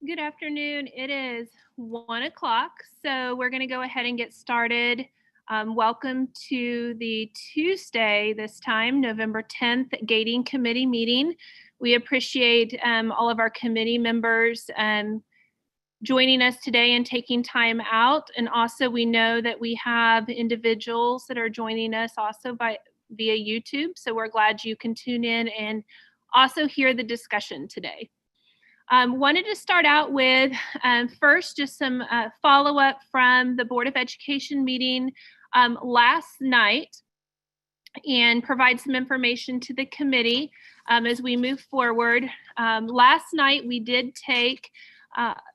Good afternoon. It is 1 o'clock, so we're going to go ahead and get started. Welcome to the Tuesday, this time, November 10th, Gating Committee meeting. We appreciate all of our committee members joining us today and taking time out. And also, we know that we have individuals that are joining us also via YouTube, so we're glad you can tune in and also hear the discussion today. Wanted to start out with first just some follow-up from the Board of Education meeting last night and provide some information to the committee as we move forward. Last night we did take,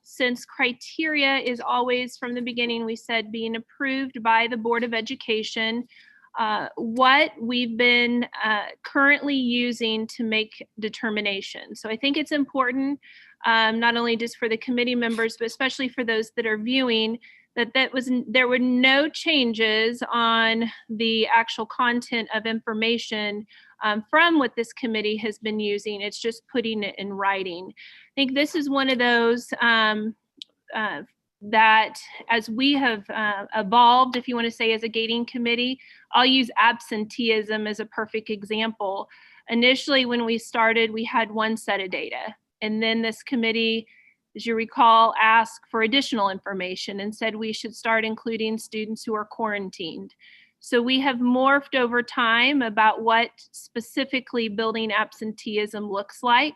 since criteria is always from the beginning, we said being approved by the Board of Education, what we've been currently using to make determinations. So I think it's important, not only just for the committee members, but especially for those that are viewing, that there were no changes on the actual content of information from what this committee has been using. It's just putting it in writing. I think this is one of those that as we have evolved, if you want to say, as a gating committee, I'll use absenteeism as a perfect example. Initially, when we started, we had one set of data. And then this committee, as you recall, asked for additional information and said we should start including students who are quarantined. So we have morphed over time about what specifically building absenteeism looks like.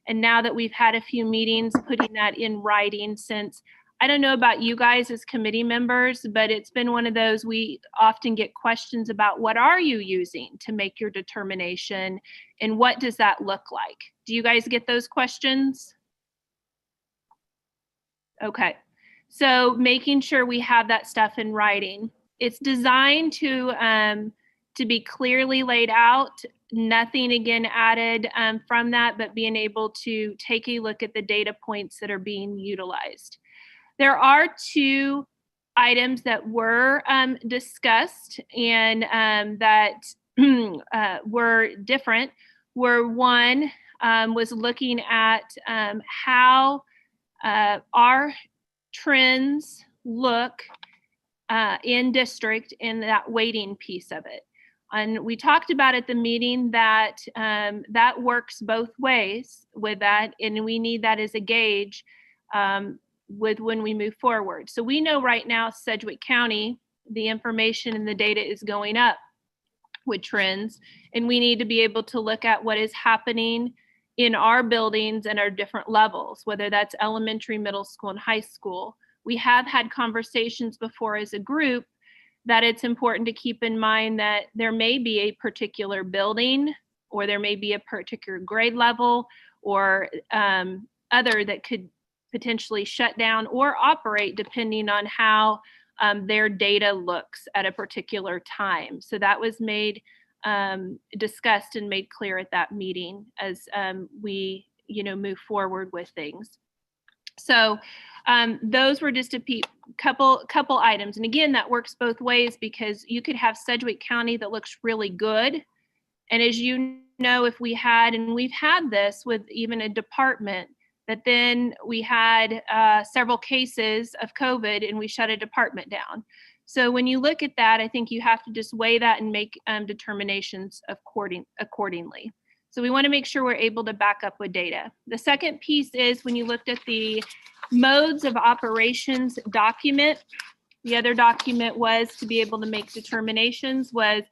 And now that we've had a few meetings, putting that in writing, since I don't know about you guys as committee members, but it's been one of those, we often get questions about what are you using to make your determination and what does that look like? Do you guys get those questions? Okay, so making sure we have that stuff in writing. It's designed to be clearly laid out, nothing again added from that, but being able to take a look at the data points that are being utilized. There are two items that were discussed and that were different. Where one was looking at how our trends look in district in that weighting piece of it. And we talked about at the meeting that that works both ways with that, and we need that as a gauge with when we move forward. So we know right now, Sedgwick County, the information and the data is going up with trends, and we need to be able to look at what is happening in our buildings and our different levels, whether that's elementary, middle school, and high school. We have had conversations before as a group that it's important to keep in mind that there may be a particular building, or there may be a particular grade level, or other that could potentially shut down or operate depending on how their data looks at a particular time. So that was made, discussed and made clear at that meeting as we, move forward with things. So those were just a couple items. And again, that works both ways, because you could have Sedgwick County that looks really good. And as you know, if we had, and we've had this with even a department, that then we had several cases of COVID and we shut a department down. So when you look at that, I think you have to just weigh that and make determinations accordingly. So we want to make sure we're able to back up with data. The second piece is when you looked at the modes of operations document, the other document was to be able to make determinations, was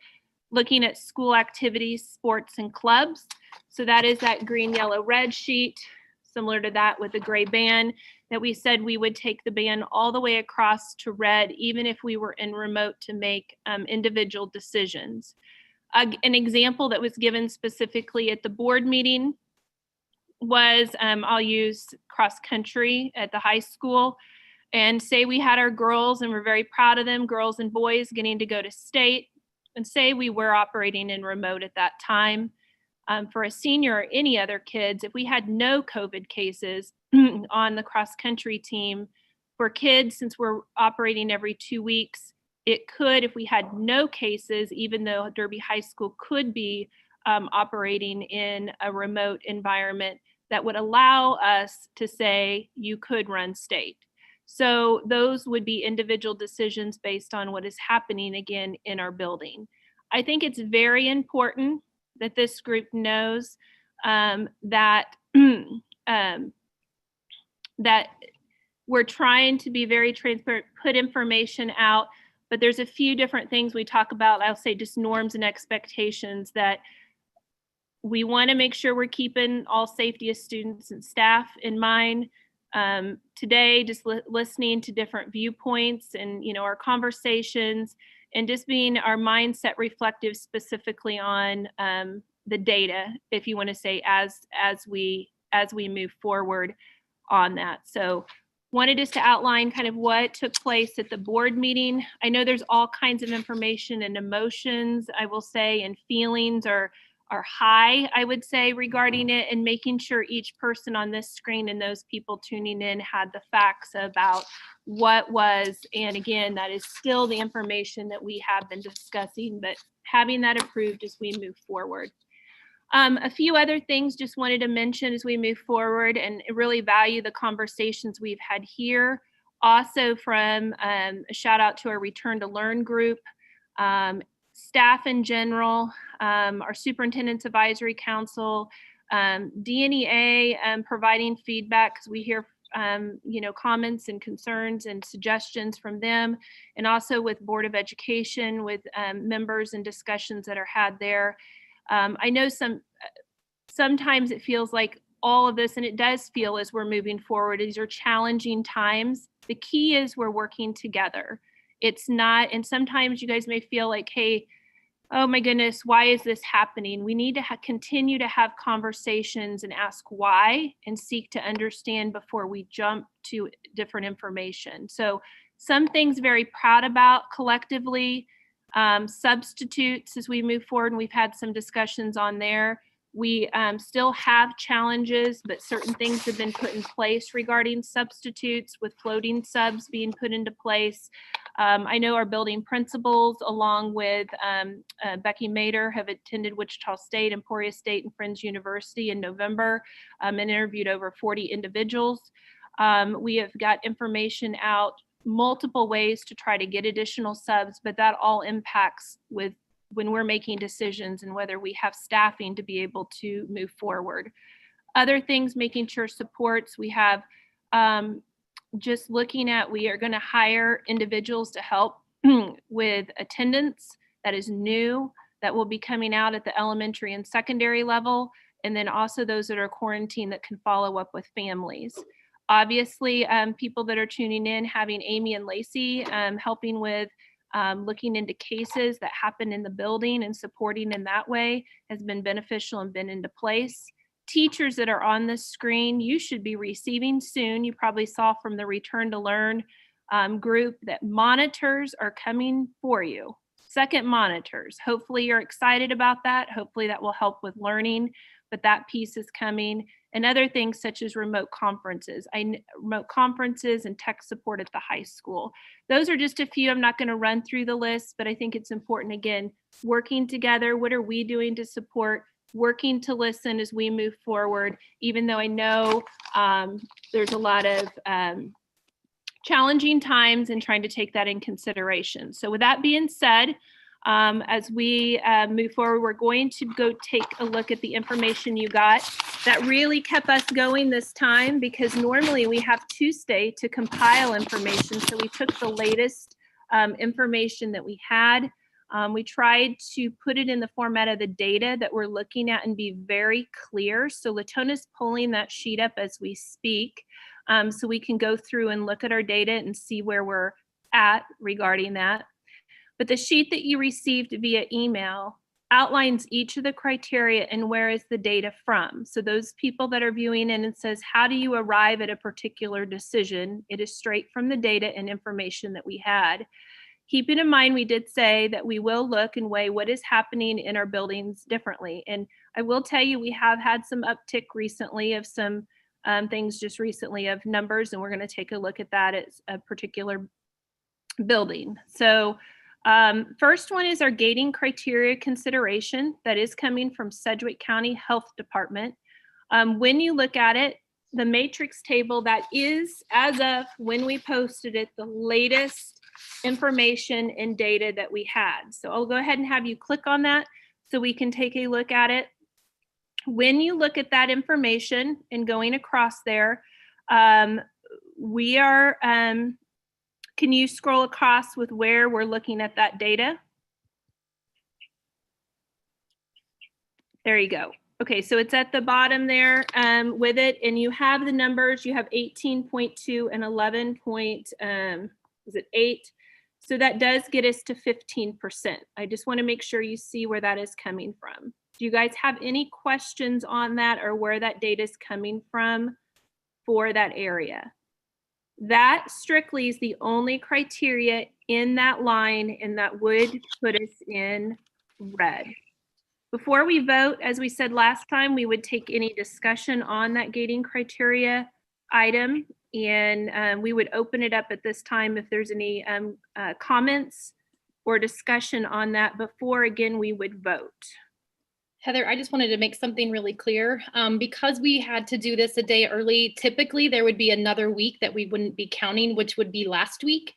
looking at school activities, sports, and clubs. So that is that green, yellow, red sheet, similar to that with the gray band, that we said we would take the band all the way across to red, even if we were in remote, to make individual decisions. An example that was given specifically at the board meeting was, I'll use cross country at the high school, and say we had our girls and we're very proud of them, girls and boys getting to go to state, and say we were operating in remote at that time. For a senior or any other kids, if we had no COVID cases on the cross country team, for kids, since we're operating every 2 weeks, it could, if we had no cases, even though Derby High School could be operating in a remote environment, that would allow us to say you could run state. So those would be individual decisions based on what is happening again in our building. I think it's very important that this group knows that that we're trying to be very transparent, put information out, but there's a few different things we talk about. I'll say just norms and expectations that we want to make sure we're keeping all safety of students and staff in mind. Today, just listening to different viewpoints and our conversations, and just being our mindset reflective specifically on the data, if you want to say, as we move forward on that. So wanted us to outline kind of what took place at the board meeting. I know there's all kinds of information and emotions, I will say, and feelings are high, I would say, regarding it, and making sure each person on this screen and those people tuning in had the facts about what was, and again, that is still the information that we have been discussing, but having that approved as we move forward. A few other things just wanted to mention as we move forward, and really value the conversations we've had here. Also from a shout out to our Return to Learn group, staff in general, our Superintendent's Advisory Council, DNEA providing feedback because we hear comments and concerns and suggestions from them, and also with Board of Education, with members and discussions that are had there. I know sometimes it feels like all of this, and it does feel as we're moving forward, these are challenging times. The key is we're working together. It's not, and sometimes you guys may feel like, hey, oh my goodness, why is this happening? We need to continue to have conversations and ask why, and seek to understand before we jump to different information. So some things very proud about collectively. Substitutes as we move forward, and we've had some discussions on there. We still have challenges, but certain things have been put in place regarding substitutes, with floating subs being put into place. I know our building principals, along with Becky Mader, have attended Wichita State, Emporia State, and Friends University in November, and interviewed over 40 individuals. We have got information out multiple ways to try to get additional subs, but that all impacts with when we're making decisions and whether we have staffing to be able to move forward. Other things, making sure supports, we have just looking at, we are going to hire individuals to help with attendance that is new, that will be coming out at the elementary and secondary level, and then also those that are quarantined that can follow up with families. Obviously, people that are tuning in, having Amy and Lacey helping with looking into cases that happen in the building and supporting in that way has been beneficial and been into place. Teachers that are on this screen, you should be receiving soon. You probably saw from the Return to Learn group that monitors are coming for you. Second monitors. Hopefully you're excited about that. Hopefully that will help with learning, but that piece is coming. And other things such as remote conferences and tech support at the high school. Those are just a few. I'm not going to run through the list, but I think it's important, again, working together. What are we doing to support? Working to listen as we move forward, even though I know there's a lot of challenging times, and trying to take that in consideration. So with that being said, as we move forward, we're going to go take a look at the information you got. That really kept us going this time, because normally we have Tuesday to compile information. So we took the latest information that we had. We tried to put it in the format of the data that we're looking at and be very clear. So Latona's pulling that sheet up as we speak, so we can go through and look at our data and see where we're at regarding that. But the sheet that you received via email outlines each of the criteria and where is the data from. So those people that are viewing in, it says, how do you arrive at a particular decision? It is straight from the data and information that we had. Keeping in mind, we did say that we will look and weigh what is happening in our buildings differently. And I will tell you, we have had some uptick recently of some things just recently of numbers, and we're going to take a look at that as a particular building. So first one is our gating criteria consideration that is coming from Sedgwick County Health Department. When you look at it, the matrix table, that is, as of when we posted it, the latest information and data that we had. So I'll go ahead and have you click on that so we can take a look at it. When you look at that information and going across there, we are, can you scroll across with where we're looking at that data? There you go. Okay, so it's at the bottom there with it, and you have the numbers. You have 18.2 and 11.8. So that does get us to 15%. I just want to make sure you see where that is coming from. Do you guys have any questions on that or where that data is coming from for that area? That strictly is the only criteria in that line, and that would put us in red. Before we vote, as we said last time, we would take any discussion on that gating criteria item, and we would open it up at this time if there's any comments or discussion on that before, again, we would vote. Heather, I just wanted to make something really clear. Because we had to do this a day early, typically there would be another week that we wouldn't be counting, which would be last week.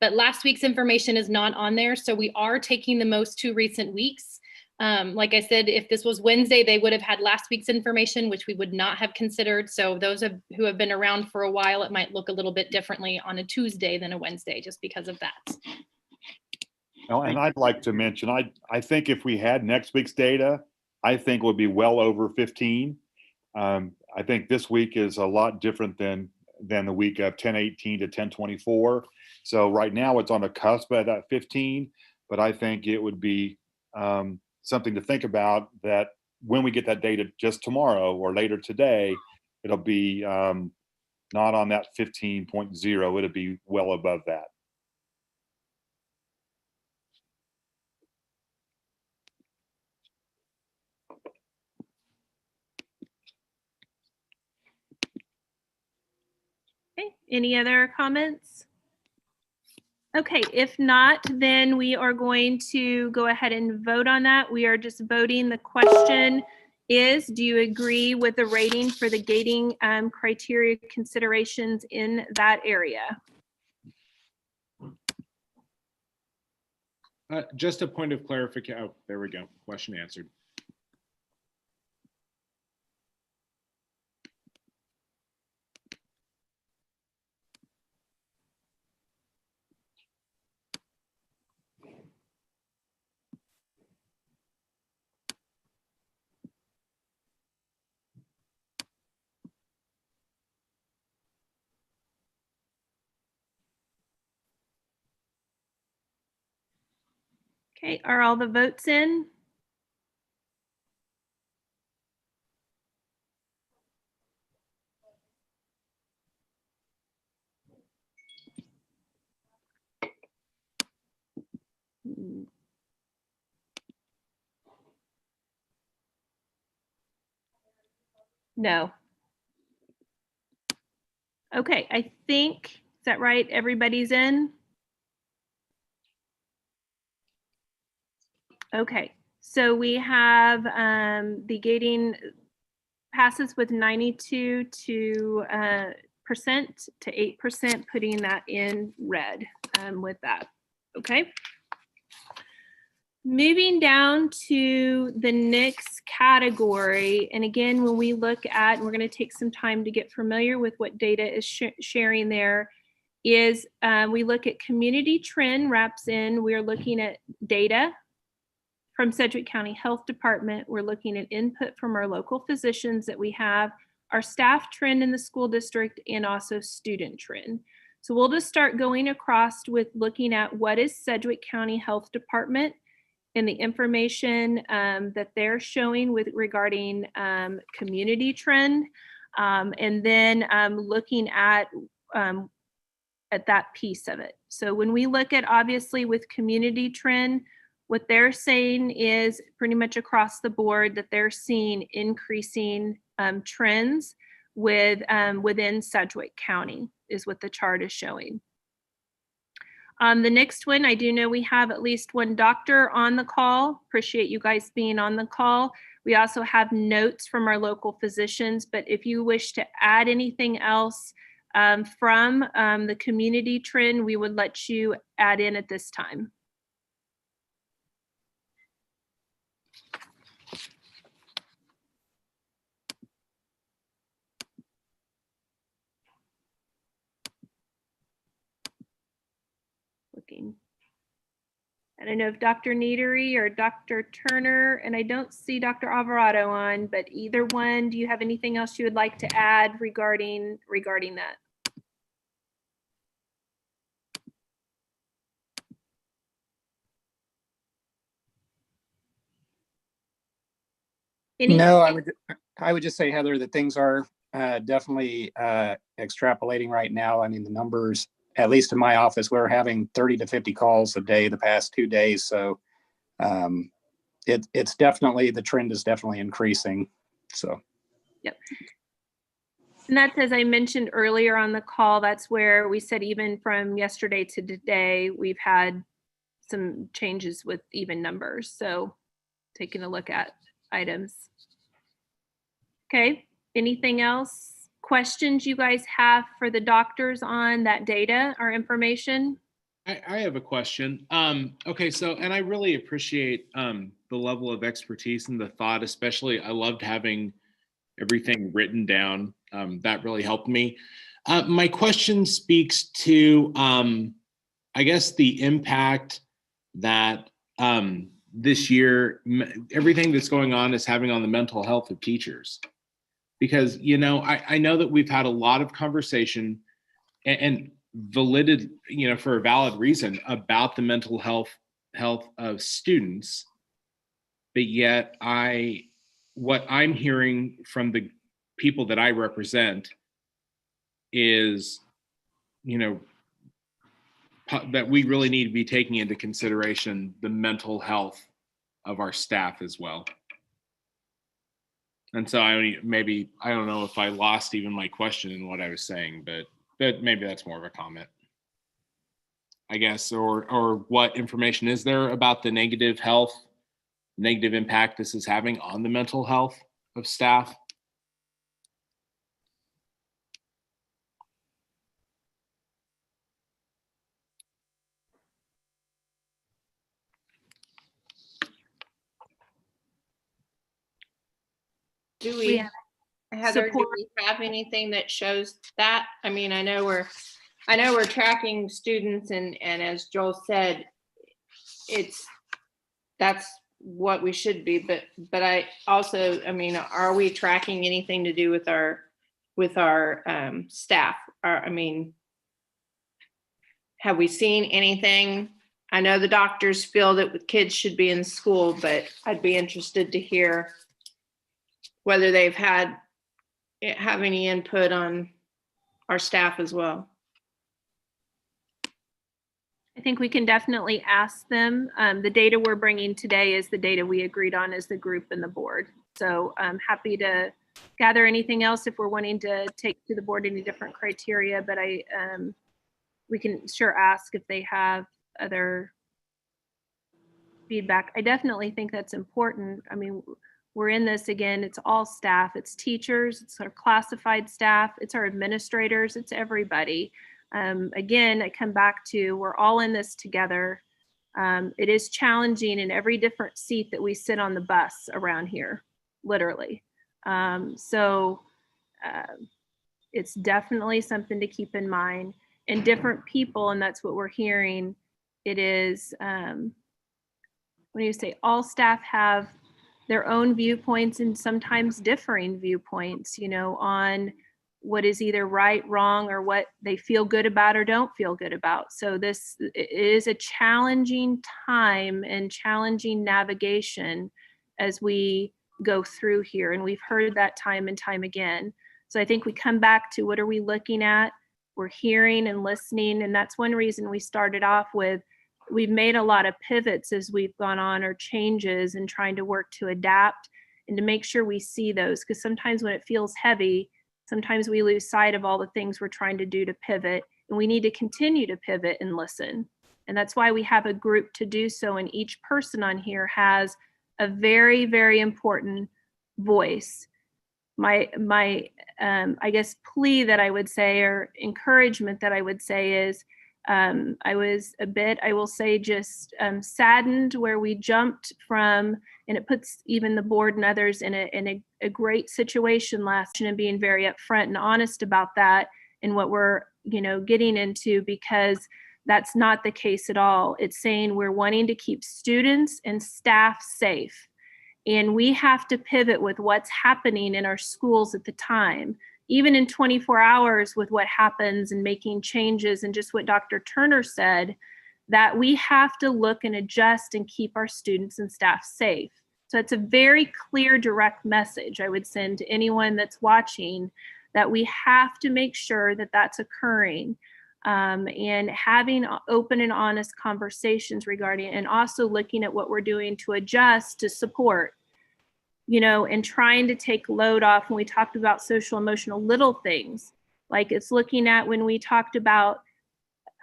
But last week's information is not on there. So we are taking the most 2 recent weeks. Like I said, if this was Wednesday, they would have had last week's information, which we would not have considered. So those who have been around for a while, it might look a little bit differently on a Tuesday than a Wednesday, just because of that. Oh, and I'd like to mention, I think if we had next week's data, I think would be well over 15. I think this week is a lot different than the week of 10/18 to 10/24. So right now it's on the cusp of that 15, but I think it would be something to think about that when we get that data just tomorrow or later today, it'll be not on that 15.0, it'll be well above that. Okay, any other comments? Okay, if not, then we are going to go ahead and vote on that. We are just voting. The question is, do you agree with the rating for the gating criteria considerations in that area? Just a point of clarification. Oh, there we go. Question answered. Okay, are all the votes in? No. Okay, I think, is that right? Everybody's in? Okay, so we have the gating passes with 92% to 8%, putting that in red with that. Okay. Moving down to the next category, and again, when we look at, and we're going to take some time to get familiar with what data is sharing there, is we look at community trend wraps in. We're looking at data from Sedgwick County Health Department. We're looking at input from our local physicians that we have, our staff trend in the school district, and also student trend. So we'll just start going across with looking at what is Sedgwick County Health Department and the information that they're showing with regarding community trend, and then looking at that piece of it. So when we look at, obviously, with community trend, what they're saying is pretty much across the board that they're seeing increasing trends within Sedgwick County is what the chart is showing. The next one, I do know we have at least one doctor on the call. Appreciate you guys being on the call. We also have notes from our local physicians, but if you wish to add anything else from the community trend, we would let you add in at this time. Looking. I don't know if Dr. Neatery or Dr. Turner, and I don't see Dr. Alvarado on, but either one, do you have anything else you would like to add regarding that? No, I would just say, Heather, that things are definitely extrapolating right now. I mean, the numbers, at least in my office, we're having 30 to 50 calls a day the past 2 days. So it's definitely, the trend is definitely increasing. So. Yep. And that's, as I mentioned earlier on the call, that's where we said even from yesterday to today, we've had some changes with even numbers. So taking a look at items. Okay, anything else? Questions you guys have for the doctors on that data or information? I have a question. Okay, so, and I really appreciate the level of expertise and the thought, especially I loved having everything written down. That really helped me. My question speaks to, I guess, the impact that this year, everything that's going on is having on the mental health of teachers. Because, you know, I know that we've had a lot of conversation and validity, you know, for a valid reason about the mental health of students. But yet what I'm hearing from the people that I represent is, you know, that we really need to be taking into consideration the mental health of our staff as well. And so I don't know if I lost even my question in what I was saying, but maybe that's more of a comment, I guess, or what information is there about the negative impact this is having on the mental health of staff? Do we, Heather, support. do we have anything that shows that? I mean, I know we're tracking students and as Joel said, that's what we should be, but I also, I mean, are we tracking anything to do with our staff? I mean, have we seen anything? I know the doctors feel that the kids should be in school, but I'd be interested to hear whether they've have any input on our staff as well. I think we can definitely ask them. The data we're bringing today is the data we agreed on as the group and the board. So I'm happy to gather anything else if we're wanting to take to the board any different criteria, but we can sure ask if they have other feedback. I definitely think that's important. I mean, we're in this again, it's all staff, it's teachers, it's our classified staff, it's our administrators, it's everybody. Again, I come back to, we're all in this together. It is challenging in every different seat that we sit on the bus around here, literally. It's definitely something to keep in mind. And different people, and that's what we're hearing, it is, when you say all staff have their own viewpoints and sometimes differing viewpoints, you know, on what is either right, wrong, or what they feel good about or don't feel good about. So this is a challenging time and challenging navigation as we go through here. And we've heard that time and time again. So I think we come back to what are we looking at? We're hearing and listening. And that's one reason we started off with, we've made a lot of pivots as we've gone on, or changes, and trying to work to adapt and to make sure we see those. Because sometimes when it feels heavy, sometimes we lose sight of all the things we're trying to do to pivot, and we need to continue to pivot and listen. And that's why we have a group to do so. And each person on here has a very, very important voice. My I guess plea that I would say, or encouragement that I would say is, I was a bit, I will say, just saddened where we jumped from, and it puts even the board and others in a great situation last, and being very upfront and honest about that and what we're, getting into, because that's not the case at all. It's saying we're wanting to keep students and staff safe. And we have to pivot with what's happening in our schools at the time, even in 24 hours with what happens and making changes, and just what Dr. Turner said, that we have to look and adjust and keep our students and staff safe. So it's a very clear, direct message I would send to anyone that's watching, that we have to make sure that that's occurring, and having open and honest conversations regarding it, and also looking at what we're doing to adjust to support, and trying to take load off. When we talked about social emotional little things, like it's looking at when we talked about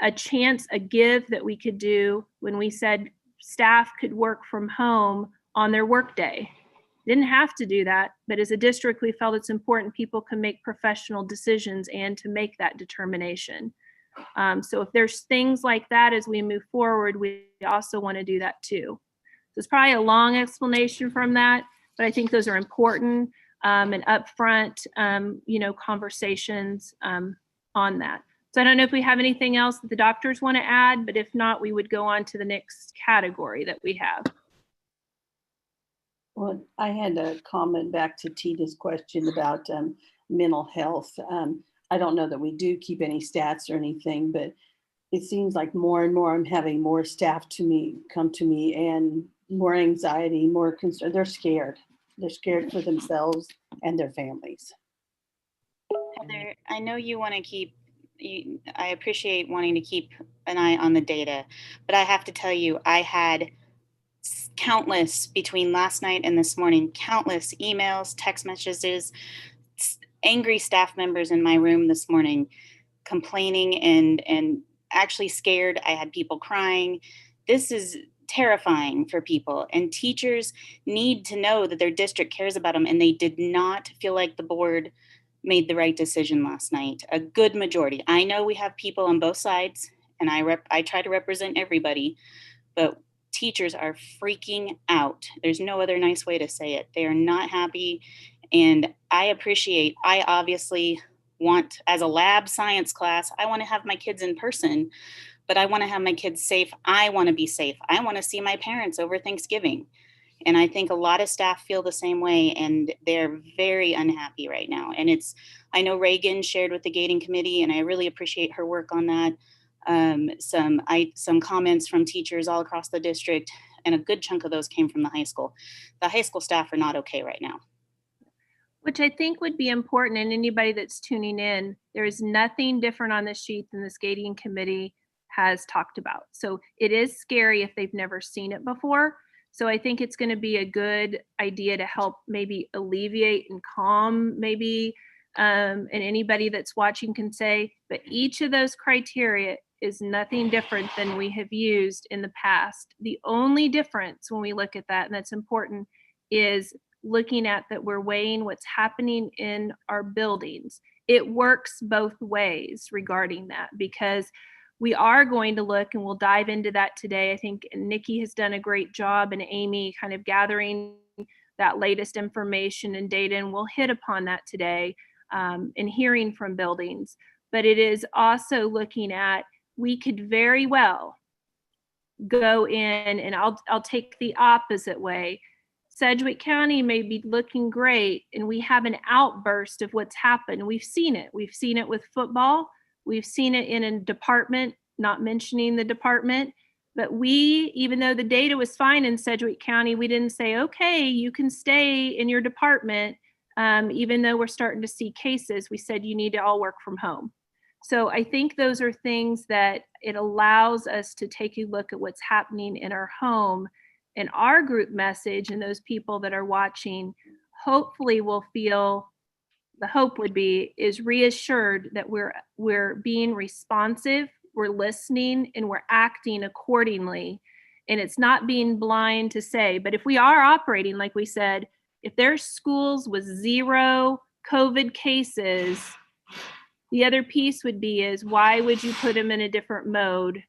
a give that we could do when we said staff could work from home on their work day. Didn't have to do that, but as a district, we felt it's important people can make professional decisions and to make that determination. So if there's things like that as we move forward, we also want to do that too. So it's probably a long explanation from that, but I think those are important and upfront, conversations on that. So I don't know if we have anything else that the doctors want to add, but if not, we would go on to the next category that we have. Well, I had a comment back to Tita's question about mental health. I don't know that we do keep any stats or anything, but it seems like more and more I'm having more staff come to me, and more anxiety, more concern. They're scared. They're scared for themselves and their families. Heather, I know you want to keep, I appreciate wanting to keep an eye on the data, but I have to tell you, I had countless between last night and this morning, countless emails, text messages, angry staff members in my room this morning complaining and actually scared. I had people crying. This is terrifying for people, and teachers need to know that their district cares about them, and they did not feel like the board made the right decision last night. A good majority. I know we have people on both sides, and I try to represent everybody, but teachers are freaking out. There's no other nice way to say it. They are not happy. And I obviously want, as a lab science class, I want to have my kids in person, but I want to have my kids safe. I want to be safe. I want to see my parents over Thanksgiving. And I think a lot of staff feel the same way, and they're very unhappy right now. And I know Reagan shared with the gating committee, and I really appreciate her work on that. Some comments from teachers all across the district, and a good chunk of those came from the high school. The high school staff are not okay right now. Which I think would be important, and anybody that's tuning in, there is nothing different on this sheet than this gating committee has talked about. So it is scary if they've never seen it before. So I think it's going to be a good idea to help maybe alleviate and calm maybe, and anybody that's watching can say, but each of those criteria is nothing different than we have used in the past. The only difference when we look at that, and that's important, is looking at that we're weighing what's happening in our buildings. It works both ways regarding that, because we are going to look, and we'll dive into that today. I think Nikki has done a great job, and Amy kind of gathering that latest information and data, and we'll hit upon that today and hearing from buildings. But it is also looking at, we could very well go in, and I'll take the opposite way. Sedgwick County may be looking great, and we have an outburst of what's happened. We've seen it. We've seen it with football. We've seen it in a department, not mentioning the department. But we, even though the data was fine in Sedgwick County, we didn't say, okay, you can stay in your department. Even though we're starting to see cases, we said you need to all work from home. So I think those are things that it allows us to take a look at what's happening in our home. And our group message, and those people that are watching, hopefully will feel, the hope would be, is reassured that we're being responsive, we're listening and we're acting accordingly. And it's not being blind to say, but if we are operating, like we said, if there's schools with 0 COVID cases, the other piece would be is why would you put them in a different mode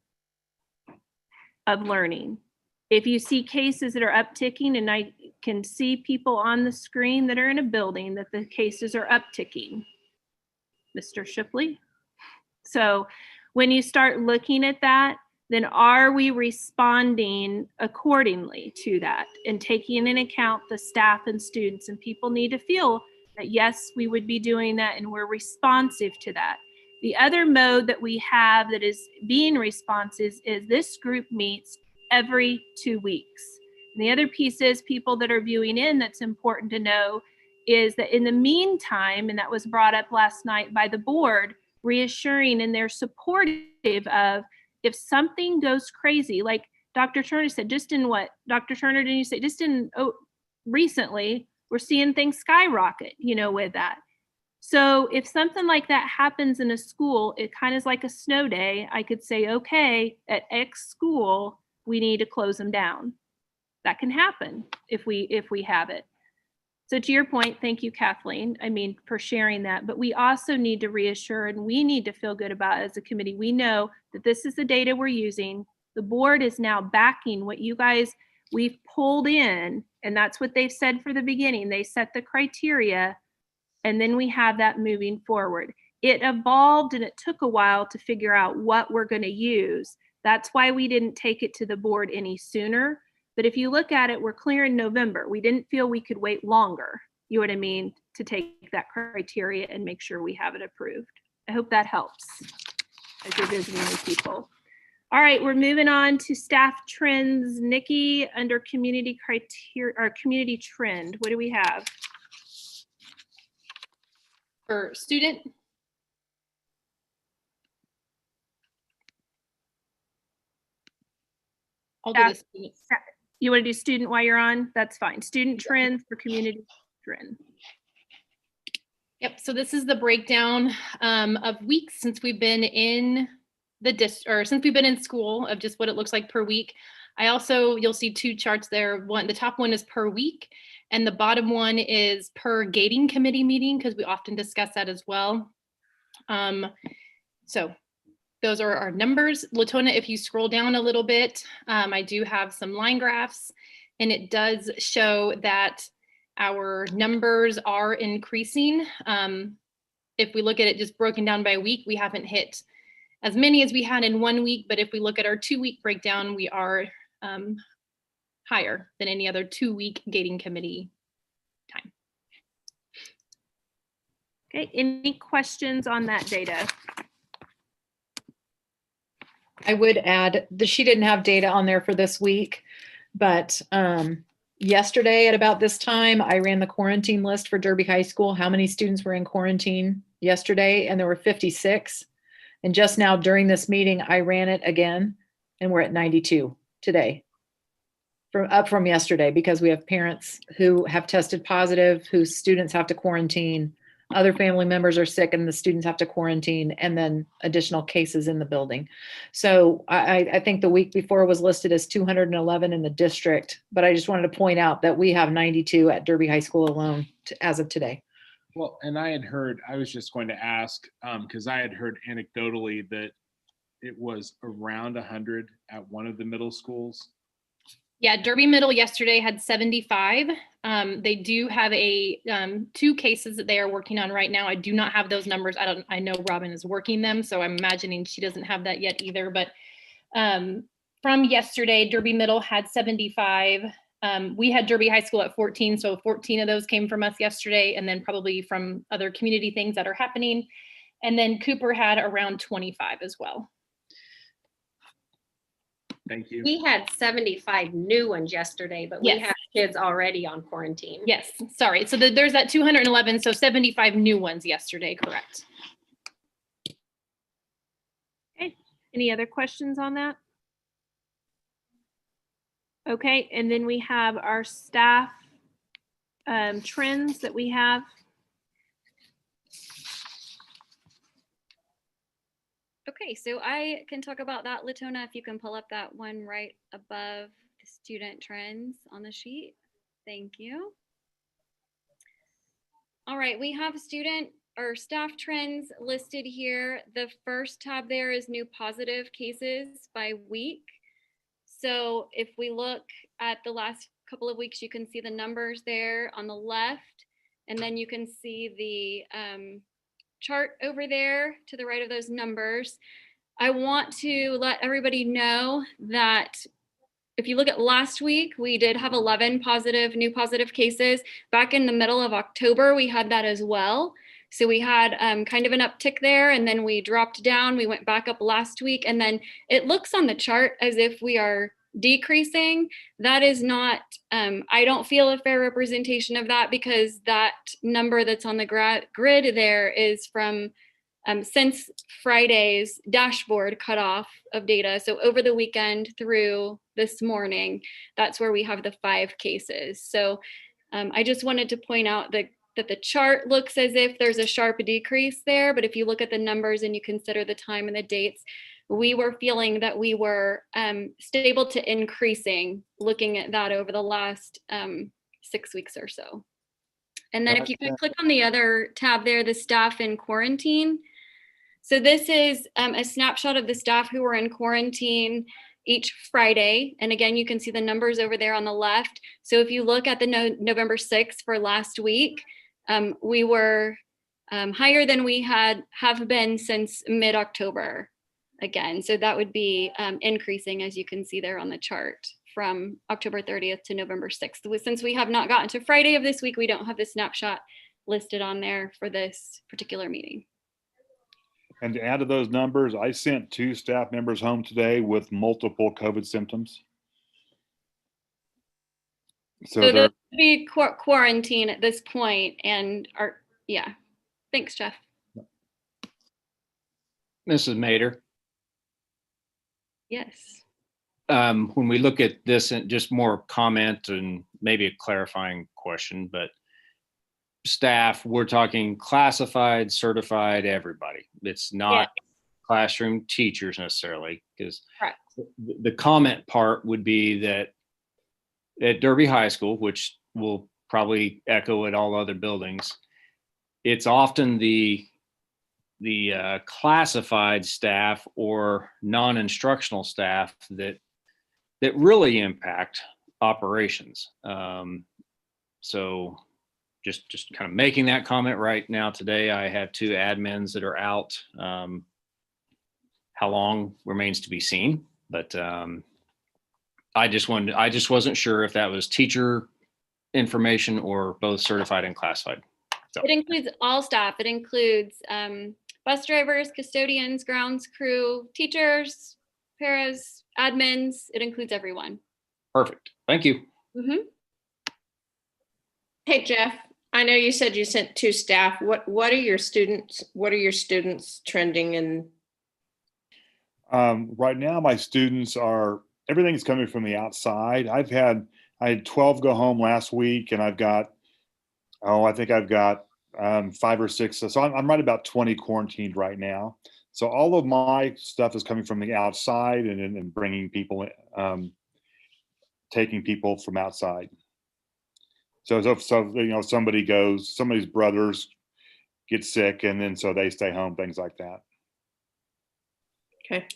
of learning? If you see cases that are upticking, and I can see people on the screen that are in a building that the cases are upticking, Mr. Shipley. So when you start looking at that, then are we responding accordingly to that and taking into account the staff and students? And people need to feel that, yes, we would be doing that and we're responsive to that. The other mode that we have that is being responsive is this group meets every 2 weeks. And the other piece is people that are viewing in, that's important to know, is that in the meantime, and that was brought up last night by the board, reassuring and they're supportive of, if something goes crazy, like Dr. Turner said, just in what, Dr. Turner, didn't you say, just in recently, we're seeing things skyrocket, with that. So if something like that happens in a school, it kind of is like a snow day. I could say, okay, at X school, we need to close them down. That can happen if we have it. So to your point, thank you, Kathleen, for sharing that. But we also need to reassure, and we need to feel good about as a committee. We know that this is the data we're using. The board is now backing what you guys, we've pulled in, and that's what they've said for the beginning. They set the criteria, and then we have that moving forward. It evolved and it took a while to figure out what we're going to use. That's why we didn't take it to the board any sooner. But if you look at it, we're clear in November. We didn't feel we could wait longer, you know what I mean, to take that criteria and make sure we have it approved. I hope that helps as you're visiting with people. All right, we're moving on to staff trends. Nikki, under community criteria or community trend, what do we have? For student. I'll do this. You want to do student while you're on? That's fine. Student trends for community trend. Yep. So this is the breakdown of weeks since we've been in the since we've been in school, of just what it looks like per week. You'll see 2 charts there. The top one is per week, and the bottom one is per gating committee meeting, because we often discuss that as well. So those are our numbers. Latona, if you scroll down a little bit, I do have some line graphs, and it does show that our numbers are increasing. If we look at it just broken down by week, we haven't hit as many as we had in 1 week, but if we look at our 2-week breakdown, we are higher than any other 2-week gating committee time. Okay, any questions on that data? I would add that she didn't have data on there for this week, but yesterday at about this time, I ran the quarantine list for Derby High School, how many students were in quarantine yesterday, and there were 56. And just now during this meeting, I ran it again, and we're at 92 today, up from yesterday, because we have parents who have tested positive, whose students have to quarantine, other family members are sick and the students have to quarantine, and then additional cases in the building. So I think the week before was listed as 211 in the district, but I just wanted to point out that we have 92 at Derby High School alone as of today. Well, and I was just going to ask, because I had heard anecdotally that it was around 100 at one of the middle schools. Yeah, Derby Middle yesterday had 75. They do have 2 cases that they are working on right now. I do not have those numbers. I know Robin is working them, so I'm imagining she doesn't have that yet either. But from yesterday, Derby Middle had 75. We had Derby High School at 14, so 14 of those came from us yesterday, and then probably from other community things that are happening. And then Cooper had around 25 as well. Thank you. We had 75 new ones yesterday, but we have kids already on quarantine. Yes, sorry. So there's that 211, so 75 new ones yesterday, correct. Okay, any other questions on that? Okay, and then we have our staff trends that we have. Okay, so I can talk about that, Latona, if you can pull up that one right above the student trends on the sheet. Thank you. All right, we have student or staff trends listed here. The first tab there is new positive cases by week. So if we look at the last couple of weeks, you can see the numbers there on the left, and then you can see the chart over there to the right of those numbers. I want to let everybody know that if you look at last week, we did have 11 new positive cases. Back in the middle of October, we had that as well. So we had kind of an uptick there, and then we dropped down. We went back up last week, and then it looks on the chart as if we are decreasing. That is not, I don't feel a fair representation of that, because that number that's on the grid there is from since Friday's dashboard cutoff of data. So over the weekend through this morning, that's where we have the 5 cases. So I just wanted to point out that the chart looks as if there's a sharp decrease there, but if you look at the numbers and you consider the time and the dates, we were feeling that we were stable to increasing, looking at that over the last 6 weeks or so. And then if you could click on the other tab there, the staff in quarantine. So this is a snapshot of the staff who were in quarantine each Friday. And again, you can see the numbers over there on the left. So if you look at the November 6th for last week, we were higher than we have been since mid-October again. So that would be increasing, as you can see there on the chart, from October 30th to November 6th. Since we have not gotten to Friday of this week, we don't have the snapshot listed on there for this particular meeting. And to add to those numbers, I sent 2 staff members home today with multiple COVID symptoms. So they'll they're be quarantined at this point, and yeah. Thanks, Jeff. Mrs. Mater, Yes. when we look at this, and just more comment and maybe a clarifying question, but staff, we're talking classified, certified, everybody. It's not classroom teachers necessarily, because the comment part would be that at Derby High School, which will probably echo at all other buildings, it's often the classified staff or non-instructional staff that really impact operations. So just kind of making that comment right now today. I have 2 admins that are out. How long remains to be seen, but I just wasn't sure if that was teacher information or both certified and classified. So. It includes all staff. It includes bus drivers, custodians, grounds crew, teachers, paras, admins. It includes everyone. Perfect. Thank you. Mm-hmm. Hey, Jeff, I know you said you sent 2 staff. What are your students trending in? Right now, my students everything's coming from the outside. I had 12 go home last week, and I think I've got 5 or 6. So I'm right about 20 quarantined right now. So all of my stuff is coming from the outside and bringing people, taking people from outside. So somebody's brothers get sick, and then so they stay home, things like that. Okay.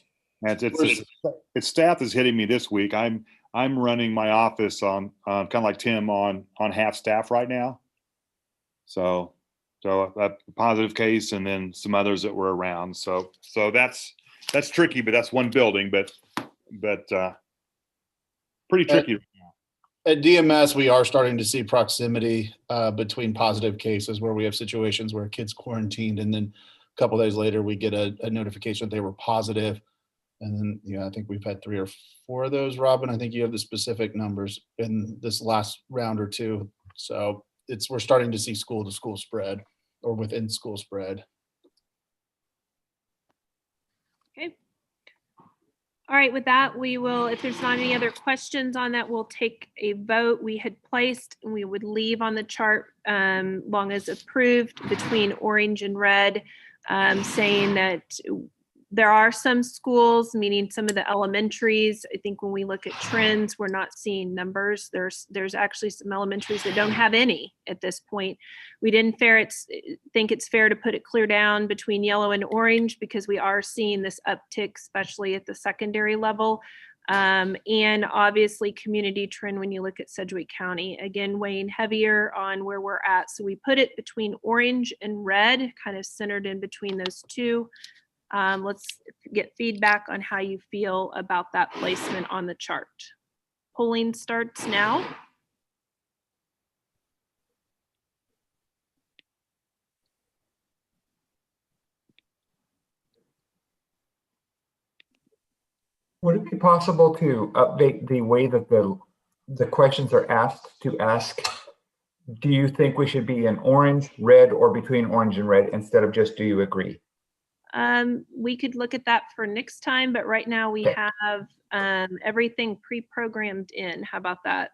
And it's staff is hitting me this week. I'm running my office on kind of like Tim on half staff right now. So a positive case, and then some others that were around. So that's tricky, but that's one building, but pretty tricky. At DMS, we are starting to see proximity between positive cases where we have situations where kids quarantined, and then a couple of days later we get a notification that they were positive. And then, I think we've had 3 or 4 of those. Robin, I think you have the specific numbers in this last round or 2. So we're starting to see school to school spread, or within school spread. Okay. All right, with that, we will, if there's not any other questions on that, we'll take a vote. We had placed, and we would leave on the chart long as approved between orange and red, saying that There are some schools, meaning some of the elementaries. I think when we look at trends, we're not seeing numbers. There's actually some elementaries that don't have any at this point. We didn't think it's fair to put it clear down between yellow and orange because we are seeing this uptick, especially at the secondary level. And obviously community trend when you look at Sedgwick County, again, weighing heavier on where we're at. So we put it between orange and red, kind of centered in between those two. Let's get feedback on how you feel about that placement on the chart. Polling starts now. Would it be possible to update the way that the questions are asked to ask? Do you think we should be in orange, red, or between orange and red instead of just do you agree? We could look at that for next time, but right now we have everything pre-programmed in. How about that?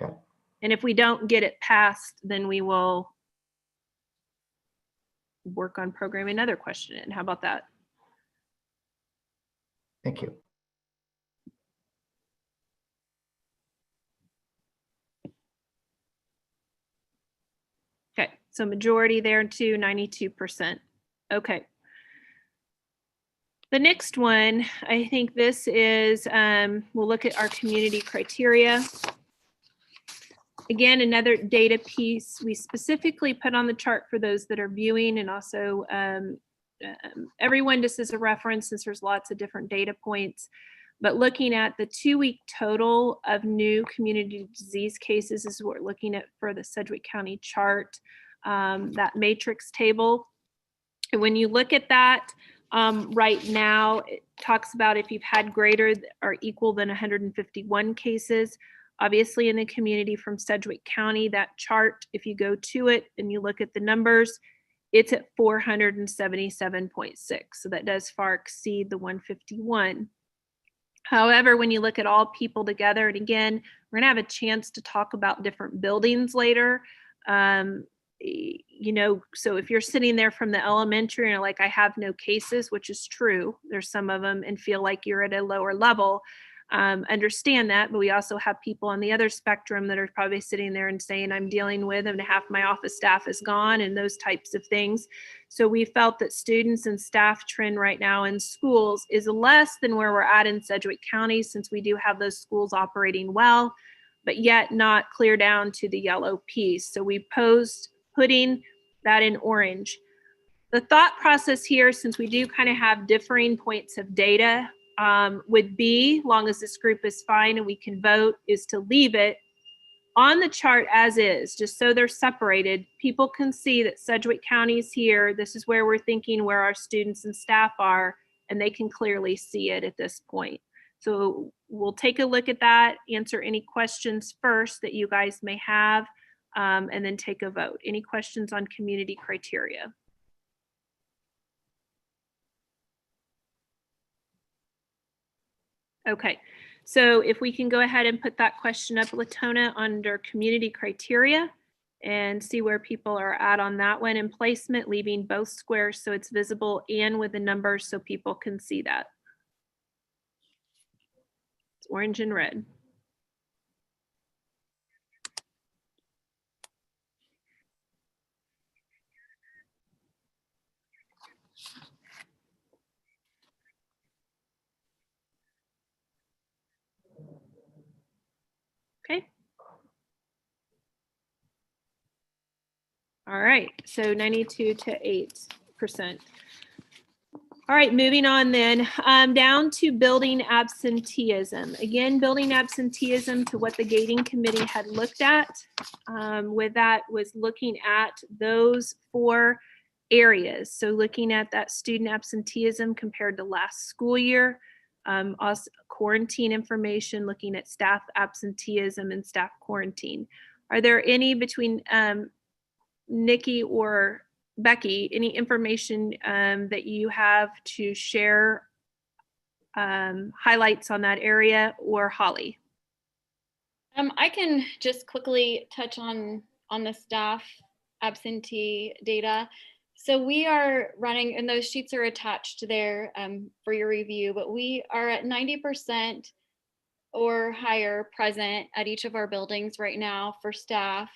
Okay. And if we don't get it passed, then we will work on programming another question in. How about that? Thank you. Okay, so majority there too, 92%. Okay. The next one, I think this is, we'll look at our community criteria. Again, another data piece we specifically put on the chart for those that are viewing, and also everyone, just as a reference, since there's lots of different data points. But looking at the 2-week total of new community disease cases is what we're looking at for the Sedgwick County chart, that matrix table. And when you look at that, right now, it talks about if you've had greater or equal than 151 cases. Obviously, in the community from Sedgwick County, that chart, if you go to it and you look at the numbers, it's at 477.6. So that does far exceed the 151. However, when you look at all people together, and again, we're gonna have a chance to talk about different buildings later. You know, so if you're sitting there from the elementary and you're like, I have no cases, which is true, there's some of them, and feel like you're at a lower level, understand that. But we also have people on the other spectrum that are probably sitting there and saying, I'm dealing with, and half my office staff is gone, and those types of things. So we felt that students and staff trend right now in schools is less than where we're at in Sedgwick County, since we do have those schools operating well, but yet not clear down to the yellow piece. So we posed putting that in orange. The thought process here, since we do kind of have differing points of data, would be, long as this group is fine and we can vote, is to leave it on the chart as is, just so they're separated. People can see that Sedgwick County is here. This is where we're thinking where our students and staff are, and they can clearly see it at this point. So we'll take a look at that, answer any questions first that you guys may have, and then take a vote. Any questions on community criteria? Okay, so if we can go ahead and put that question up, Latona, under community criteria, and see where people are at on that one, and placement, leaving both squares so it's visible and with the numbers so people can see that. It's orange and red. Okay. All right, so 92 to 8%. All right, moving on then, down to building absenteeism. Again, building absenteeism to what the gating committee had looked at. With that was looking at those 4 areas. So looking at that student absenteeism compared to last school year, also quarantine information, looking at staff absenteeism and staff quarantine. Are there any between Nikki or Becky, any information that you have to share, highlights on that area, or Holly? I can just quickly touch on the staff absentee data. So we are running, and those sheets are attached there for your review, but we are at 90% or higher present at each of our buildings right now for staff.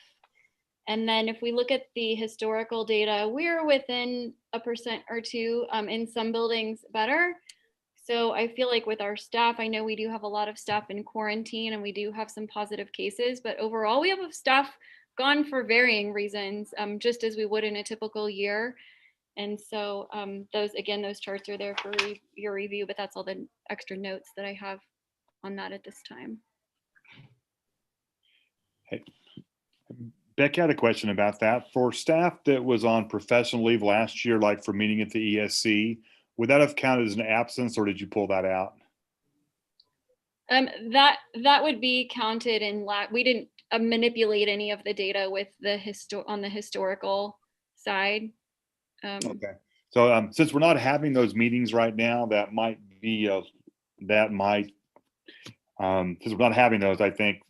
And then if we look at the historical data, we're within 1% or 2%, in some buildings better. So I feel like with our staff, I know we do have a lot of staff in quarantine and we do have some positive cases, but overall we have staff gone for varying reasons, just as we would in a typical year. And so those charts are there for your review, but that's all the extra notes that I have on that at this time. Hey, Becky, I had a question about that. For staff that was on professional leave last year, like for meeting at the ESC, would that have counted as an absence, or did you pull that out? That would be counted in we didn't manipulate any of the data with the on the historical side. Okay. So since we're not having those meetings right now, that might be since we're not having those, I think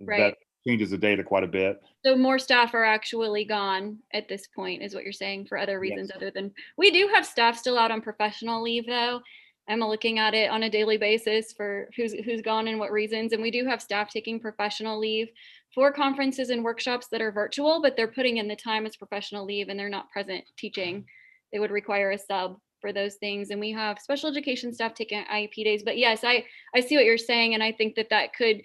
that changes the data quite a bit. So more staff are actually gone at this point, is what you're saying, for other reasons other than, we do have staff still out on professional leave though. I'm looking at it on a daily basis for who's gone and what reasons. And we do have staff taking professional leave for conferences and workshops that are virtual, but they're putting in the time as professional leave and they're not present teaching. They would require a sub for those things. And we have special education staff taking IEP days. But yes, I see what you're saying. And I think that could,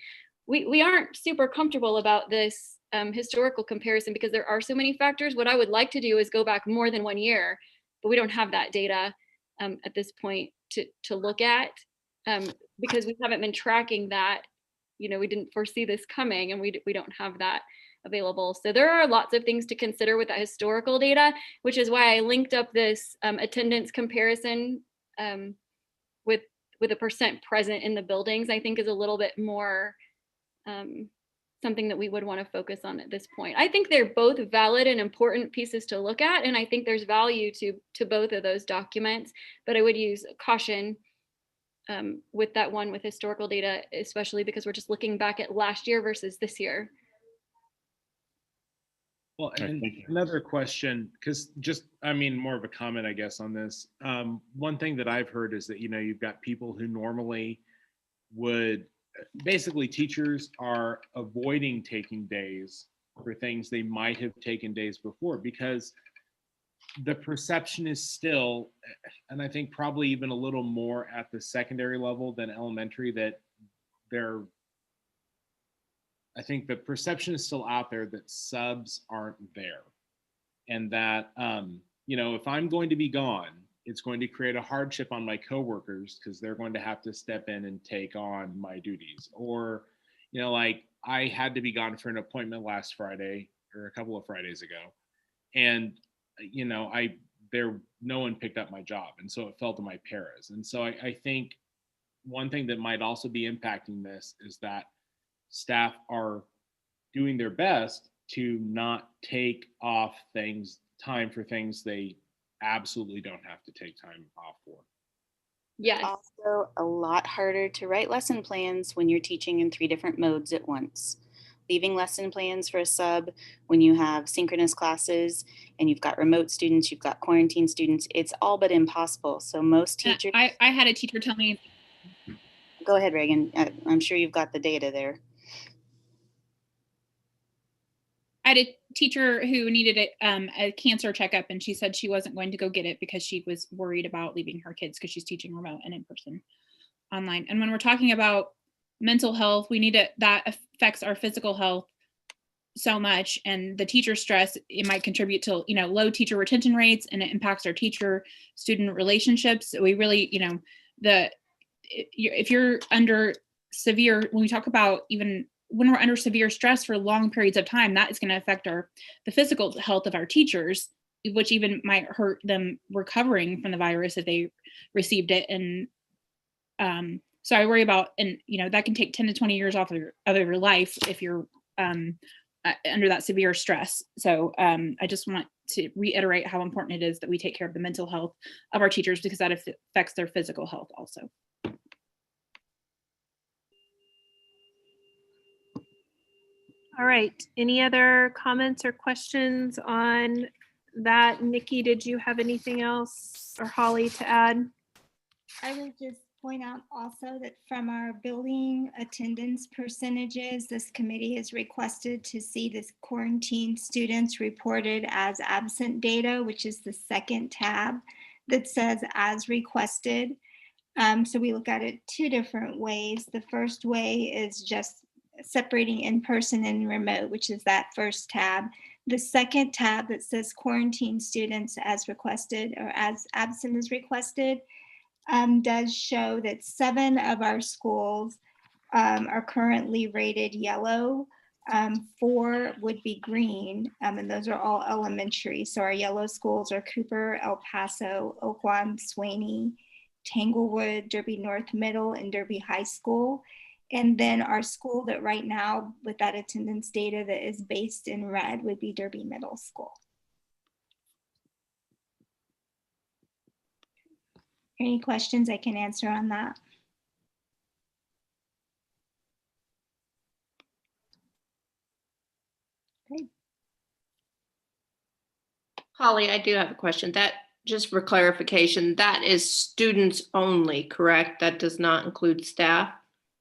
we aren't super comfortable about this historical comparison because there are so many factors. What I would like to do is go back more than 1 year, but we don't have that data at this point to look at because we haven't been tracking that. You know, we didn't foresee this coming and we don't have that available. So there are lots of things to consider with that historical data, which is why I linked up this attendance comparison with a percent present in the buildings. I think is a little bit more something that we would want to focus on at this point. I think they're both valid and important pieces to look at, and I think there's value to both of those documents, but I would use caution with that one with historical data, especially because we're just looking back at last year versus this year. Well, and another question, because more of a comment, I guess, on this. One thing that I've heard is that, you've got people who normally would, basically teachers are avoiding taking days for things they might have taken days before because the perception is still, and I think probably even a little more at the secondary level than elementary, that I think the perception is still out there that subs aren't there. And that, if I'm going to be gone, it's going to create a hardship on my coworkers because they're going to have to step in and take on my duties. Or, like I had to be gone for an appointment last Friday or a couple of Fridays ago. And, no one picked up my job. And so it fell to my paras. And so I think one thing that might also be impacting this is that staff are doing their best to not take off time for things they absolutely don't have to take time off for. Yes. Also a lot harder to write lesson plans when you're teaching in 3 different modes at once. Leaving lesson plans for a sub when you have synchronous classes and you've got remote students, you've got quarantine students, it's all but impossible. So most teachers. I had a teacher tell me. Go ahead, Reagan. I'm sure you've got the data there. I had a teacher who needed a cancer checkup, and she said she wasn't going to go get it because she was worried about leaving her kids because she's teaching remote and in person online. And when we're talking about mental health, that affects our physical health so much, and the teacher stress, it might contribute to low teacher retention rates, and it impacts our teacher student relationships. So we really, if you're under severe, when we talk about even when we're under severe stress for long periods of time, that is going to affect the physical health of our teachers, which even might hurt them recovering from the virus if they received it. And so I worry about, and that can take 10 to 20 years off of your life if you're under that severe stress. So I just want to reiterate how important it is that we take care of the mental health of our teachers, because that affects their physical health also. All right, any other comments or questions on that. Nikki, did you have anything else, or Holly, to add? I would just point out also that from our building attendance percentages, this committee has requested to see this quarantine students reported as absent data, which is the second tab that says as requested. So we look at it two different ways. The first way is just separating in-person and remote, which is that first tab. The second tab that says quarantine students as requested or as absent as requested does show that 7 of our schools are currently rated yellow. 4 would be green, and those are all elementary. So our yellow schools are Cooper, El Paso, Oakland, Swaney, Tanglewood, Derby North Middle, and Derby High School. And then our school that right now with that attendance data that is based in red would be Derby Middle School. Any questions I can answer on that? Okay. Holly, I do have a question. That, just for clarification, that is students only, correct? That does not include staff?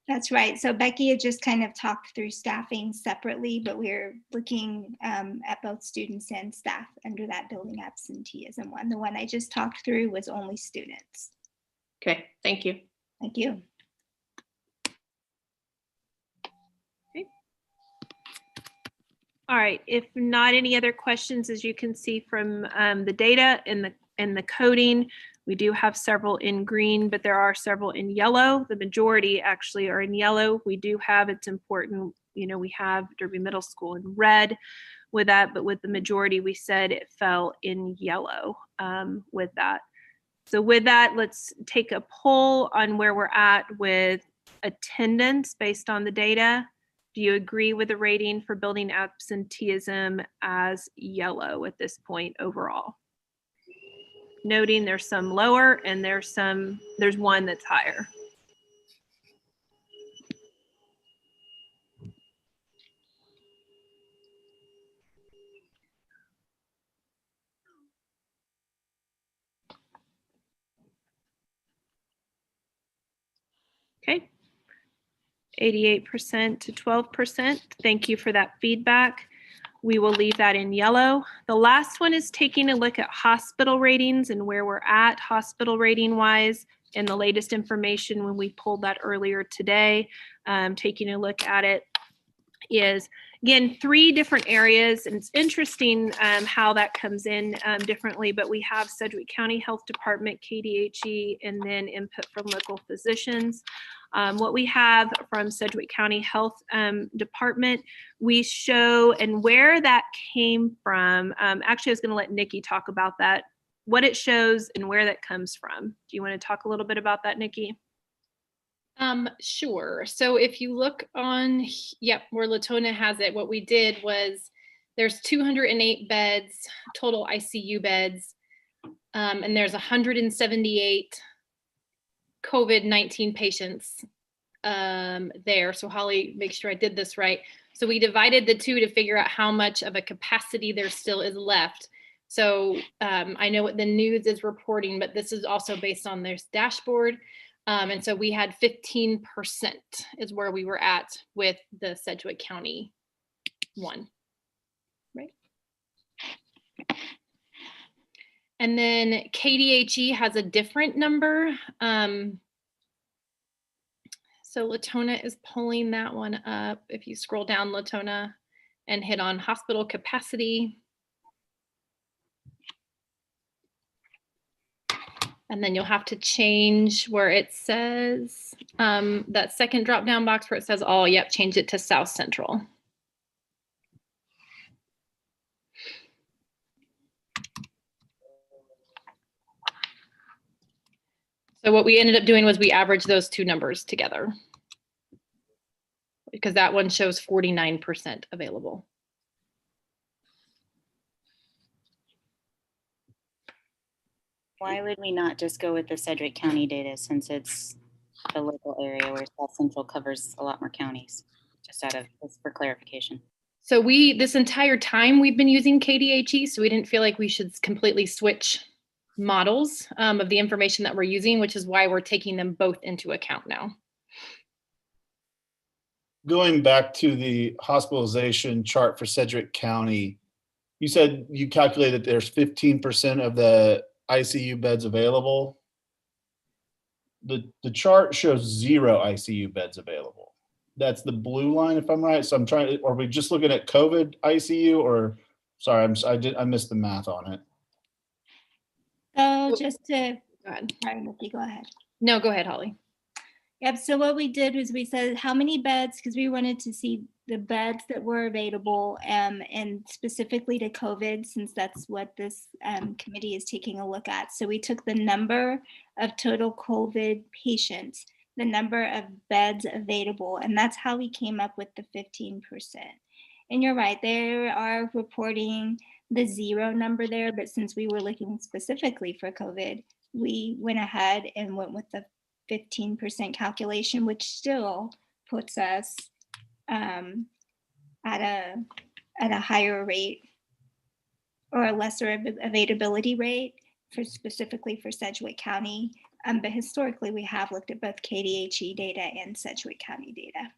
That's right. So Becky had just kind of talked through staffing separately, but we're looking at both students and staff under that building absenteeism one. The one I just talked through was only students. Okay, thank you. Thank you. Okay. All right, if not any other questions, as you can see from the data and the coding, we do have several in green, but there are several in yellow. The majority actually are in yellow. We do have, it's important, you know, we have Derby Middle School in red with that, but with the majority, we said it fell in yellow with that. So with that, let's take a poll on where we're at with attendance based on the data. Do you agree with the rating for building absenteeism as yellow at this point overall? Noting there's some lower and there's one that's higher. Okay. 88% to 12%. Thank you for that feedback. We will leave that in yellow. The last one is taking a look at hospital ratings and where we're at hospital rating wise and the latest information when we pulled that earlier today. Taking a look at it is, again, 3 different areas, and it's interesting how that comes in differently, but we have Sedgwick County Health Department, KDHE, and then input from local physicians. What we have from Sedgwick County Health Department, we show, and where that came from, actually I was going to let Nikki talk about that, what it shows and where that comes from. Do you want to talk a little bit about that, Nikki? Sure. So if you look on, where Latona has it, what we did was there's 208 beds, total ICU beds, and there's 178 COVID-19 patients there. So Holly, make sure I did this right. So we divided the 2 to figure out how much of a capacity there still is left. So I know what the news is reporting, but this is also based on their dashboard. And so we had 15% is where we were at with the Sedgwick County one, right? And then KDHE has a different number. So Latona is pulling that one up. If you scroll down, Latona, and hit on hospital capacity. And then you'll have to change where it says, that second drop-down box where it says all, change it to South Central. So what we ended up doing was we averaged those 2 numbers together because that one shows 49% available. Why would we not just go with the Sedgwick County data since it's the local area where South Central covers a lot more counties? Just for clarification. So this entire time we've been using KDHE, so we didn't feel like we should completely switch models of the information that we're using, which is why we're taking them both into account now. Going back to the hospitalization chart for Sedgwick County, you said you calculated there's 15% of the ICU beds available. The chart shows 0 ICU beds available. That's the blue line, if I'm right. So I'm trying. Are we just looking at COVID ICU, or sorry, I missed the math on it. So just to, sorry, Nikki, go ahead. No, go ahead, Holly. Yep, so what we did was we said how many beds, because we wanted to see the beds that were available and specifically to COVID, since that's what this committee is taking a look at. So we took the number of total COVID patients, the number of beds available, and that's how we came up with the 15%. And you're right, they are reporting the 0 number there, but since we were looking specifically for COVID, we went ahead and went with the 15% calculation, which still puts us at a higher rate or a lesser availability rate for specifically for Sedgwick County. But historically, we have looked at both KDHE data and Sedgwick County data.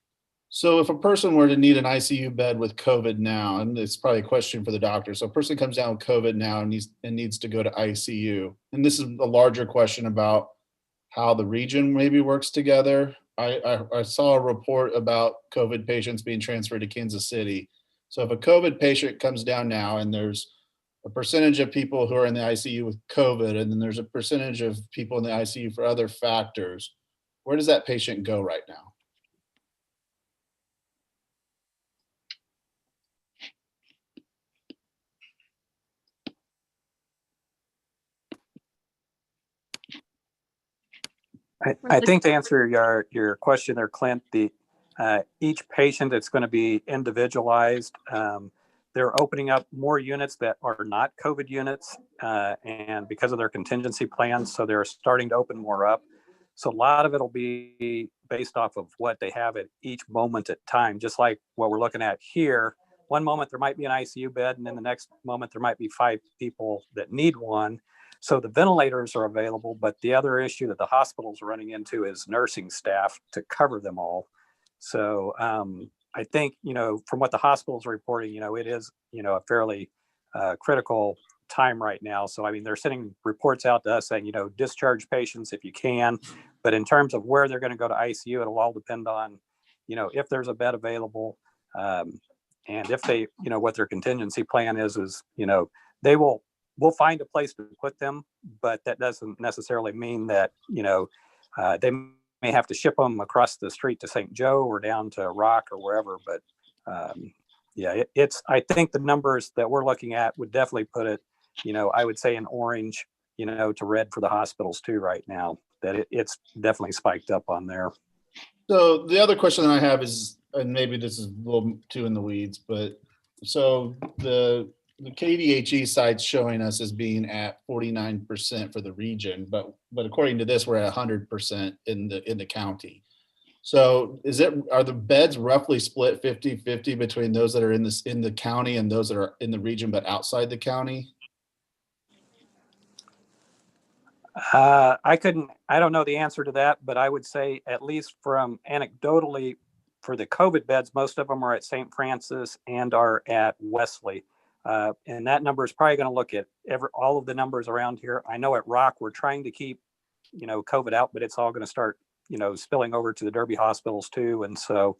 So if a person were to need an ICU bed with COVID now, and it's probably a question for the doctor. So a person comes down with COVID now and needs to go to ICU. And this is a larger question about how the region maybe works together. I saw a report about COVID patients being transferred to Kansas City. So if a COVID patient comes down now and there's a percentage of people who are in the ICU with COVID, and then there's a percentage of people in the ICU for other factors, where does that patient go right now? I think to answer your question there, Clint, each patient it's going to be individualized. They're opening up more units that are not COVID units, and because of their contingency plans, so they're starting to open more up. So a lot of it will be based off of what they have at each moment at time, just like what we're looking at here. One moment there might be an ICU bed, and then the next moment there might be 5 people that need one. So the ventilators are available, but the other issue that the hospital's running into is nursing staff to cover them all. So I think, from what the hospital's reporting, it is, a fairly critical time right now. So, I mean, they're sending reports out to us saying, discharge patients if you can, but in terms of where they're going to go to ICU, it'll all depend on, if there's a bed available, and if they, what their contingency plan is, we'll find a place to put them, but that doesn't necessarily mean that, they may have to ship them across the street to St. Joe or down to Rock or wherever. But I think the numbers that we're looking at would definitely put it, I would say in orange, to red for the hospitals too right now, that it's definitely spiked up on there. So the other question that I have is, and maybe this is a little too in the weeds, but so the KDHE site's showing us as being at 49% for the region, but according to this, we're at 100% in the county. So are the beds roughly split 50-50 between those that are in the county and those that are in the region but outside the county? I don't know the answer to that, but I would say, at least from anecdotally, for the COVID beds, most of them are at St. Francis and are at Wesley. And that number is probably going to look at all of the numbers around here. I know at Rock, we're trying to keep, COVID out, but it's all going to start, spilling over to the Derby hospitals too. And so,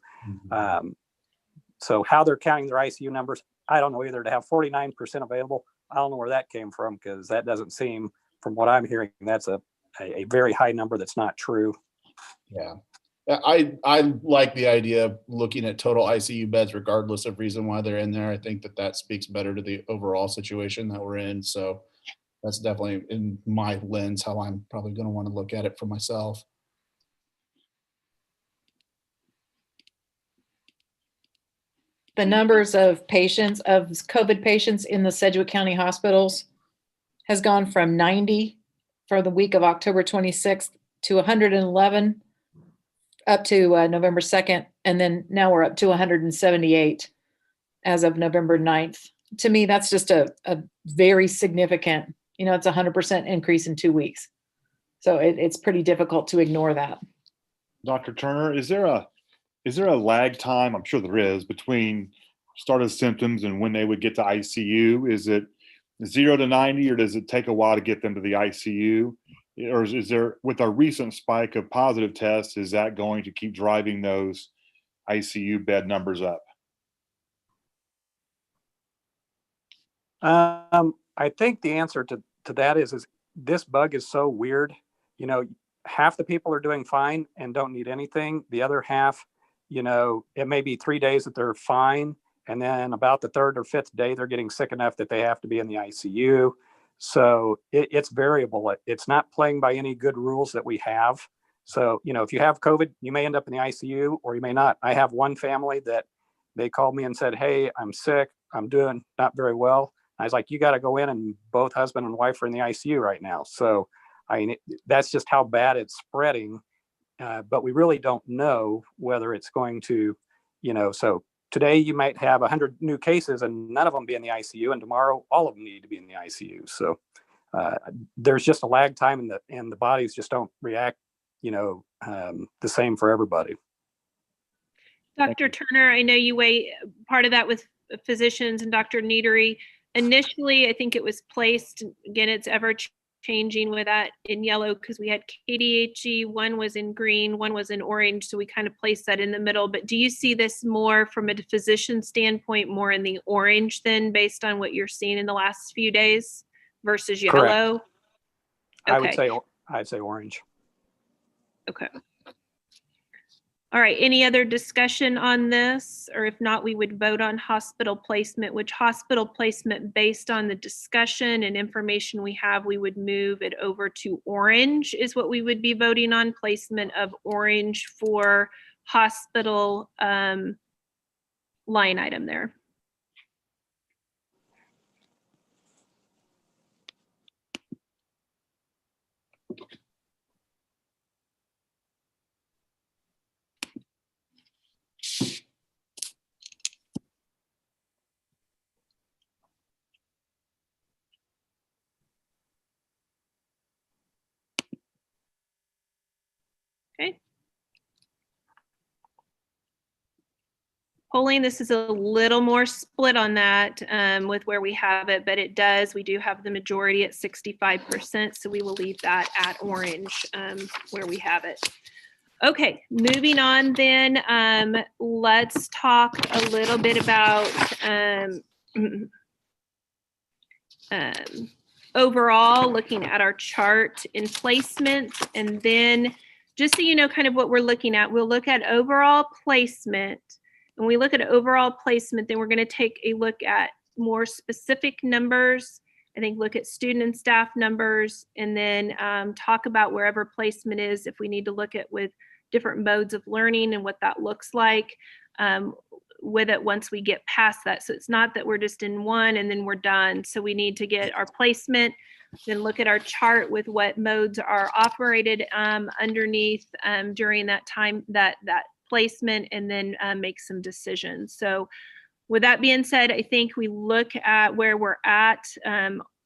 so how they're counting their ICU numbers, I don't know either. To have 49% available, I don't know where that came from, because that doesn't seem, from what I'm hearing, that's a very high number that's not true. Yeah. I like the idea of looking at total ICU beds regardless of reason why they're in there. I think that speaks better to the overall situation that we're in. So that's definitely, in my lens, how I'm probably going to want to look at it for myself. The numbers of COVID patients in the Sedgwick County hospitals has gone from 90 for the week of October 26th to 111 up to November 2nd. And then now we're up to 178 as of November 9th. To me, that's just a very significant, it's 100% increase in 2 weeks. So it's pretty difficult to ignore that. Dr. Turner, is there a lag time? I'm sure there is, between start of symptoms and when they would get to ICU. Is it 0 to 90, or does it take a while to get them to the ICU? Or is there, with a recent spike of positive tests, is that going to keep driving those ICU bed numbers up? I think the answer to that is this bug is so weird. Half the people are doing fine and don't need anything. The other half, it may be 3 days that they're fine. And then about the third or fifth day, they're getting sick enough that they have to be in the ICU. So it's variable. It's not playing by any good rules that we have. So, if you have COVID, you may end up in the ICU or you may not. I have one family that they called me and said, "Hey, I'm sick. I'm doing not very well." I was like, "You got to go in," and both husband and wife are in the ICU right now. So, that's just how bad it's spreading. But we really don't know whether it's going to, so today you might have 100 new cases and none of them be in the ICU, and tomorrow all of them need to be in the ICU. So there's just a lag time, and the bodies just don't react, the same for everybody. Dr. Turner, I know you weigh part of that with physicians and Dr. Neatery. Initially, I think it was placed, again, it's ever changing with that in yellow because we had KDHE, one was in green, one was in orange. So we kind of placed that in the middle. But do you see this more from a physician standpoint, more in the orange then, based on what you're seeing in the last few days versus yellow? Correct. Okay. I'd say orange. Okay. All right, any other discussion on this? Or if not, we would vote on hospital placement, which hospital placement, based on the discussion and information we have, we would move it over to orange is what we would be voting on, placement of orange for hospital line item there. Okay. Polling, this is a little more split on that with where we have it, but we do have the majority at 65%, so we will leave that at orange where we have it. Okay, moving on then, let's talk a little bit about overall, looking at our chart in placement, and then just so you know kind of what we're looking at, we'll look at overall placement. When we look at overall placement, then we're going to take a look at more specific numbers. I think look at student and staff numbers, and then talk about wherever placement is, if we need to look at with different modes of learning and what that looks like with it once we get past that. So it's not that we're just in one and then we're done. So we need to get our placement, then look at our chart with what modes are operated underneath during that time, that placement, and then make some decisions. So with that being said, I think we look at where we're at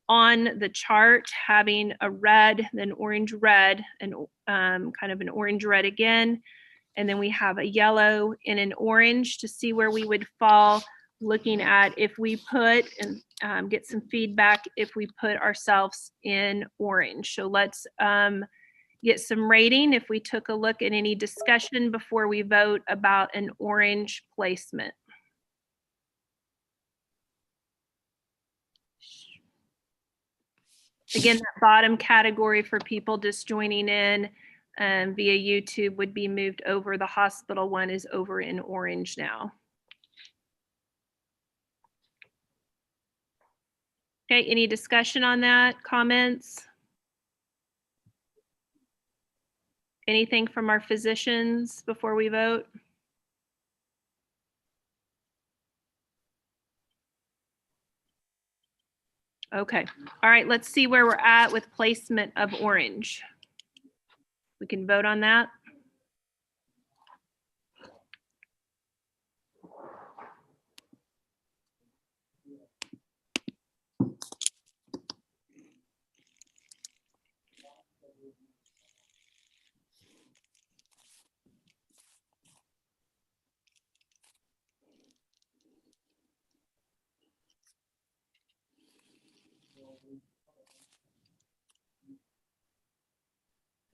on the chart, having a red, then orange red, and kind of an orange red again. And then we have a yellow and an orange to see where we would fall, looking at if we put, and get some feedback, if we put ourselves in orange. So let's get some rating if we took a look at any discussion before we vote about an orange placement. Again, that bottom category for people just joining in via YouTube would be moved over. The hospital one is over in orange now. Okay, any discussion on that? Comments? Anything from our physicians before we vote? Okay, all right, let's see where we're at with placement of orange. We can vote on that.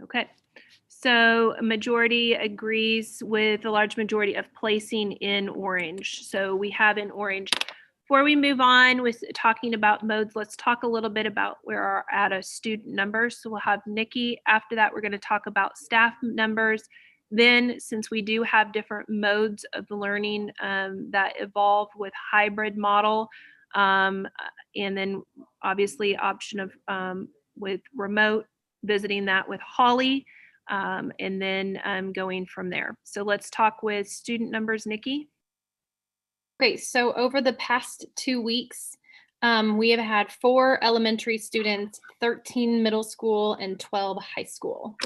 Okay. So a majority agrees with a large majority of placing in orange. So we have in orange. Before we move on with talking about modes, let's talk a little bit about where our at a student numbers. So we'll have Nikki. After that, we're going to talk about staff numbers. Then, since we do have different modes of learning that evolve with hybrid model, and then obviously option of with remote, visiting that with Holly, and then going from there. So let's talk with student numbers, Nikki. Great. So over the past 2 weeks, we have had 4 elementary students, 13 middle school, and 12 high school.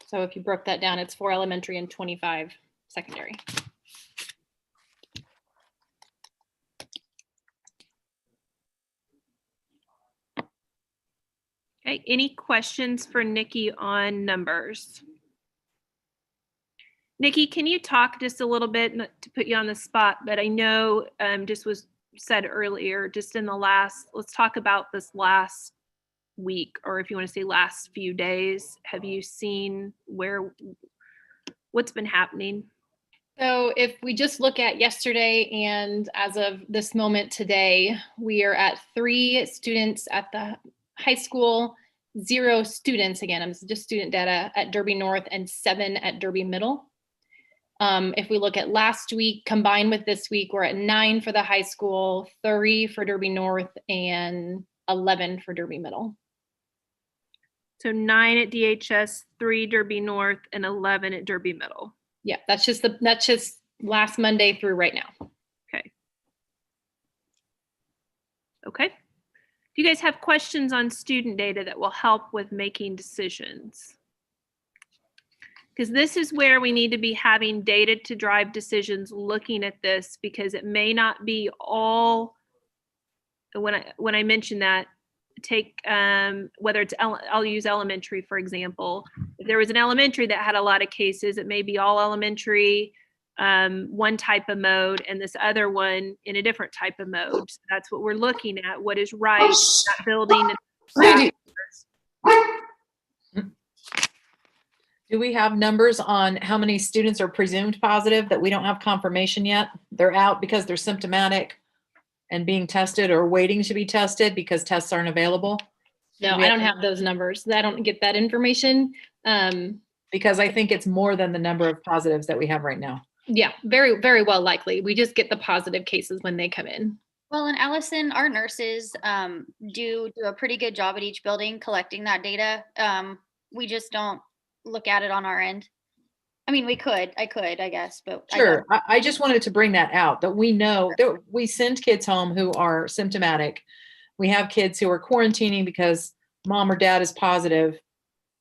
So if you broke that down, it's 4 elementary and 25 secondary. Okay, any questions for Nikki on numbers? Nikki, can you talk just a little bit, not to put you on the spot, but I know just was said earlier, just in the last, let's talk about this last week, or if you want to say last few days, have you seen what's been happening? So if we just look at yesterday and as of this moment today, we are at 3 students at the high school, 0 students, again, I'm just student data at Derby North, and 7 at Derby Middle. If we look at last week, combined with this week, we're at 9 for the high school, 3 for Derby North, and 11 for Derby Middle. So 9 at DHS, 3 Derby North, and 11 at Derby Middle. Yeah, that's just last Monday through right now. Okay. Okay. Do you guys have questions on student data that will help with making decisions? Because this is where we need to be having data to drive decisions looking at this, because it may not be all, when I mention that, take whether it's I'll use elementary for example. If there was an elementary that had a lot of cases, it may be all elementary, one type of mode, and this other one in a different type of mode. So that's what we're looking at. What is right in that building? Do we have numbers on how many students are presumed positive that we don't have confirmation yet? They're out because they're symptomatic and being tested, or waiting to be tested because tests aren't available? No, I don't have those numbers. I don't get that information. Because I think it's more than the number of positives that we have right now. Yeah, very, very well likely. We just get the positive cases when they come in. Well, and Allison, our nurses do a pretty good job at each building collecting that data. We just don't look at it on our end. I mean, I could, I guess, but sure. I just wanted to bring that out, that we know that we send kids home who are symptomatic. We have kids who are quarantining because mom or dad is positive,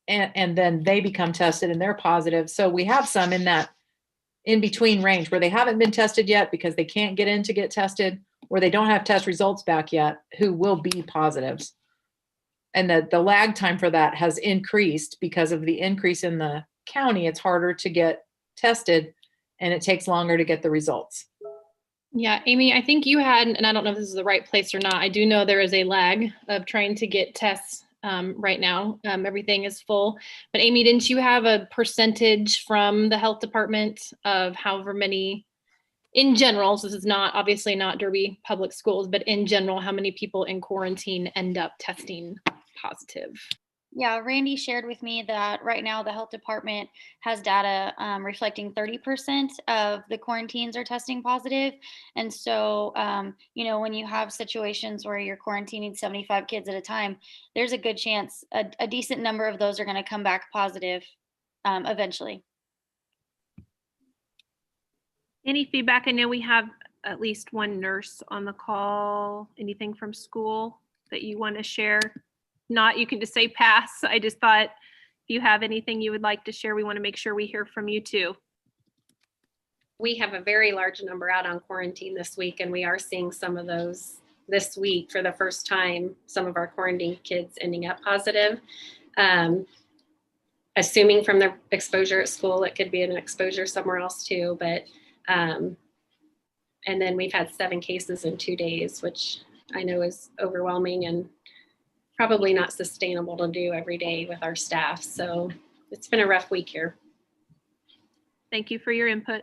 and then they become tested and they're positive. So we have some in that in between range where they haven't been tested yet because they can't get in to get tested, or they don't have test results back yet, who will be positives. And the lag time for that has increased because of the increase in the county. It's harder to get tested and it takes longer to get the results. Yeah, Amy, I think you had, and I don't know if this is the right place or not, I do know there is a lag of trying to get tests right now. Everything is full. But Amy, didn't you have a percentage from the health department of however many, in general, so this is not, obviously not Derby Public Schools, but in general, how many people in quarantine end up testing positive? Yeah, Randy shared with me that right now the health department has data reflecting 30% of the quarantines are testing positive. And so, when you have situations where you're quarantining 75 kids at a time, there's a good chance a decent number of those are going to come back positive eventually. Any feedback? I know we have at least one nurse on the call. Anything from school that you want to share? Not, you can just say pass. I just thought if you have anything you would like to share, we want to make sure we hear from you too. We have a very large number out on quarantine this week, and we are seeing some of those this week for the first time, some of our quarantine kids ending up positive. Assuming from their exposure at school, it could be an exposure somewhere else too, but and then we've had 7 cases in 2 days, which I know is overwhelming and probably not sustainable to do every day with our staff. So it's been a rough week here. Thank you for your input.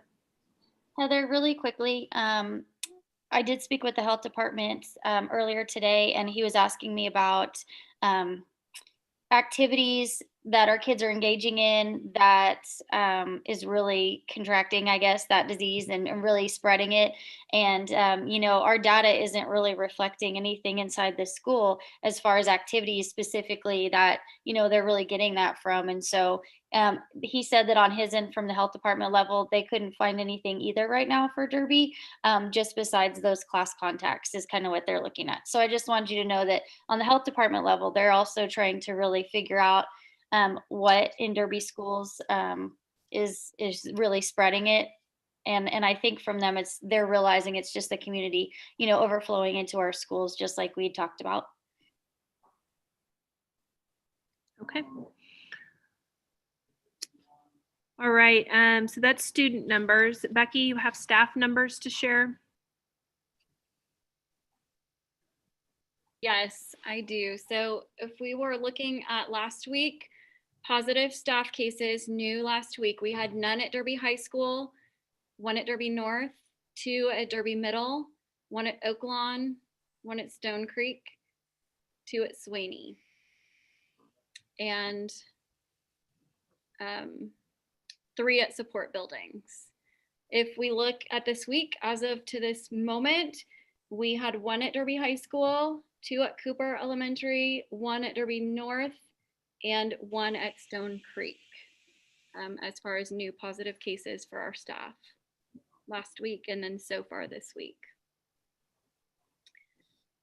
Heather, really quickly, I did speak with the health department earlier today, and he was asking me about activities that our kids are engaging in that is really contracting, I guess, that disease and really spreading it. And, our data isn't really reflecting anything inside the school as far as activities specifically that, they're really getting that from. And so he said that on his end from the health department level, they couldn't find anything either right now for Derby, just besides those class contacts is kind of what they're looking at. So I just wanted you to know that on the health department level, they're also trying to really figure out what in Derby schools is really spreading it. And I think from them, they're realizing it's just the community, overflowing into our schools, just like we talked about. Okay. All right, so that's student numbers. Becky, you have staff numbers to share? Yes, I do. So if we were looking at last week, positive staff cases new last week, we had none at Derby High School, 1 at Derby North, 2 at Derby Middle, 1 at Oak Lawn, 1 at Stone Creek, 2 at Swaney. And 3 at support buildings. If we look at this week, as of to this moment, we had 1 at Derby High School, 2 at Cooper Elementary, 1 at Derby North, and 1 at Stone Creek, as far as new positive cases for our staff last week and then so far this week.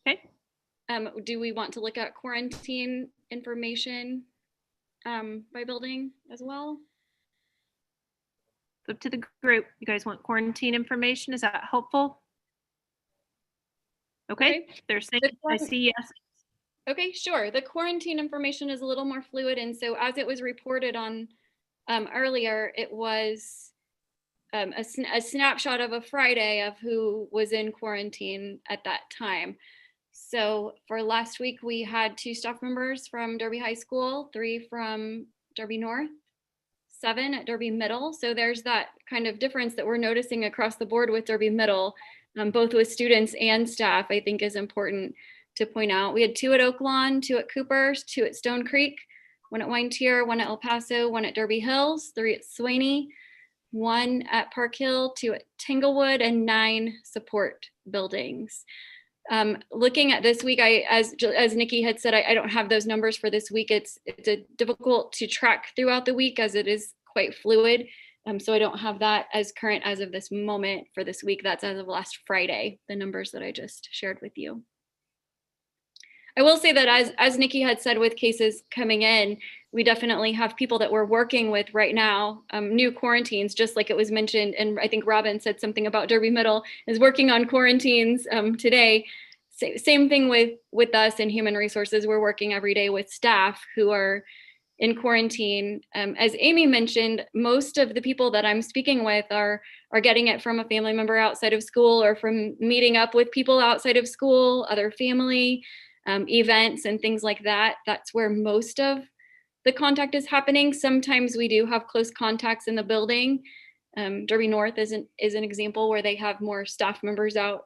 Okay. Do we want to look at quarantine information by building as well? It's up to the group. You guys want quarantine information? Is that helpful? Okay, they're saying, I see yes. Okay, sure. The quarantine information is a little more fluid. And so as it was reported on earlier, it was a snapshot of a Friday of who was in quarantine at that time. So for last week, we had 2 staff members from Derby High School, 3 from Derby North, 7 at Derby Middle. So there's that kind of difference that we're noticing across the board with Derby Middle, both with students and staff, I think is important to point out. We had 2 at Oak Lawn, 2 at Cooper, 2 at Stone Creek, 1 at Wine Tier, 1 at El Paso, 1 at Derby Hills, 3 at Swaney, 1 at Park Hill, 2 at Tanglewood, and 9 support buildings. Looking at this week, as Nikki had said, I don't have those numbers for this week. It's difficult to track throughout the week as it is quite fluid. So I don't have that as current as of this moment for this week. That's as of last Friday, the numbers that I just shared with you. I will say that as Nikki had said, with cases coming in, we definitely have people that we're working with right now, new quarantines, just like it was mentioned. And I think Robin said something about Derby Middle is working on quarantines today. Same thing with us in human resources. We're working every day with staff who are in quarantine. As Amy mentioned, most of the people that I'm speaking with are getting it from a family member outside of school or from meeting up with people outside of school, other family events and things like that. That's where most of the contact is happening. Sometimes we do have close contacts in the building. Derby North is an example where they have more staff members out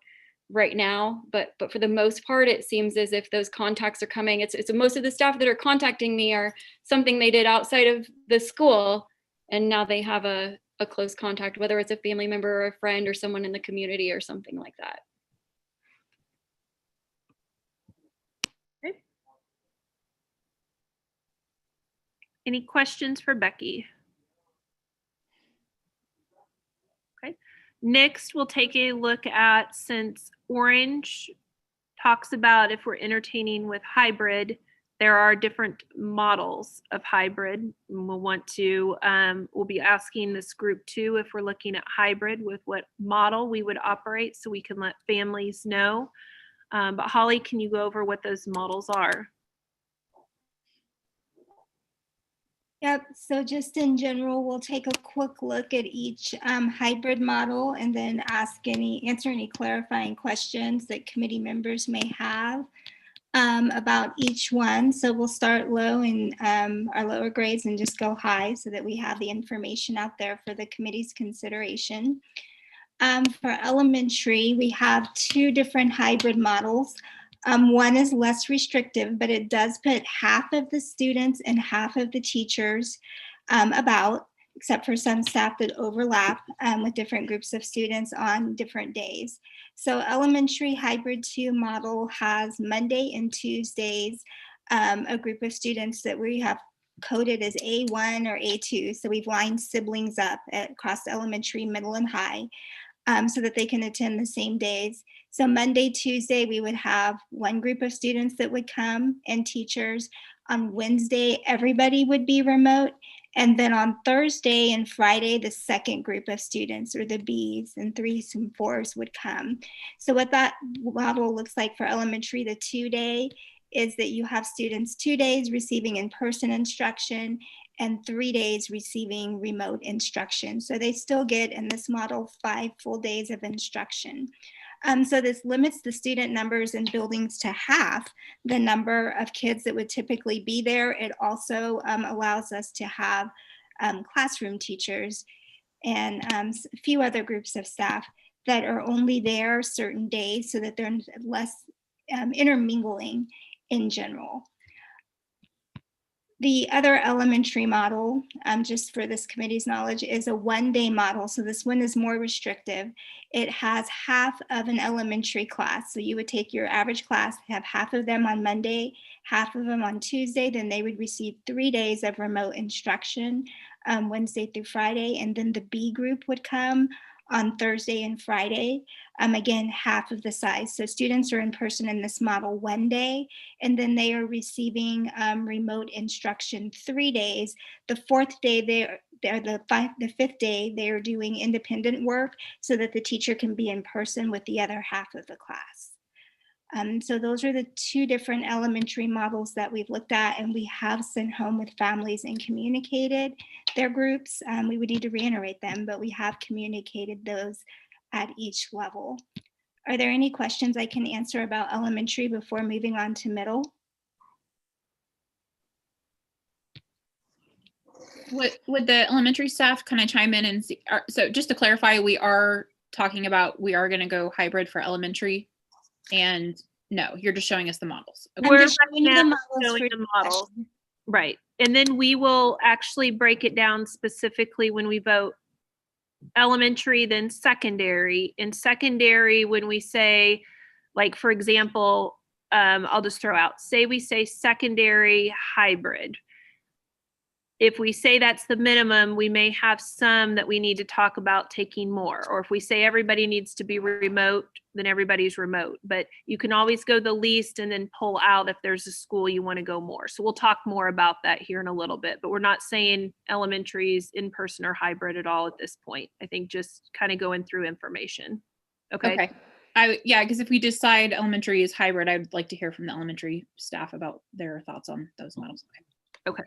right now, but for the most part, it seems as if those contacts are coming. It's most of the staff that are contacting me are something they did outside of the school, and now they have a close contact, whether it's a family member or a friend or someone in the community or something like that. Okay. Any questions for Becky? Okay. Next, we'll take a look at, since Orange talks about if we're entertaining with hybrid, there are different models of hybrid. We'll be asking this group too if we're looking at hybrid, with what model we would operate so we can let families know. But Holly, can you go over what those models are? Yep, so just in general, we'll take a quick look at each hybrid model and then answer any clarifying questions that committee members may have about each one. So we'll start low in our lower grades and just go high so that we have the information out there for the committee's consideration. For elementary, we have two different hybrid models. One is less restrictive, but it does put half of the students and half of the teachers except for some staff that overlap with different groups of students on different days. So elementary hybrid 2 model has Monday and Tuesdays, a group of students that we have coded as A1 or A2. So we've lined siblings up across elementary, middle, and high so that they can attend the same days. So Monday, Tuesday, we would have one group of students that would come and teachers. On Wednesday, everybody would be remote. And then on Thursday and Friday, the second group of students, or the Bs and 3s and 4s, would come. So what that model looks like for elementary, the 2-day, is that you have students 2 days receiving in-person instruction and 3 days receiving remote instruction. So they still get, in this model, 5 full days of instruction. So this limits the student numbers in buildings to half the number of kids that would typically be there. It also allows us to have classroom teachers and a few other groups of staff that are only there certain days so that they're less intermingling in general. The other elementary model, just for this committee's knowledge, is a 1-day model. So this one is more restrictive. It has half of an elementary class. So you would take your average class, have half of them on Monday, half of them on Tuesday, then they would receive 3 days of remote instruction, Wednesday through Friday. And then the B group would come on Thursday and Friday, again, half of the size. So students are in person in this model 1 day, and then they are receiving remote instruction 3 days. The 4th day, the 5th day, they are doing independent work so that the teacher can be in person with the other half of the class. So those are the 2 different elementary models that we've looked at, and we have sent home with families and communicated their groups. We would need to reiterate them, but we have communicated those at each level. Are there any questions I can answer about elementary before moving on to middle? Would the elementary staff kind of chime in and see? So just to clarify, we are talking about, we are going to go hybrid for elementary, and no, you're just showing us the models. Okay. We're just showing you the models showing for the model. Right. And then we will actually break it down specifically when we vote elementary, then secondary. In secondary, when we say, like, for example, I'll just throw out, say we say secondary hybrid. If we say that's the minimum, we may have some that we need to talk about taking more. Or if we say everybody needs to be remote, then everybody's remote. But you can always go the least and then pull out if there's a school you want to go more. So we'll talk more about that here in a little bit. But we're not saying elementary's in person or hybrid at all at this point. I think just kind of going through information. Okay. Yeah, because if we decide elementary is hybrid, I'd like to hear from the elementary staff about their thoughts on those models. Okay.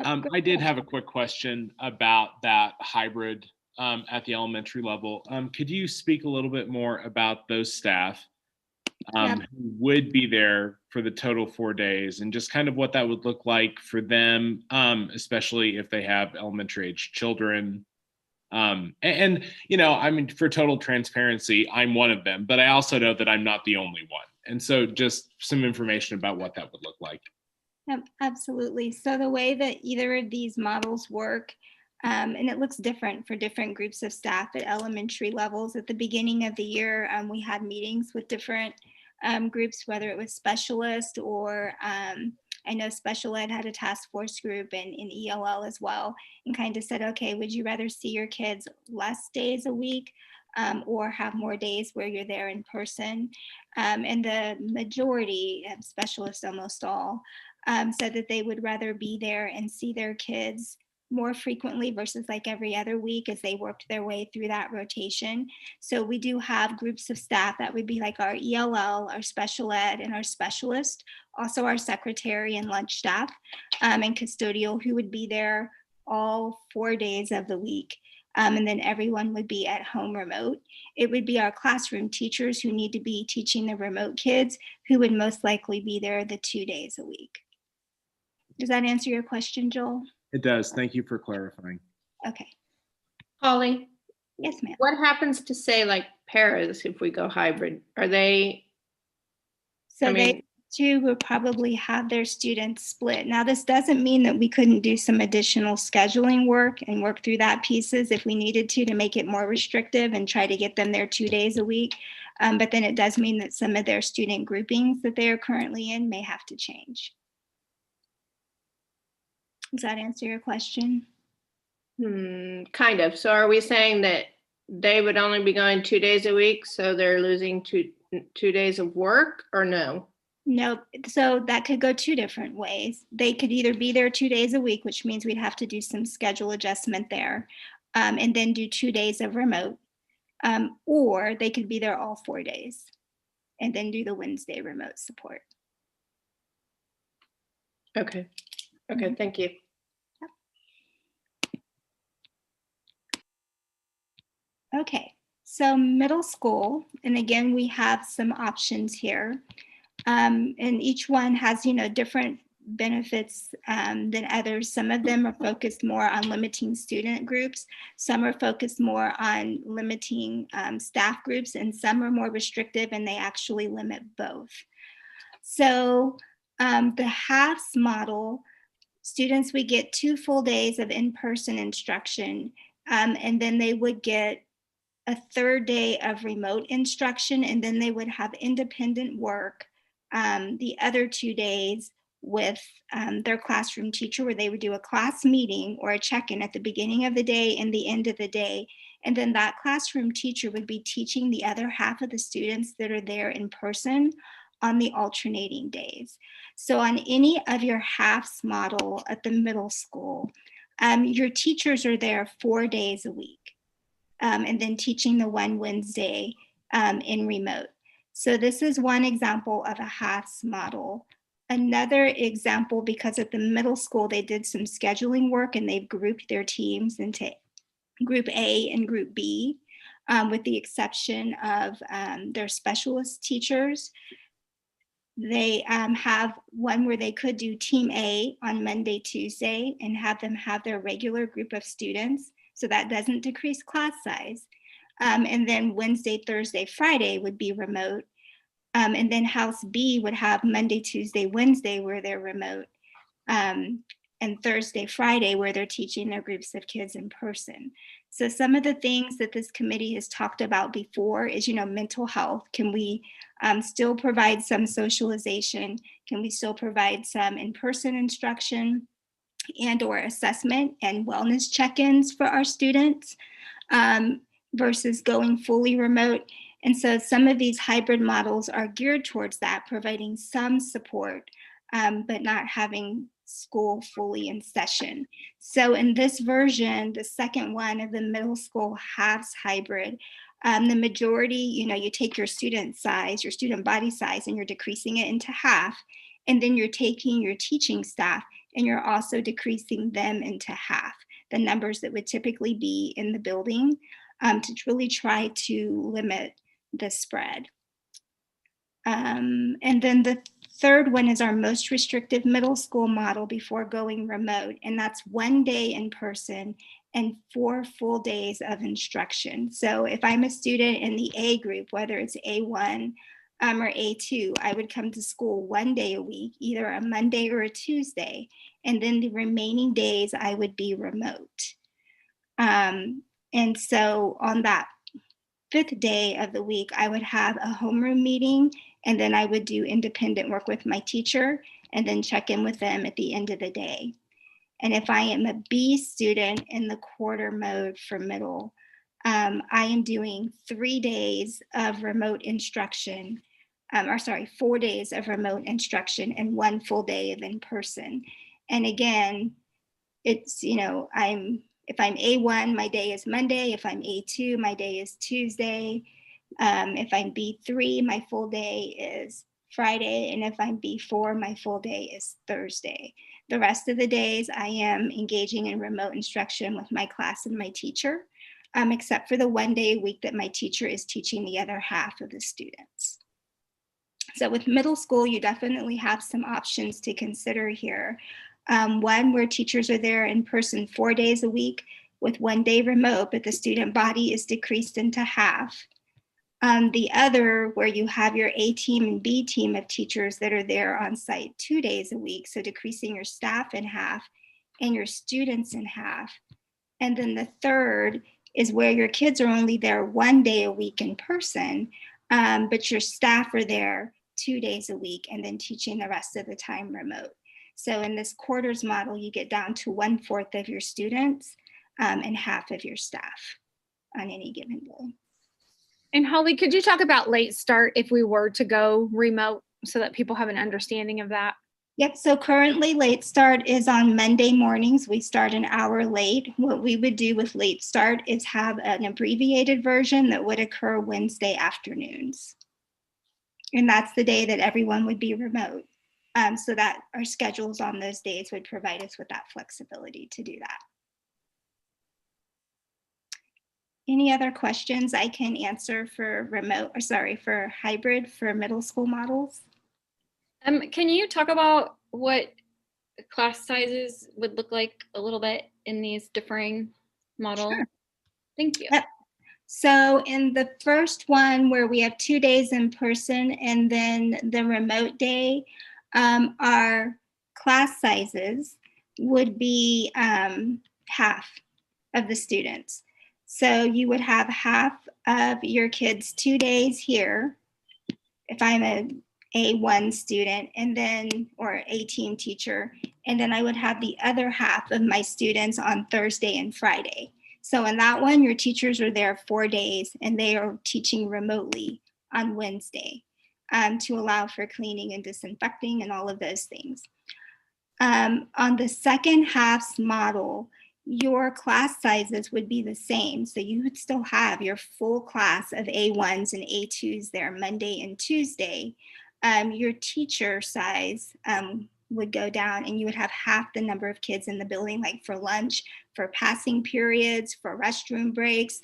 I did have a quick question about that hybrid at the elementary level. Could you speak a little bit more about those staff who would be there for the total 4 days, and just kind of what that would look like for them, especially if they have elementary age children? And you know, I mean, for total transparency, I'm one of them, but I also know that I'm not the only one. And so just some information about what that would look like. Yep, absolutely. So the way that either of these models work, and it looks different for different groups of staff at elementary levels. At the beginning of the year, we had meetings with different groups, whether it was specialist or I know special ed had a task force group and in ELL as well, and kind of said, okay, would you rather see your kids less days a week or have more days where you're there in person? And the majority of specialists, almost all, said that they would rather be there and see their kids more frequently versus like every other week as they worked their way through that rotation. So we do have groups of staff that would be like our ELL, our special ed, and our specialist, also our secretary and lunch staff, and custodial, who would be there all 4 days of the week. And then everyone would be at home remote. It would be our classroom teachers who need to be teaching the remote kids, who would most likely be there the 2 days a week. Does that answer your question, Joel? It does. Thank you for clarifying. Okay. Holly, Yes, ma'am. what happens to say like paras if we go hybrid? Are they, So I mean- they too will probably have their students split. Now, this doesn't mean that we couldn't do some additional scheduling work and work through that pieces if we needed to make it more restrictive and try to get them there 2 days a week. But then it does mean that some of their student groupings that they are currently in may have to change. Does that answer your question? Kind of. So are we saying that they would only be going 2 days a week, so they're losing two days of work, or no? No, so that could go two different ways. They could either be there 2 days a week, which means we'd have to do some schedule adjustment there, and then do 2 days of remote. Or they could be there all 4 days and then do the Wednesday remote support. Okay. Okay, thank you. Okay, so middle school, and again, we have some options here. And each one has, different benefits than others. Some of them are focused more on limiting student groups. Some are focused more on limiting staff groups, and some are more restrictive and they actually limit both. So the halves model, students would get 2 full days of in-person instruction, and then they would get a 3rd day of remote instruction, and then they would have independent work the other 2 days with their classroom teacher, where they would do a class meeting or a check-in at the beginning of the day and the end of the day. And then that classroom teacher would be teaching the other half of the students that are there in person on the alternating days. So on any of your halves model at the middle school, your teachers are there 4 days a week, and then teaching the one Wednesday in remote. So this is one example of a halves model. Another example, because at the middle school, they did some scheduling work and they've grouped their teams into group A and group B, with the exception of their specialist teachers. They have one where they could do team A on Monday, Tuesday, and have them have their regular group of students. So that doesn't decrease class size. And then Wednesday, Thursday, Friday would be remote. And then House B would have Monday, Tuesday, Wednesday where they're remote. And Thursday, Friday where they're teaching their groups of kids in person. So some of the things that this committee has talked about before is, mental health. Can we still provide some socialization? Can we still provide some in-person instruction and or assessment and wellness check-ins for our students versus going fully remote? And so some of these hybrid models are geared towards that, providing some support, but not having school fully in session. So in this version, the second one of the middle school halves hybrid, the majority, you take your student size, your student body size, and you're decreasing it into half. And then you're taking your teaching staff and you're also decreasing them into half, the numbers that would typically be in the building, to really try to limit the spread. And then the third one is our most restrictive middle school model before going remote, and that's 1 day in person and 4 full days of instruction. So if I'm a student in the A group, whether it's A1 or A2, I would come to school 1 day a week, either a Monday or a Tuesday, and then the remaining days I would be remote. And so on that 5th day of the week, I would have a homeroom meeting, and then I would do independent work with my teacher and then check in with them at the end of the day. And if I am a B student in the quarter mode for middle, I am doing 3 days of remote instruction, 4 days of remote instruction and 1 full day of in-person. And again, it's, if I'm A1, my day is Monday. If I'm A2, my day is Tuesday. If I'm B3, my full day is Friday. And if I'm B4, my full day is Thursday. The rest of the days I am engaging in remote instruction with my class and my teacher, except for the 1 day a week that my teacher is teaching the other half of the students. So with middle school, you definitely have some options to consider here. One where teachers are there in person 4 days a week with 1 day remote, but the student body is decreased into half. The other where you have your A team and B team of teachers that are there on site 2 days a week, so decreasing your staff in half and your students in half. And then the third is where your kids are only there 1 day a week in person, but your staff are there 2 days a week and then teaching the rest of the time remote. So in this quarters model, you get down to 1/4 of your students and half of your staff on any given day. And Holly, could you talk about late start if we were to go remote so that people have an understanding of that? Yep, so currently late start is on Monday mornings. We start an hour late. What we would do with late start is have an abbreviated version that would occur Wednesday afternoons. And that's the day that everyone would be remote. So that our schedules on those days would provide us with that flexibility to do that. Any other questions I can answer for remote, or sorry, for hybrid for middle school models? Can you talk about what class sizes would look like a little bit in these differing models? Sure. Thank you. Yep. So in the first one where we have 2 days in person and then the remote day, our class sizes would be half of the students. So you would have half of your kids 2 days here, if I'm a A1 student, and then, or A team teacher, and then I would have the other half of my students on Thursday and Friday. So in that one, your teachers are there 4 days and they are teaching remotely on Wednesday to allow for cleaning and disinfecting and all of those things. On the second half's model, your class sizes would be the same. So you would still have your full class of A1s and A2s there Monday and Tuesday. Your teacher size would go down and you would have half the number of kids in the building, like for lunch, for passing periods, for restroom breaks,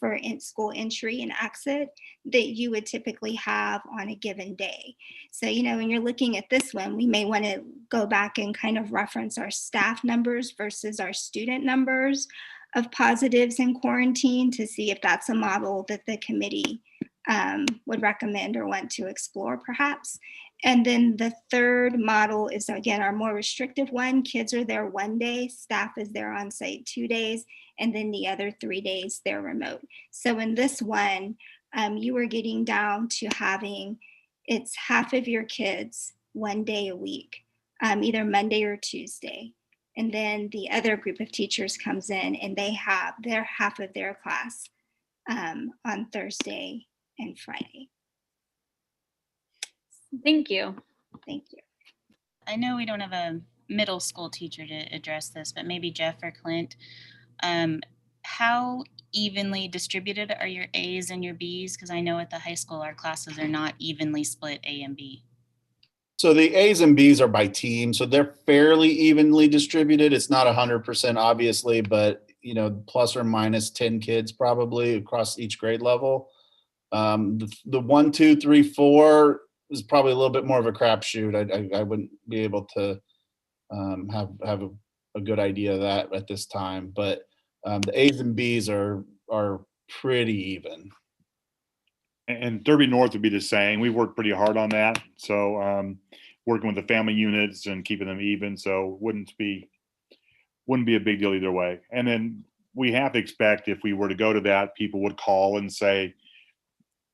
for in-school entry and exit that you would typically have on a given day. So, when you're looking at this one, we may want to go back and kind of reference our staff numbers versus our student numbers of positives in quarantine to see if that's a model that the committee would recommend or want to explore perhaps. And then the third model is, again, our more restrictive one. Kids are there 1 day, staff is there on site 2 days, and then the other 3 days they're remote. So in this one, you are getting down to having, it's half of your kids 1 day a week, either Monday or Tuesday. And then the other group of teachers comes in and they have their half of their class on Thursday and Friday. Thank you. Thank you. I know we don't have a middle school teacher to address this, but maybe Jeff or Clint. How evenly distributed are your A's and your B's? Because I know at the high school, our classes are not evenly split A and B. So the A's and B's are by team, so they're fairly evenly distributed. It's not 100% obviously, but plus or minus 10 kids probably across each grade level. The 1, 2, 3, 4 is probably a little bit more of a crapshoot. I wouldn't be able to have a good idea of that at this time, but the A's and B's are pretty even. And Derby North would be the same. We worked pretty hard on that. So working with the family units and keeping them even. So wouldn't be a big deal either way. And then we have to expect if we were to go to that, people would call and say,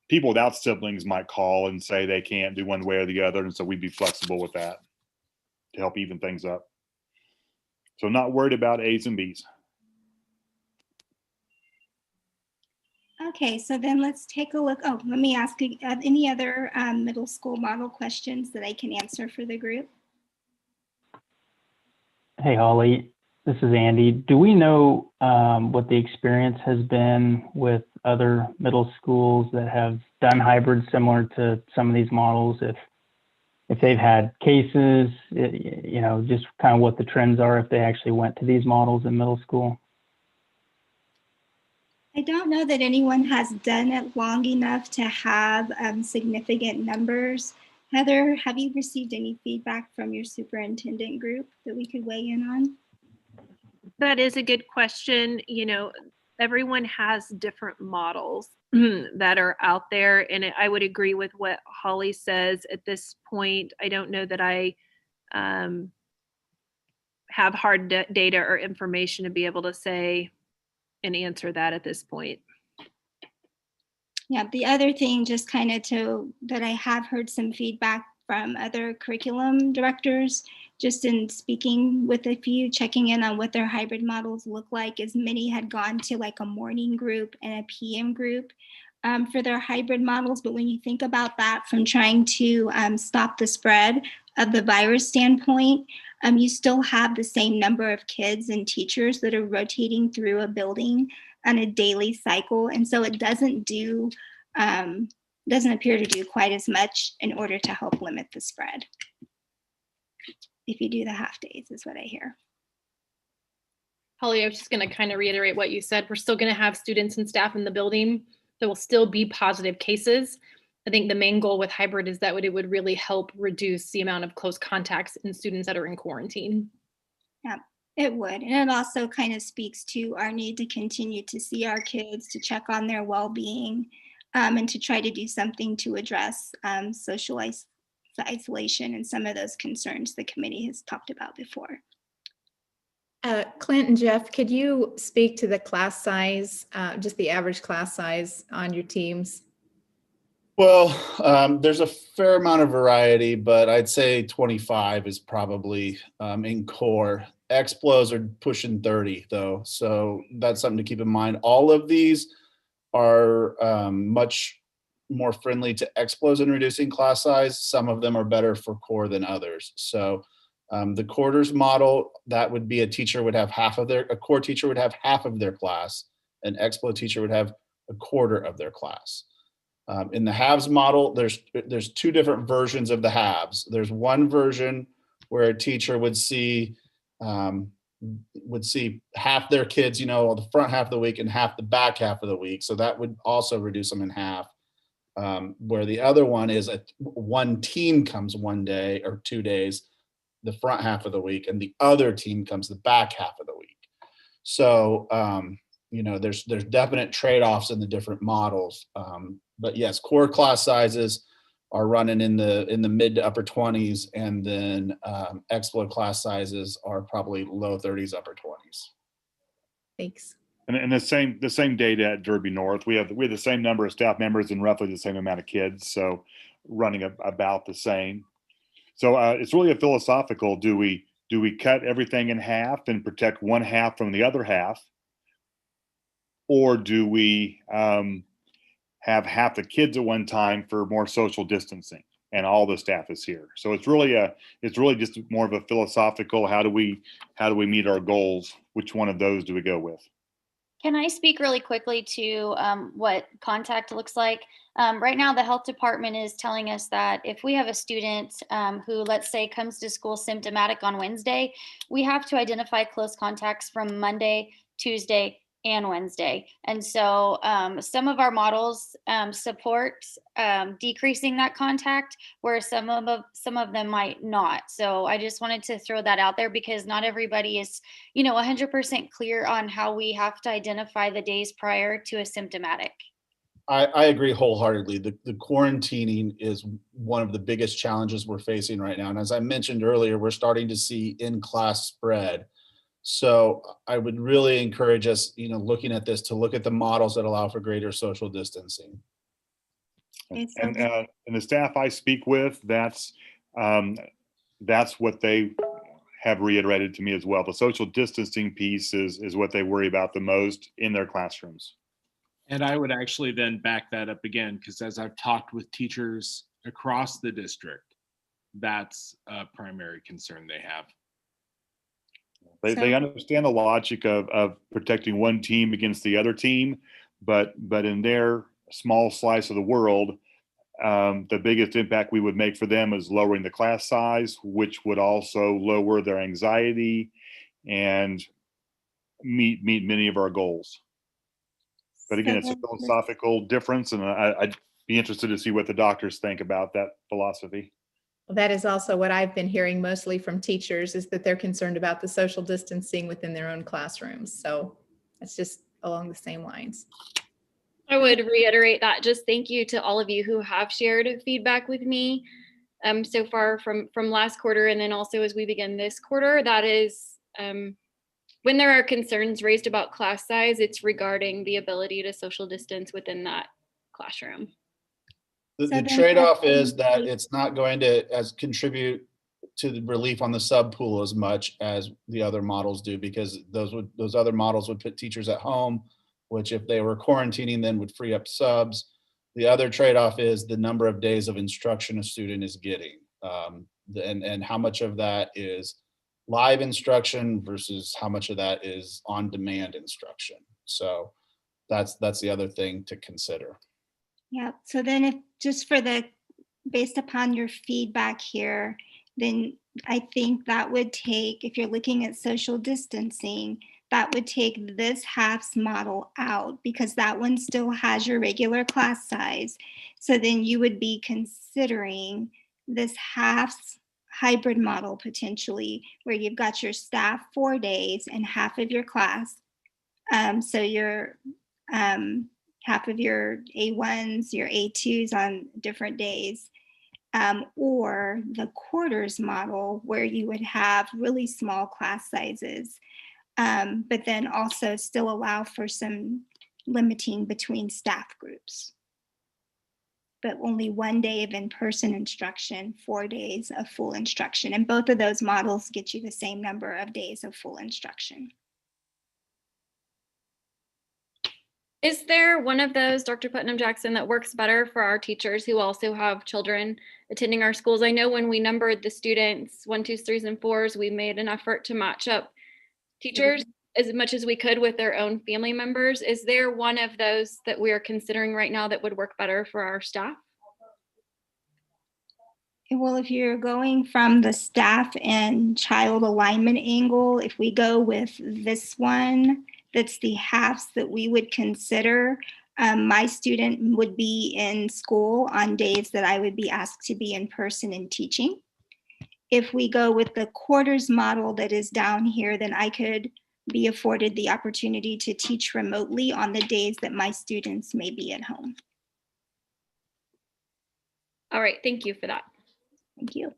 people without siblings might call and say they can't do one way or the other. And so we'd be flexible with that to help even things up. So not worried about A's and B's. Okay, so then let's take a look. Oh, let me ask you any other middle school model questions that I can answer for the group. Hey, Holly. This is Andy. Do we know what the experience has been with other middle schools that have done hybrid similar to some of these models? If they've had cases, you know, just kind of what the trends are if they actually went to these models in middle school? I don't know that anyone has done it long enough to have significant numbers. Heather, have you received any feedback from your superintendent group that we could weigh in on? That is a good question. You know, everyone has different models that are out there. And I would agree with what Holly says at this point. I don't know that I have hard data or information to be able to say and answer that at this point. Yeah, the other thing just kind of that I have heard some feedback from other curriculum directors, just in speaking with a few, checking in on what their hybrid models look like, as many had gone to like a morning group and a PM group for their hybrid models. But when you think about that from trying to stop the spread of the virus standpoint, you still have the same number of kids and teachers that are rotating through a building on a daily cycle. And so it doesn't appear to do quite as much in order to help limit the spread. If you do the half days is what I hear. Holly, I was just going to kind of reiterate what you said. We're still going to have students and staff in the building. There will still be positive cases. I think the main goal with hybrid is that it would really help reduce the amount of close contacts in students that are in quarantine. Yeah, it would. And it also kind of speaks to our need to continue to see our kids, to check on their well-being, and to try to do something to address social isolation and some of those concerns the committee has talked about before. Clint and Jeff, could you speak to the class size, just the average class size on your teams? Well, there's a fair amount of variety, but I'd say 25 is probably in core. Explos are pushing 30 though, so that's something to keep in mind. All of these are much more friendly to explos in reducing class size. Some of them are better for core than others. So the quarters model, that would be a core teacher would have half of their class, an explo teacher would have a quarter of their class. In the halves model, there's two different versions of the halves. There's one version where a teacher would see half their kids, you know, the front half of the week and half the back half of the week. So that would also reduce them in half. Where the other one is one team comes one day or 2 days, the front half of the week, and the other team comes the back half of the week. So, you know, there's definite trade-offs in the different models. But yes, core class sizes are running in the mid to upper 20s, and then explo class sizes are probably low 30s, upper 20s. Thanks. And the same data at Derby North. We have the same number of staff members and roughly the same amount of kids, so running about the same. So it's really a philosophical: do we cut everything in half and protect one half from the other half, or do we have half the kids at one time for more social distancing and all the staff is here? So it's really just more of a philosophical: how do we meet our goals? Which one of those do we go with? Can I speak really quickly to what contact looks like? Right now, the health department is telling us that if we have a student who, let's say, comes to school symptomatic on Wednesday, we have to identify close contacts from Monday, Tuesday, and Wednesday. And so some of our models support decreasing that contact, where some of them might not. So I just wanted to throw that out there, because not everybody is, you know, 100% clear on how we have to identify the days prior to a symptomatic. I agree wholeheartedly. The quarantining is one of the biggest challenges we're facing right now. And as I mentioned earlier, we're starting to see in-class spread. So I would really encourage us, you know, looking at this, to look at the models that allow for greater social distancing. And the staff I speak with, that's what they have reiterated to me as well. The social distancing piece is what they worry about the most in their classrooms. And I would actually then back that up again, because as I've talked with teachers across the district, that's a primary concern they have. They understand the logic of protecting one team against the other team, but in their small slice of the world, the biggest impact we would make for them is lowering the class size, which would also lower their anxiety and meet many of our goals. But again, it's a philosophical difference, and I'd be interested to see what the doctors think about that philosophy. Well, that is also what I've been hearing mostly from teachers, is that they're concerned about the social distancing within their own classrooms. So it's just along the same lines. I would reiterate that. Just thank you to all of you who have shared feedback with me so far from last quarter, and then also as we begin this quarter. That is, when there are concerns raised about class size, it's regarding the ability to social distance within that classroom. The trade-off is that it's not going to contribute to the relief on the sub pool as much as the other models do, because those other models would put teachers at home, which if they were quarantining then would free up subs. The other trade-off is the number of days of instruction a student is getting, and how much of that is live instruction versus how much of that is on-demand instruction. So that's the other thing to consider. Yeah, so then if just based upon your feedback here, then I think that would take, if you're looking at social distancing, that would take this halves model out, because that one still has your regular class size. So then you would be considering this halves hybrid model potentially, where you've got your staff 4 days and half of your class. So your half of your A1s, your A2s on different days, or the quarters model, where you would have really small class sizes, but then also still allow for some limiting between staff groups. But only 1 day of in-person instruction, 4 days of full instruction. And both of those models get you the same number of days of full instruction. Is there one of those, Dr. Putnam-Jackson, that works better for our teachers who also have children attending our schools? I know when we numbered the students, 1, 2s, 3s, and 4s, we made an effort to match up teachers as much as we could with their own family members. Is there one of those that we are considering right now that would work better for our staff? Well, if you're going from the staff and child alignment angle, if we go with this one, that's the halves that we would consider. My student would be in school on days that I would be asked to be in person and teaching. If we go with the quarters model that is down here, then I could be afforded the opportunity to teach remotely on the days that my students may be at home. All right, thank you for that. Thank you.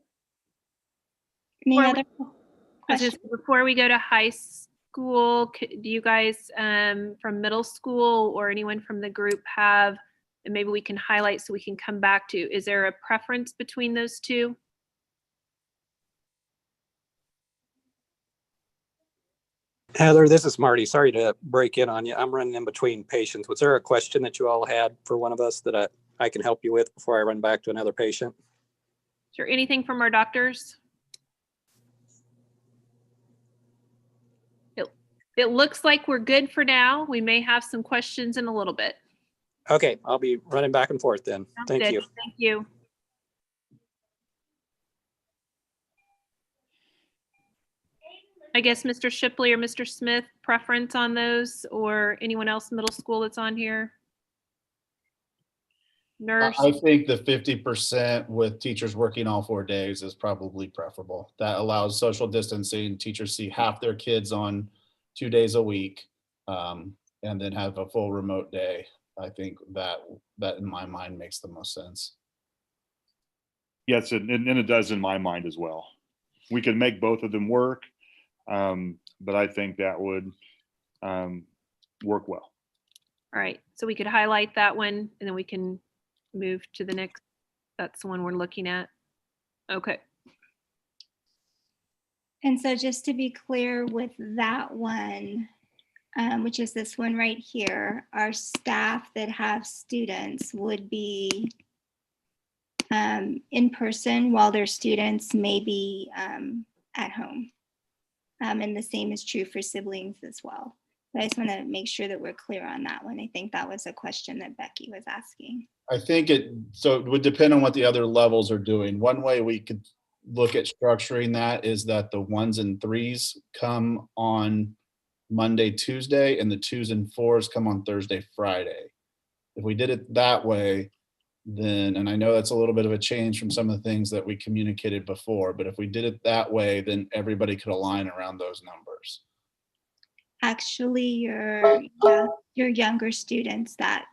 Any other questions? Before we go to high school, do you guys from middle school or anyone from the group have, and maybe we can highlight so we can come back to, is there a preference between those two? Heather, this is Marty. Sorry to break in on you. I'm running in between patients. Was there a question that you all had for one of us that I can help you with before I run back to another patient? Is there anything from our doctors? It looks like we're good for now. We may have some questions in a little bit. Okay, I'll be running back and forth then. Thank you. Thank you. I guess Mr. Shipley or Mr. Smith, preference on those, or anyone else middle school that's on here? Nurse? I think the 50% with teachers working all 4 days is probably preferable. That allows social distancing. Teachers see half their kids on 2 days a week, and then have a full remote day. I think that in my mind makes the most sense. Yes, and it does in my mind as well. We can make both of them work, but I think that would work well. All right, so we could highlight that one and then we can move to the next. That's the one we're looking at. Okay. And so just to be clear with that one, which is this one right here, our staff that have students would be in person while their students may be at home. And the same is true for siblings as well. But I just want to make sure that we're clear on that one. I think that was a question that Becky was asking. I think it would depend on what the other levels are doing. One way we could look at structuring that is that the 1s and 3s come on Monday, Tuesday, and the 2s and 4s come on Thursday, Friday. If we did it that way, then, and I know that's a little bit of a change from some of the things that we communicated before, but if we did it that way, then everybody could align around those numbers. Actually, your younger students that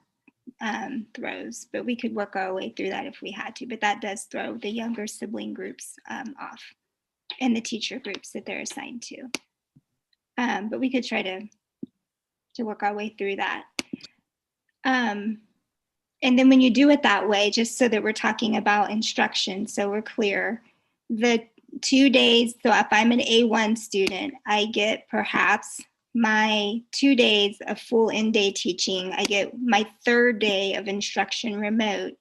throws, but we could work our way through that if we had to, but that does throw the younger sibling groups off and the teacher groups that they're assigned to. But we could try to work our way through that. And then when you do it that way, just so that we're talking about instruction, so we're clear, the 2 days, so if I'm an A1 student, I get perhaps my 2 days of full in-day teaching. I get my 3rd day of instruction remote.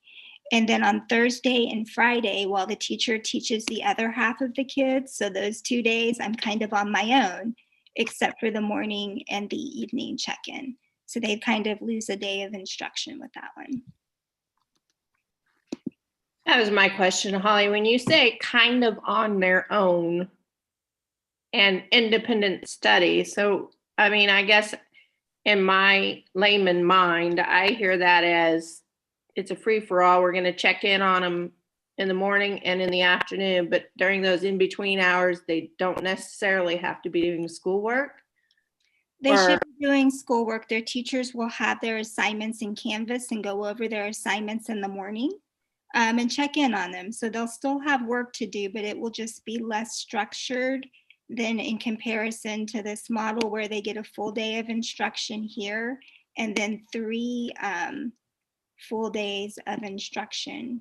And then on Thursday and Friday, while the teacher teaches the other half of the kids, so those 2 days, I'm kind of on my own, except for the morning and the evening check-in. So they kind of lose a day of instruction with that one. That was my question, Holly. When you say kind of on their own and independent study, so I mean, I guess in my layman mind, I hear that as it's a free-for-all. We're going to check in on them in the morning and in the afternoon, but during those in-between hours, they don't necessarily have to be doing schoolwork. They should be doing schoolwork. Their teachers will have their assignments in Canvas and go over their assignments in the morning and check in on them. So they'll still have work to do, but it will just be less structured than in comparison to this model where they get a full day of instruction here and then 3 full days of instruction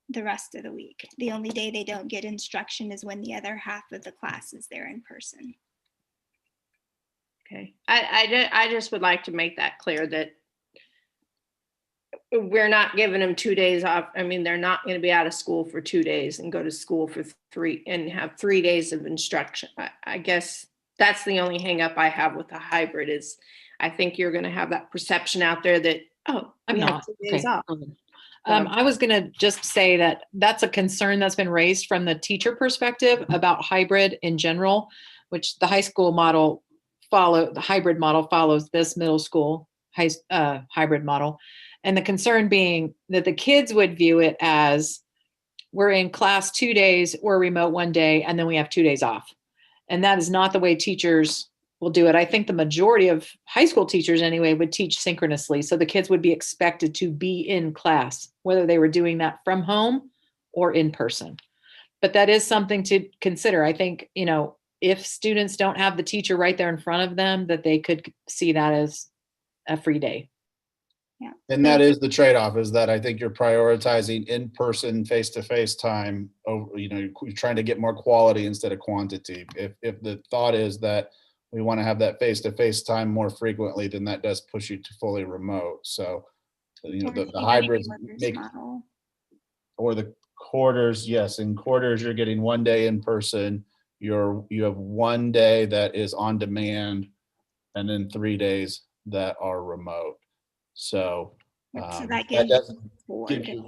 the rest of the week. The only day they don't get instruction is when the other half of the class is there in person. Okay, I just would like to make that clear that we're not giving them 2 days off. I mean, they're not going to be out of school for 2 days and go to school for 3 and have 3 days of instruction. I guess that's the only hang up I have with the hybrid is I think you're going to have that perception out there that, oh, I'm we have not. 2 days Okay. off. I was going to just say that that's a concern that's been raised from the teacher perspective about hybrid in general, which the high school model the hybrid model follows this middle school hybrid model. And the concern being that the kids would view it as we're in class 2 days, we're remote 1 day, and then we have 2 days off. And that is not the way teachers will do it. I think the majority of high school teachers anyway would teach synchronously. So the kids would be expected to be in class, whether they were doing that from home or in person. But that is something to consider. I think, if students don't have the teacher right there in front of them, that they could see that as a free day. Yeah. And that is the trade-off, is that I think you're prioritizing in-person, face-to-face time over, you're trying to get more quality instead of quantity. If the thought is that we want to have that face-to-face time more frequently, then that does push you to fully remote. So, the hybrids make, or the quarters, yes, in quarters, you're getting 1 day in person. You have 1 day that is on demand and then 3 days that are remote. So, So that gives 4 days.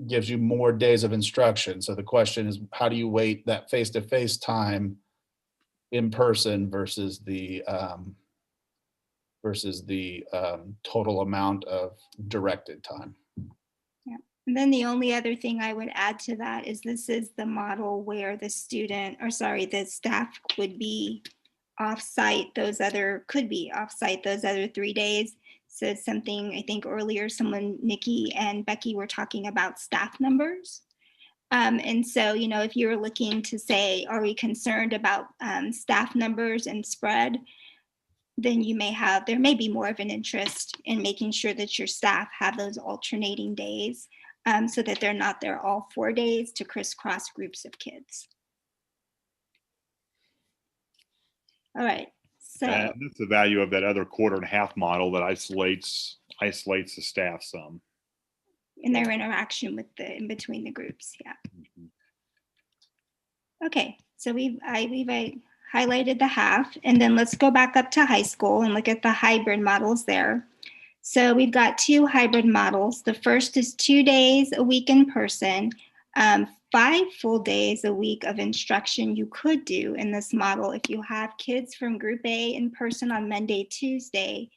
gives you more days of instruction. So the question is, how do you weight that face-to-face time in person versus the total amount of directed time? Yeah. And then the only other thing I would add to that is this is the model where the staff would be off-site those other 3 days. So it's something I think earlier Nikki and Becky were talking about staff numbers. And so, if you're looking to say, are we concerned about staff numbers and spread, then there may be more of an interest in making sure that your staff have those alternating days so that they're not there all 4 days to crisscross groups of kids. All right. So that's the value of that other 1/4.5 model that isolates the staff some. In their interaction in between the groups, yeah. Okay, so we've highlighted the half, and then let's go back up to high school and look at the hybrid models there. So we've got 2 hybrid models. The first is 2 days a week in person, 5 full days a week of instruction you could do in this model if you have kids from group A in person on Monday, Tuesday,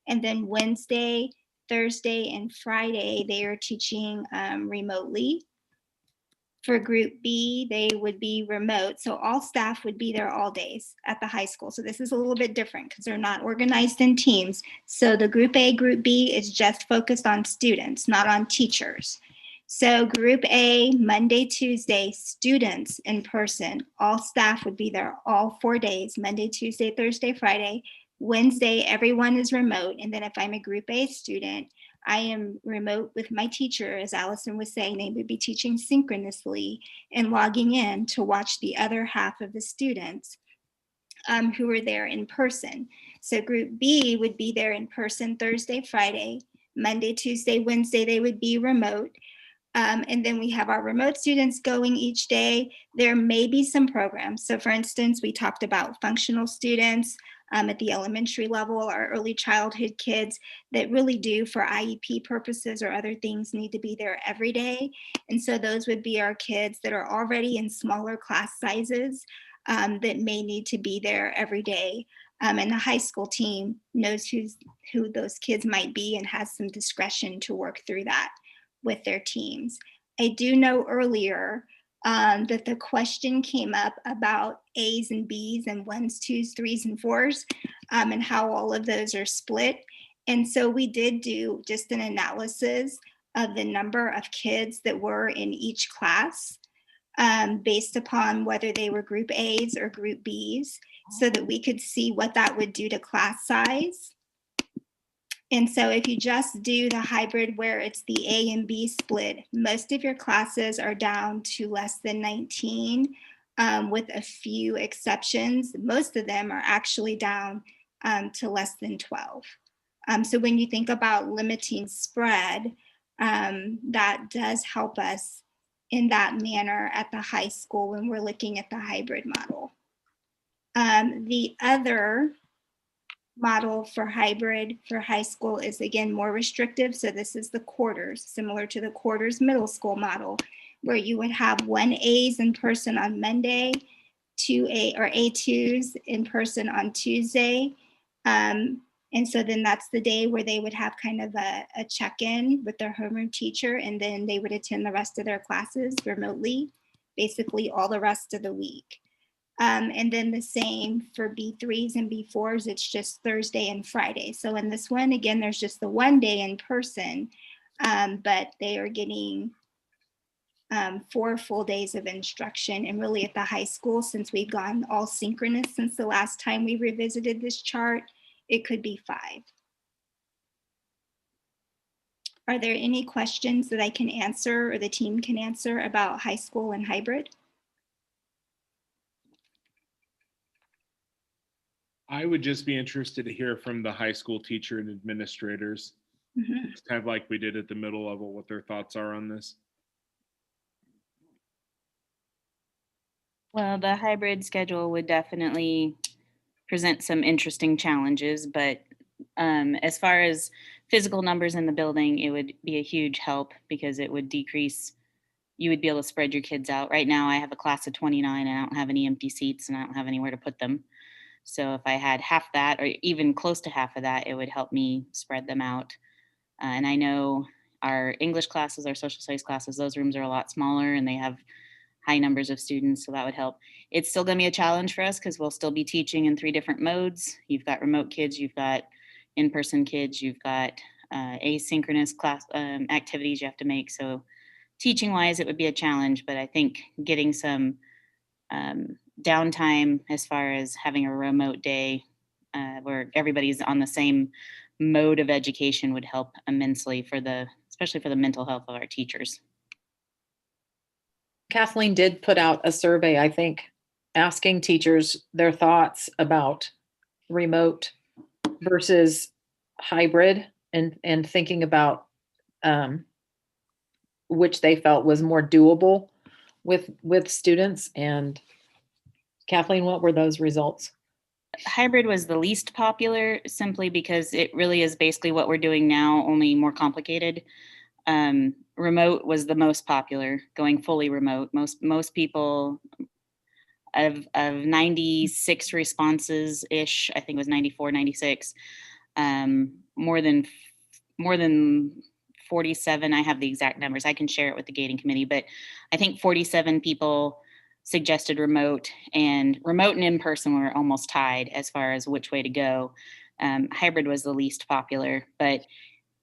and then Wednesday, Thursday, and Friday, they are teaching remotely. For group B, they would be remote. So all staff would be there all days at the high school. So this is a little bit different because they're not organized in teams. So the group A, group B is just focused on students, not on teachers. So group A, Monday, Tuesday, students in person, all staff would be there all 4 days, Monday, Tuesday, Thursday, Friday. Wednesday, everyone is remote. And then if I'm a group A student, I am remote with my teacher, as Allison was saying, they would be teaching synchronously and logging in to watch the other half of the students who are there in person. So group B would be there in person Thursday, Friday, Monday, Tuesday, Wednesday, they would be remote. And then we have our remote students going each day. There may be some programs. So for instance, we talked about functional students at the elementary level, our early childhood kids that really do for IEP purposes or other things need to be there every day. And so those would be our kids that are already in smaller class sizes that may need to be there every day. And the high school team knows who those kids might be and has some discretion to work through that with their teams. I do know earlier that the question came up about A's and B's and 1s, 2s, 3s, and 4s and how all of those are split. And so we did do just an analysis of the number of kids that were in each class based upon whether they were group A's or group B's so that we could see what that would do to class size. And so if you just do the hybrid where it's the A and B split, most of your classes are down to less than 19 with a few exceptions. Most of them are actually down to less than 12. So when you think about limiting spread, that does help us in that manner at the high school when we're looking at the hybrid model. The other model for hybrid for high school is again more restrictive. So this is the quarters, similar to the quarters middle school model, where you would have 1 A's in person on Monday, 2 A or A2s in person on Tuesday. And so then that's the day where they would have kind of a check-in with their homeroom teacher, and then they would attend the rest of their classes remotely, basically all the rest of the week. And then the same for B3s and B4s, it's just Thursday and Friday. So in this one, again, there's just the 1 day in person, but they are getting 4 full days of instruction. And really at the high school, since we've gone all synchronous since the last time we revisited this chart, it could be 5. Are there any questions that I can answer or the team can answer about high school and hybrid? I would just be interested to hear from the high school teacher and administrators, kind of like we did at the middle level, what their thoughts are on this. Well, the hybrid schedule would definitely present some interesting challenges, but as far as physical numbers in the building, it would be a huge help because it would decrease, you would be able to spread your kids out. Right now I have a class of 29 and I don't have any empty seats and I don't have anywhere to put them. So if I had half that or even close to half of that, it would help me spread them out. And I know our English classes, our social studies classes, those rooms are a lot smaller and they have high numbers of students, so that would help. It's still going to be a challenge for us because we'll still be teaching in 3 different modes. You've got remote kids, you've got in-person kids, you've got asynchronous class activities you have to make. So teaching wise, it would be a challenge, but I think getting some downtime as far as having a remote day where everybody's on the same mode of education would help immensely for especially for the mental health of our teachers. Kathleen did put out a survey, I think, asking teachers their thoughts about remote versus hybrid and thinking about which they felt was more doable with students. And Kathleen, what were those results? Hybrid was the least popular simply because it really is basically what we're doing now, only more complicated. Remote was the most popular, going fully remote. Most people of 96 responses ish, I think it was 94, 96, more than 47. I have the exact numbers. I can share it with the gating committee, but I think 47 people suggested remote, and remote and in-person were almost tied as far as which way to go. Hybrid was the least popular, but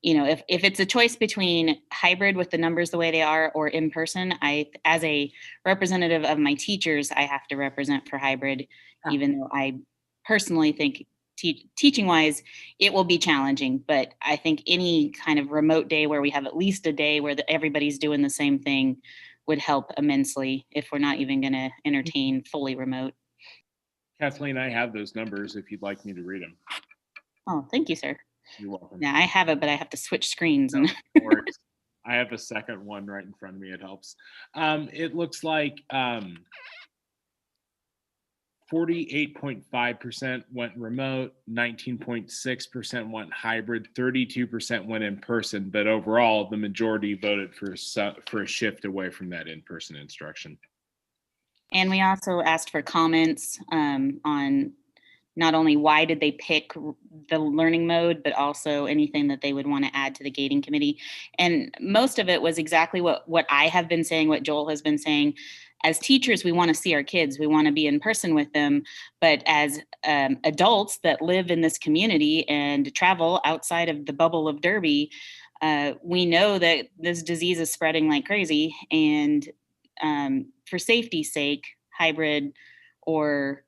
if it's a choice between hybrid with the numbers the way they are or in person, as a representative of my teachers, I have to represent for hybrid, even though I personally think teaching wise, it will be challenging. But I think any kind of remote day where we have at least a day where everybody's doing the same thing would help immensely if we're not even going to entertain fully remote. Kathleen, I have those numbers if you'd like me to read them. Oh, thank you, sir. You're welcome. Yeah, I have it, but I have to switch screens. No, no worries. I have a second one right in front of me. It helps. It looks like 48.5% went remote, 19.6% went hybrid, 32% went in person, but overall the majority voted for a shift away from that in-person instruction. And we also asked for comments on not only why did they pick the learning mode, but also anything that they would want to add to the gating committee. And most of it was exactly what I have been saying, what Joel has been saying. As teachers, we want to see our kids. We want to be in person with them. But as adults that live in this community and travel outside of the bubble of Derby, we know that this disease is spreading like crazy. And for safety's sake, hybrid or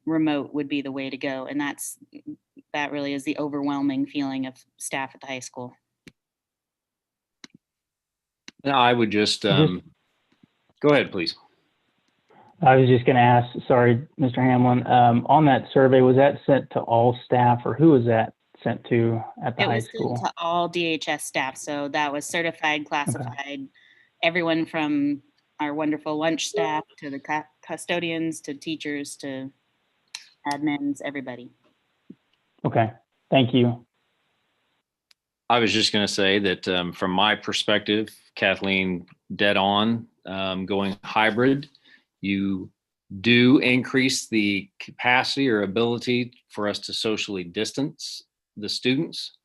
remote would be the way to go. And that really is the overwhelming feeling of staff at the high school. I would just go ahead, please. I was just going to ask, sorry, Mr. Hamlin, on that survey, was that sent to all staff, or who was that sent to at the high school? It was sent to all DHS staff. So that was certified, classified, everyone from our wonderful lunch staff to the custodians to teachers to admins, everybody. Okay, thank you. I was just going to say that from my perspective, Kathleen, dead on, going hybrid, you do increase the capacity or ability for us to socially distance the students.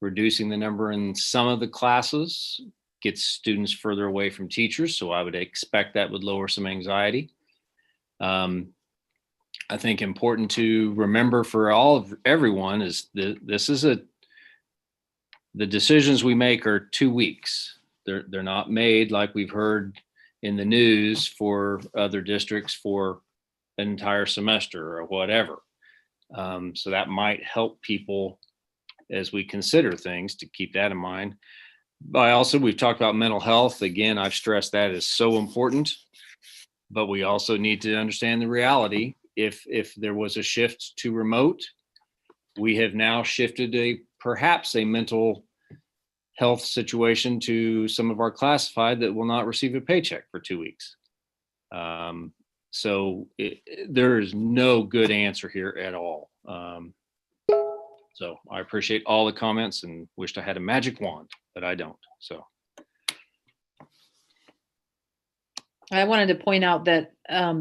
Reducing the number in some of the classes gets students further away from teachers, so I would expect that would lower some anxiety. I think important to remember for everyone is the decisions we make are 2 weeks. They're not made like we've heard in the news for other districts for an entire semester or whatever. So that might help people as we consider things, to keep that in mind. But we've talked about mental health. Again, I've stressed that is so important, but we also need to understand the reality. If there was a shift to remote, we have now shifted perhaps a mental health situation to some of our classified that will not receive a paycheck for 2 weeks. So there is no good answer here at all. So I appreciate all the comments and wished I had a magic wand, but I don't. So I wanted to point out that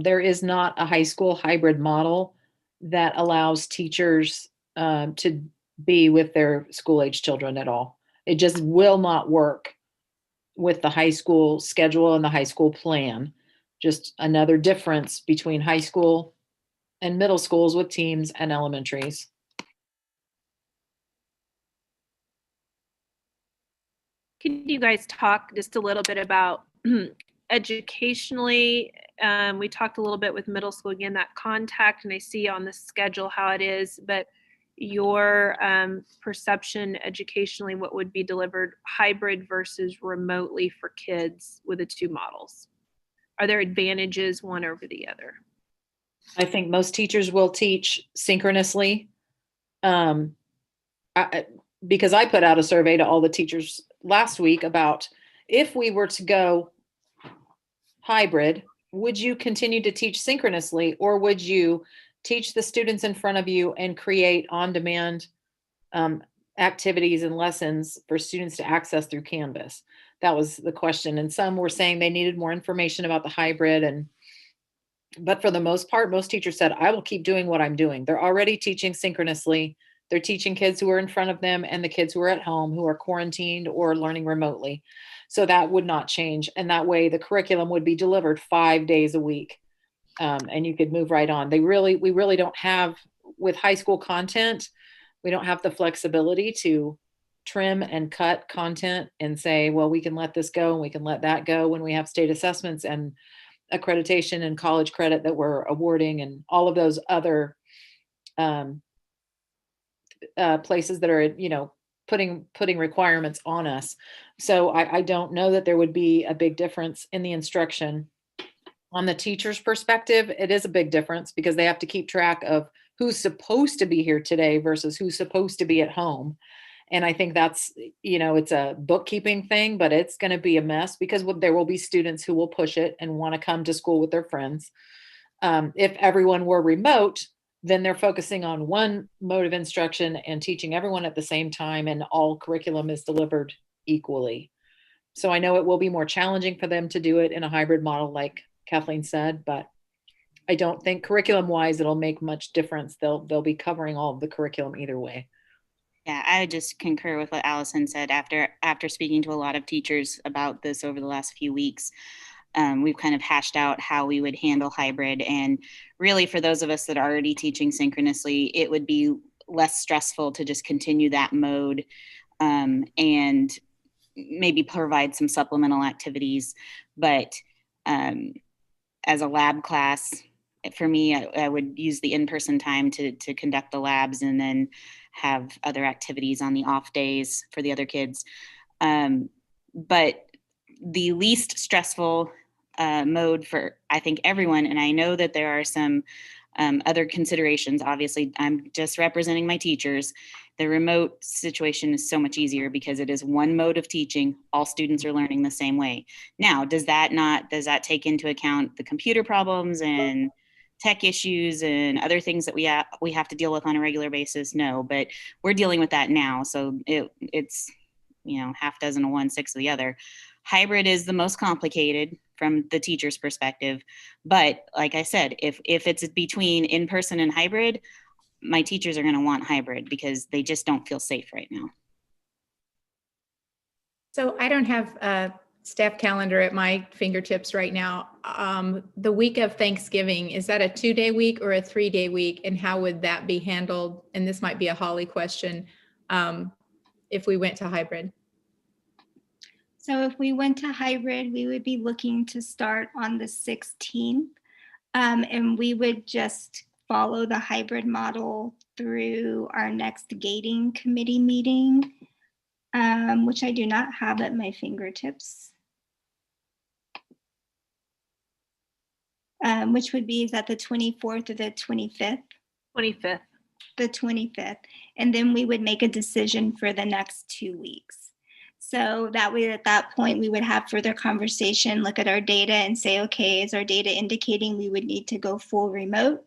there is not a high school hybrid model that allows teachers to be with their school-age children at all. It just will not work with the high school schedule and the high school plan. Just another difference between high school and middle schools with teams and elementaries. Could you guys talk just a little bit about educationally? We talked a little bit with middle school, again, that contact, and I see on the schedule how it is, but your perception educationally, what would be delivered hybrid versus remotely for kids with the two models? Are there advantages one over the other? I think most teachers will teach synchronously. Because I put out a survey to all the teachers last week about if we were to go hybrid, would you continue to teach synchronously, or would you teach the students in front of you and create on-demand activities and lessons for students to access through Canvas? That was the question. And some were saying they needed more information about the hybrid. But for the most part, most teachers said, I will keep doing what I'm doing. They're already teaching synchronously. They're teaching kids who are in front of them and the kids who are at home who are quarantined or learning remotely. So that would not change. And that way the curriculum would be delivered 5 days a week. And you could move right on. We really don't have, with high school content, we don't have the flexibility to trim and cut content and say, well, we can let this go and we can let that go, when we have state assessments and accreditation and college credit that we're awarding and all of those other places that are, putting requirements on us. So I don't know that there would be a big difference in the instruction. On the teacher's perspective, it is a big difference because they have to keep track of who's supposed to be here today versus who's supposed to be at home. And I think that's, it's a bookkeeping thing, but it's going to be a mess because there will be students who will push it and want to come to school with their friends. If everyone were remote, then they're focusing on one mode of instruction and teaching everyone at the same time, and all curriculum is delivered equally. So I know it will be more challenging for them to do it in a hybrid model, like Kathleen said, but I don't think curriculum wise it'll make much difference. They'll be covering all of the curriculum either way. Yeah, I would just concur with what Allison said. After speaking to a lot of teachers about this over the last few weeks, we've kind of hashed out how we would handle hybrid. And really, for those of us that are already teaching synchronously, it would be less stressful to just continue that mode and maybe provide some supplemental activities. But as a lab class, for me, I would use the in-person time to conduct the labs and then have other activities on the off days for the other kids. But the least stressful mode for, I think, everyone, and I know that there are some other considerations. Obviously, I'm just representing my teachers. The remote situation is so much easier because it is one mode of teaching. All students are learning the same way. Now, does that take into account the computer problems and tech issues and other things that we have to deal with on a regular basis? No, but we're dealing with that now. So it's half dozen of one, six of the other. Hybrid is the most complicated from the teacher's perspective. But like I said, if it's between in-person and hybrid, my teachers are going to want hybrid because they just don't feel safe right now. So I don't have a staff calendar at my fingertips right now. The week of Thanksgiving, is that a 2-day week or a 3-day week? And how would that be handled? And this might be a Holly question, if we went to hybrid. So if we went to hybrid, we would be looking to start on the 16th. And we would just follow the hybrid model through our next gating committee meeting, which I do not have at my fingertips. Which would be, is that the 24th or the 25th? 25th. The 25th. And then we would make a decision for the next 2 weeks. So that way, at that point, we would have further conversation, look at our data and say, okay, is our data indicating we would need to go full remote?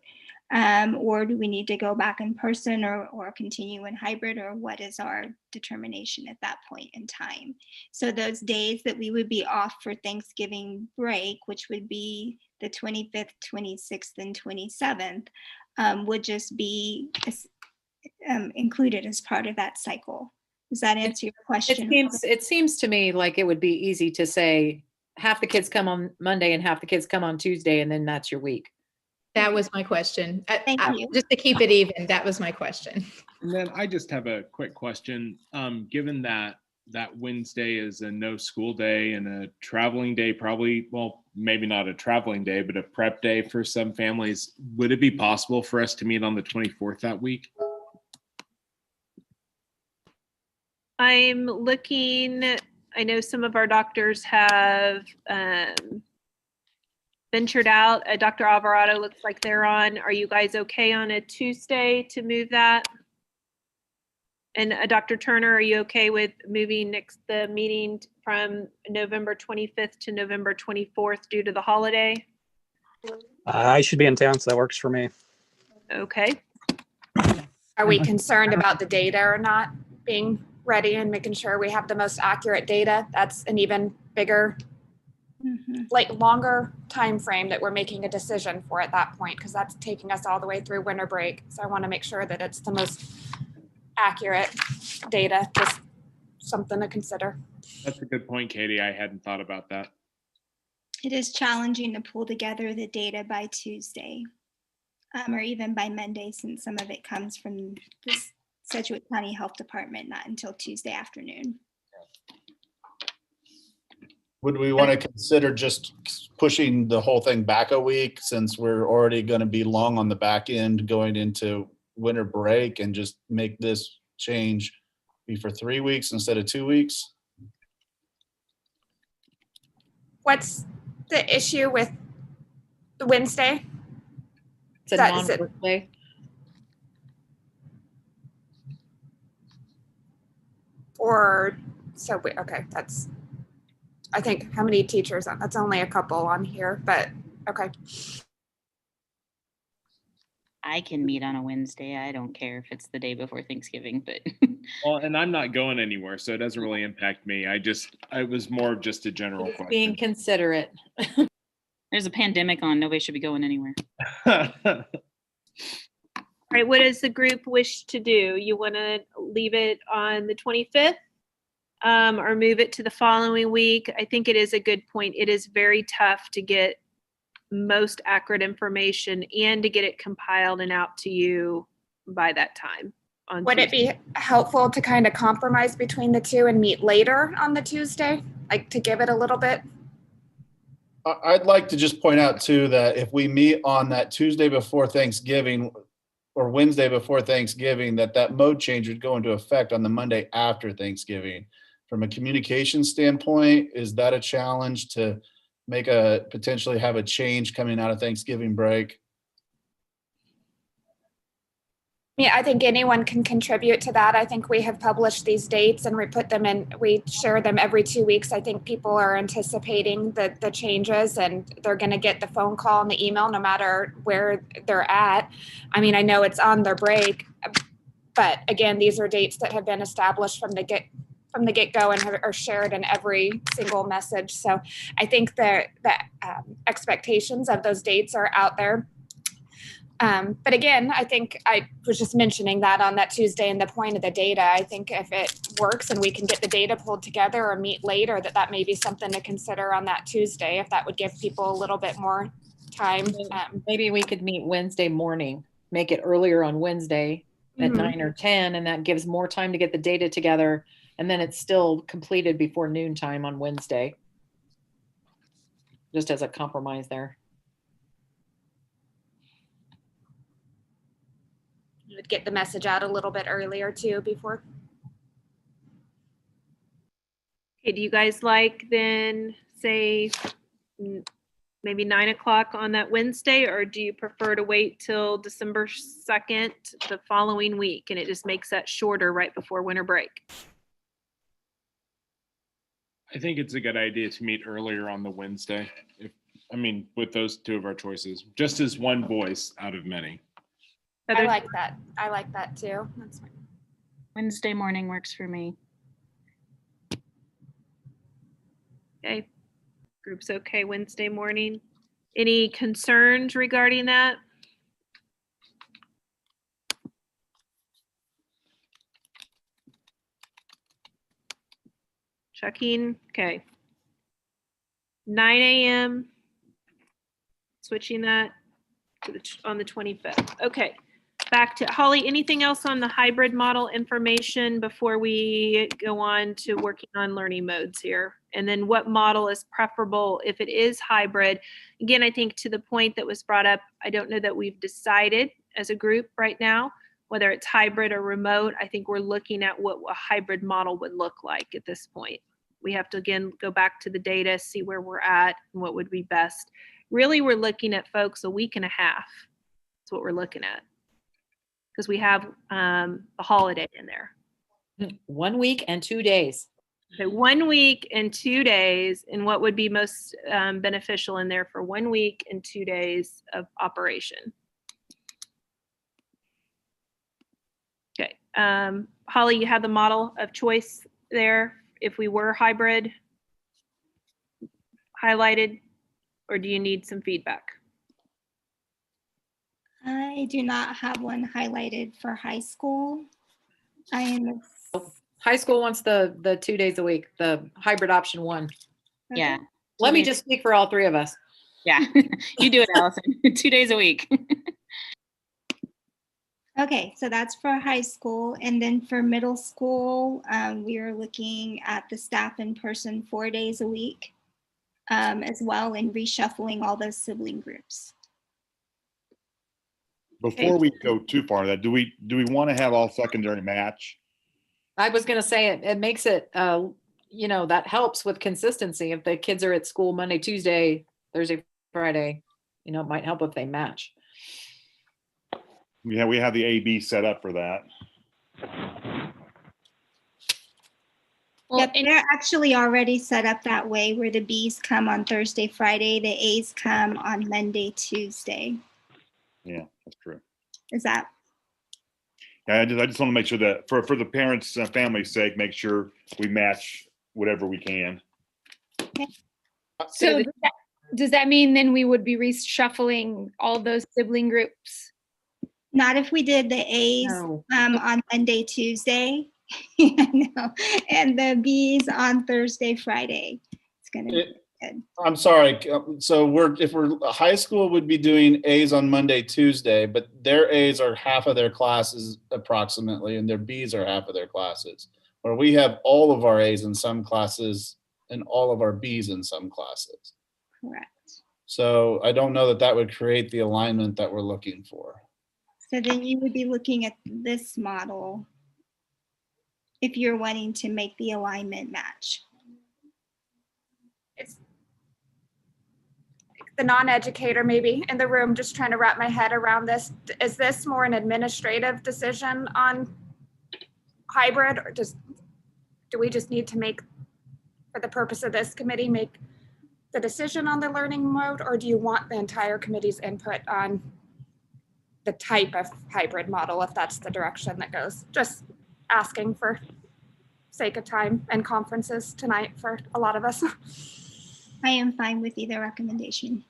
Or do we need to go back in person or continue in hybrid, or what is our determination at that point in time? So those days that we would be off for Thanksgiving break, which would be the 25th, 26th, and 27th, would just be included as part of that cycle. Does that answer your question? It seems to me like it would be easy to say half the kids come on Monday and half the kids come on Tuesday, and then that's your week. That was my question. Thank you. Just to keep it even, that was my question. And then I just have a quick question. Given that Wednesday is a no school day and a traveling day, probably, well, maybe not a traveling day, but a prep day for some families, would it be possible for us to meet on the 24th that week? I'm looking, I know some of our doctors have ventured out. Dr. Alvarado looks like they're on. Are you guys okay on a Tuesday to move that? And Dr. Turner, are you okay with moving the meeting from November 25th to November 24th due to the holiday? I should be in town, so that works for me. Okay. Are we concerned about the data or not being ready and making sure we have the most accurate data? That's an even bigger, like longer time frame that we're making a decision for at that point, because that's taking us all the way through winter break. So I want to make sure that it's the most accurate data. Just something to consider. That's a good point, Katie. I hadn't thought about that. It is challenging to pull together the data by Tuesday, or even by Monday, since some of it comes from the Sedgwick County Health Department, not until Tuesday afternoon. Would we want to consider just pushing the whole thing back a week, since we're already going to be long on the back end going into winter break, and just make this change be for 3 weeks instead of 2 weeks? What's the issue with the Wednesday? It's a non-work day. Or, so, okay, that's, I think, how many teachers? That's only a couple on here, but okay. I can meet on a Wednesday. I don't care if it's the day before Thanksgiving, but Well, and I'm not going anywhere, so it doesn't really impact me. It was more of just a general question. Being considerate. there's a pandemic on. Nobody should be going anywhere. All right, what does the group wish to do? You want to leave it on the 25th or move it to the following week? I think it is a good point. It is very tough to get most accurate information and to get it compiled and out to you by that time. Would it be helpful to kind of compromise between the two and meet later on the Tuesday, like to give it a little bit? I'd like to just point out too, that if we meet on that Tuesday before Thanksgiving or Wednesday before Thanksgiving, that mode change would go into effect on the Monday after Thanksgiving. From a communication standpoint, is that a challenge to potentially have a change coming out of Thanksgiving break? Yeah, I think anyone can contribute to that. I think we have published these dates and we put them in, we share them every 2 weeks. I think people are anticipating the changes, and they're going to get the phone call and the email no matter where they're at. I mean, I know it's on their break, but again, these are dates that have been established from the get-go and are shared in every single message. So I think the expectations of those dates are out there. But again, I think I was just mentioning that on that Tuesday and the point of the data. I think if it works and we can get the data pulled together or meet later, that may be something to consider on that Tuesday, if that would give people a little bit more time. Maybe we could meet Wednesday morning, make it earlier on Wednesday at 9 or 10, and that gives more time to get the data together. And then it's still completed before noontime on Wednesday, just as a compromise there. You would get the message out a little bit earlier too before. Okay, do you guys like then say maybe 9 o'clock on that Wednesday, or do you prefer to wait till December 2nd, the following week, and it just makes that shorter right before winter break? I think it's a good idea to meet earlier on the Wednesday. With those two of our choices, just as one voice out of many. I like that. I like that too. That's fine. Wednesday morning works for me. Okay. Group's okay Wednesday morning. Any concerns regarding that? Checking. Okay. 9 a.m. Switching that to on the 25th. Okay. Back to Holly. Anything else on the hybrid model information before we go on to working on learning modes here? And then what model is preferable if it is hybrid? Again, I think to the point that was brought up, I don't know that we've decided as a group right now whether it's hybrid or remote. I think we're looking at what a hybrid model would look like at this point. We have to, again, go back to the data, see where we're at and what would be best. Really, we're looking at, folks, a week and a half. That's what we're looking at, because we have a holiday in there. 1 week and 2 days. So 1 week and 2 days, and what would be most beneficial in there for 1 week and 2 days of operation? Okay, Holly, you have the model of choice there if we were hybrid highlighted, or do you need some feedback? I do not have one highlighted for high school. I am. High school wants the 2 days a week, the hybrid option 1. Yeah. Let me just speak for all 3 of us. Yeah, you do it, Allison. 2 days a week. Okay, so that's for high school. And then for middle school, we are looking at the staff in person 4 days a week as well, and reshuffling all those sibling groups. Before we go too far to that, do we want to have all secondary match? I was going to say it makes it, that helps with consistency. If the kids are at school Monday, Tuesday, Thursday, Friday, it might help if they match. Yeah, we have the AB set up for that. Well, yep, they're actually already set up that way, where the Bs come on Thursday, Friday, the As come on Monday, Tuesday. Yeah, that's true. Is that? Yeah, I just want to make sure that for the parents' family's sake, make sure we match whatever we can. Okay. So does that mean then we would be reshuffling all those sibling groups? Not if we did the A's on Monday, Tuesday, no, and the B's on Thursday, Friday. It's gonna be good. I'm sorry. So if we're high school would be doing A's on Monday, Tuesday, but their A's are half of their classes approximately, and their B's are half of their classes. Where we have all of our A's in some classes and all of our B's in some classes. Correct. So I don't know that would create the alignment that we're looking for. So then you would be looking at this model if you're wanting to make the alignment match. It's the non-educator maybe in the room, just trying to wrap my head around this. Is this more an administrative decision on hybrid, or do we just need to make, for the purpose of this committee, make the decision on the learning mode, or do you want the entire committee's input on the type of hybrid model, if that's the direction that goes? Just asking for sake of time and conferences tonight for a lot of us. I am fine with either recommendation.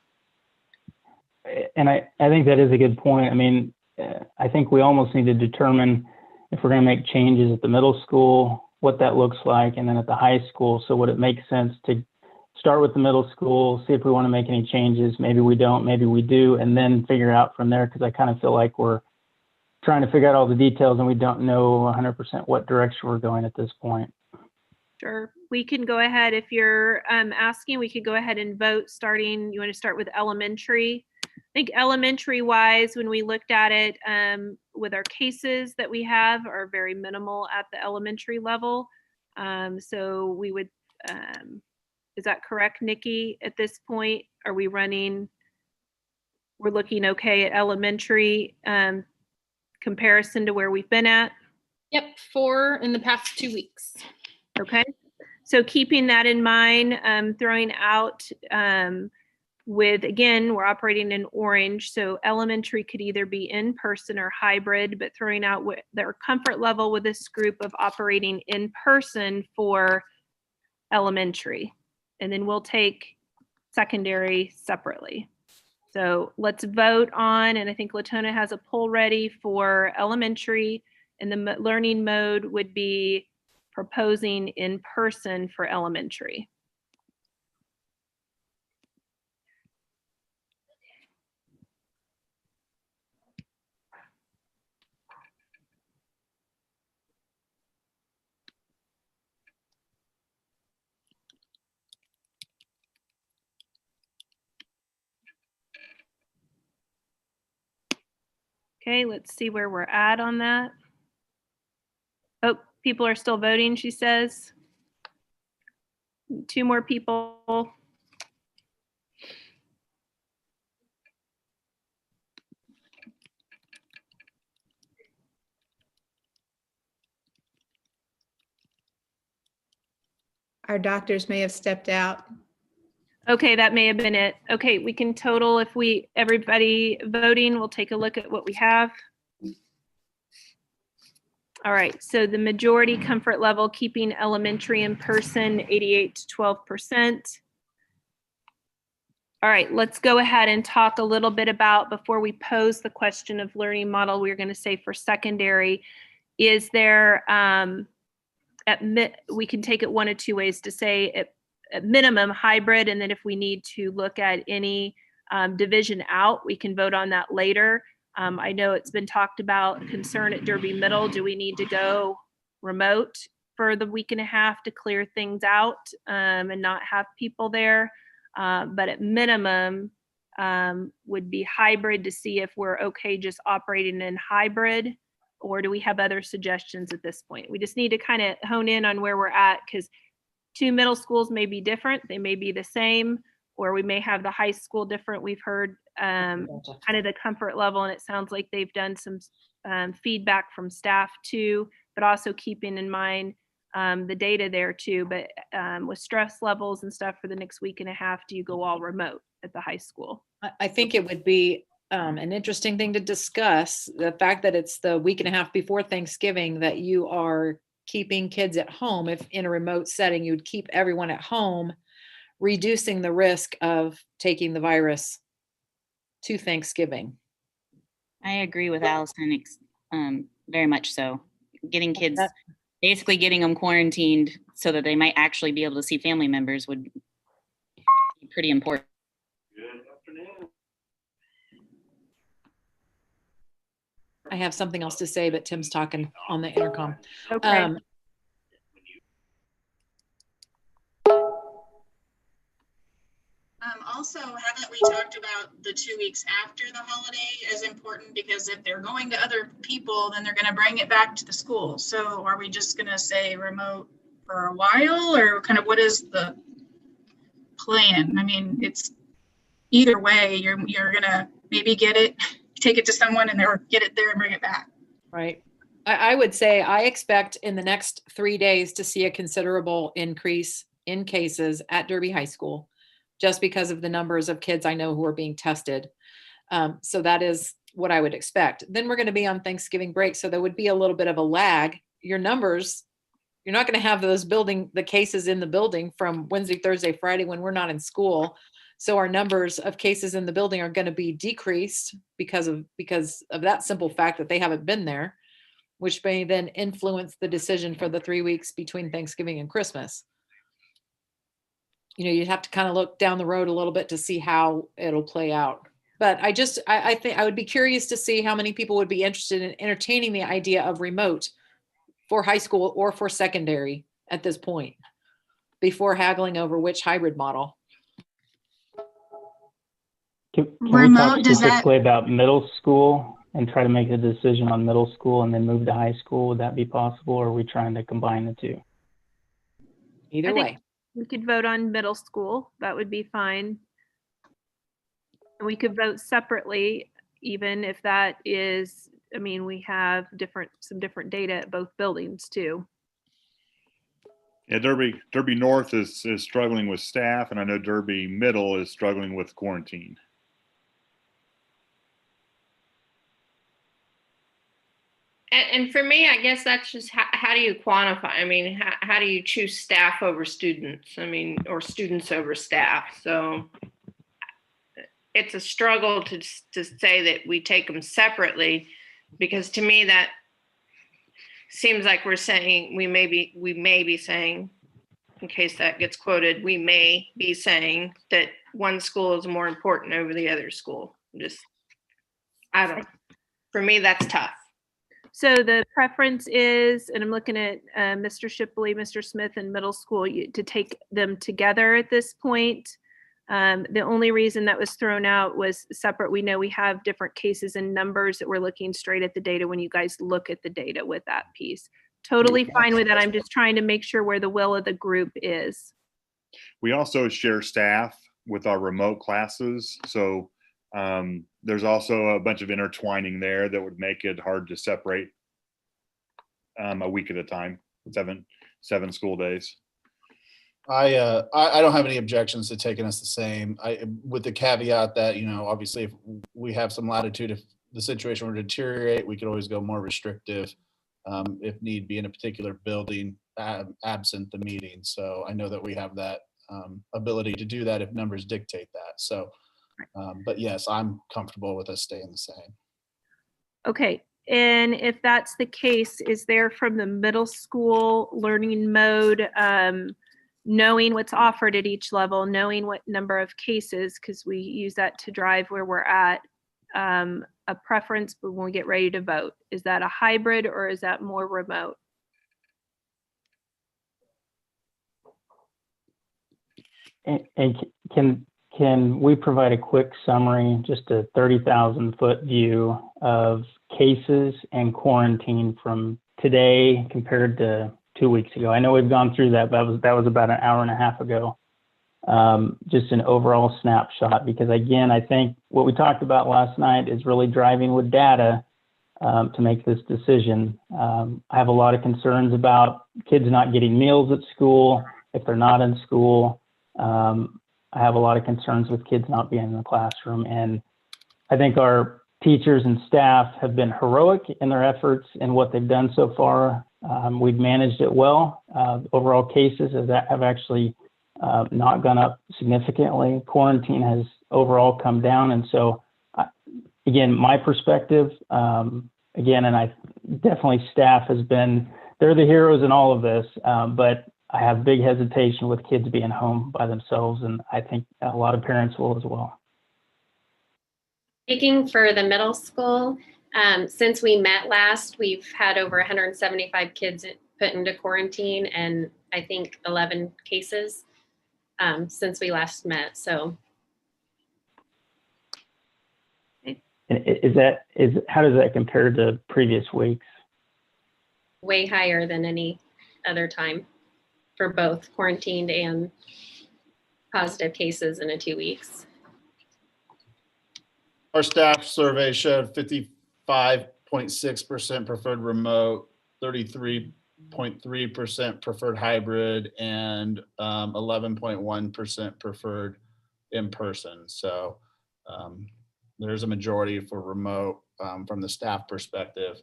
And I think that is a good point. I mean, I think we almost need to determine if we're going to make changes at the middle school, what that looks like, and then at the high school. So would it make sense to start with the middle school, see if we want to make any changes? Maybe we don't, maybe we do, and then figure out from there, because I kind of feel like we're trying to figure out all the details and we don't know 100% what direction we're going at this point. Sure, we can go ahead. If you're asking, we could go ahead and vote starting. You want to start with elementary? I think elementary wise, when we looked at it with our cases that we have are very minimal at the elementary level. So we would, is that correct, Nikki, at this point? Are we running, we're looking okay at elementary comparison to where we've been at? Yep, 4 in the past 2 weeks. Okay, so keeping that in mind, throwing out with, again, we're operating in orange, so elementary could either be in person or hybrid, but throwing out their comfort level with this group of operating in person for elementary. And then we'll take secondary separately. So let's vote on, and I think Latona has a poll ready for elementary, and the learning mode would be proposing in person for elementary. Okay, let's see where we're at on that. Oh, people are still voting, she says. 2 more people. Our doctors may have stepped out. Okay, that may have been it. Okay, we can total if everybody voting, we'll take a look at what we have. All right, so the majority comfort level, keeping elementary in person, 88 to 12%. All right, let's go ahead and talk a little bit about, before we pose the question of learning model, we're going to say for secondary, is there, we can take it one of two ways to say at minimum hybrid, and then if we need to look at any division out, we can vote on that later. I know it's been talked about, concern at Derby Middle. Do we need to go remote for the week and a half to clear things out and not have people there? But at minimum would be hybrid to see if we're okay just operating in hybrid, or do we have other suggestions at this point? We just need to kind of hone in on where we're at, because 2 middle schools may be different. They may be the same, or we may have the high school different. We've heard kind of the comfort level, and it sounds like they've done some feedback from staff too, but also keeping in mind the data there too. But with stress levels and stuff for the next week and a half, do you go all remote at the high school? I think it would be an interesting thing to discuss, the fact that it's the week and a half before Thanksgiving that you are keeping kids at home. If in a remote setting, you would keep everyone at home, reducing the risk of taking the virus to Thanksgiving. I agree with Allison, very much so. Getting kids, basically getting them quarantined so that they might actually be able to see family members would be pretty important. I have something else to say, but Tim's talking on the intercom. Okay. Also, haven't we talked about the 2 weeks after the holiday as important? Because if they're going to other people, then they're going to bring it back to the school. So are we just going to say remote for a while, or kind of what is the plan? I mean, it's either way, you're going to maybe get it, take it to someone and they'll get it there and bring it back. Right. I would say I expect in the next 3 days to see a considerable increase in cases at Derby High School, just because of the numbers of kids I know who are being tested. So that is what I would expect. Then we're going to be on Thanksgiving break. So there would be a little bit of a lag. Your numbers, you're not going to have the cases in the building from Wednesday, Thursday, Friday when we're not in school. So our numbers of cases in the building are going to be decreased because of that simple fact that they haven't been there, which may then influence the decision for the 3 weeks between Thanksgiving and Christmas. You'd have to kind of look down the road a little bit to see how it'll play out. But I think I would be curious to see how many people would be interested in entertaining the idea of remote for high school or for secondary at this point, before haggling over which hybrid model. Can we talk specifically about middle school and try to make a decision on middle school and then move to high school? Would that be possible, or are we trying to combine the two? Either way. We could vote on middle school. That would be fine. And we could vote separately, even if that is, we have some different data at both buildings too. Yeah, Derby North is struggling with staff, and I know Derby Middle is struggling with quarantine. And for me, I guess that's just how do you quantify? How do you choose staff over students? Or students over staff? So it's a struggle to say that we take them separately, because to me that seems like we're saying we may be saying, in case that gets quoted, we may be saying that one school is more important over the other school. I don't know. For me, that's tough. So the preference is, and I'm looking at Mr. Shipley, Mr. Smith, and middle school, to take them together at this point. The only reason that was thrown out was separate. We know we have different cases and numbers that we're looking straight at the data when you guys look at the data with that piece. Totally fine with that. I'm just trying to make sure where the will of the group is. We also share staff with our remote classes. So there's also a bunch of intertwining there that would make it hard to separate a week at a time, seven school days. I don't have any objections to taking us the same. With the caveat that, you know, obviously if we have some latitude, if the situation were to deteriorate, we could always go more restrictive if need be in a particular building absent the meeting. So I know that we have that ability to do that if numbers dictate that. So, but yes, I'm comfortable with us staying the same. Okay, and if that's the case, is there from the middle school learning mode, knowing what's offered at each level, knowing what number of cases, because we use that to drive where we're at, a preference when we get ready to vote? Is that a hybrid or is that more remote? And can we provide a quick summary, just a 30,000-foot view of cases and quarantine from today compared to 2 weeks ago? I know we've gone through that, but that was about an hour and a half ago. Just an overall snapshot, because again, I think what we talked about last night is really driving with data to make this decision. I have a lot of concerns about kids not getting meals at school if they're not in school. I have a lot of concerns with kids not being in the classroom, and I think our teachers and staff have been heroic in their efforts in what they've done so far. We've managed it well. Overall cases have actually not gone up significantly. Quarantine has overall come down, and so again, my perspective, again, and I definitely staff has been, they're the heroes in all of this, but I have big hesitation with kids being home by themselves, and I think a lot of parents will as well. Speaking for the middle school, since we met last, we've had over 175 kids put into quarantine, and I think 11 cases since we last met. So, how does that compare to previous weeks? way higher than any other time for both quarantined and positive cases in 2 weeks. Our staff survey showed 55.6% preferred remote, 33.3% preferred hybrid, and 11.1% preferred in person. So there's a majority for remote from the staff perspective.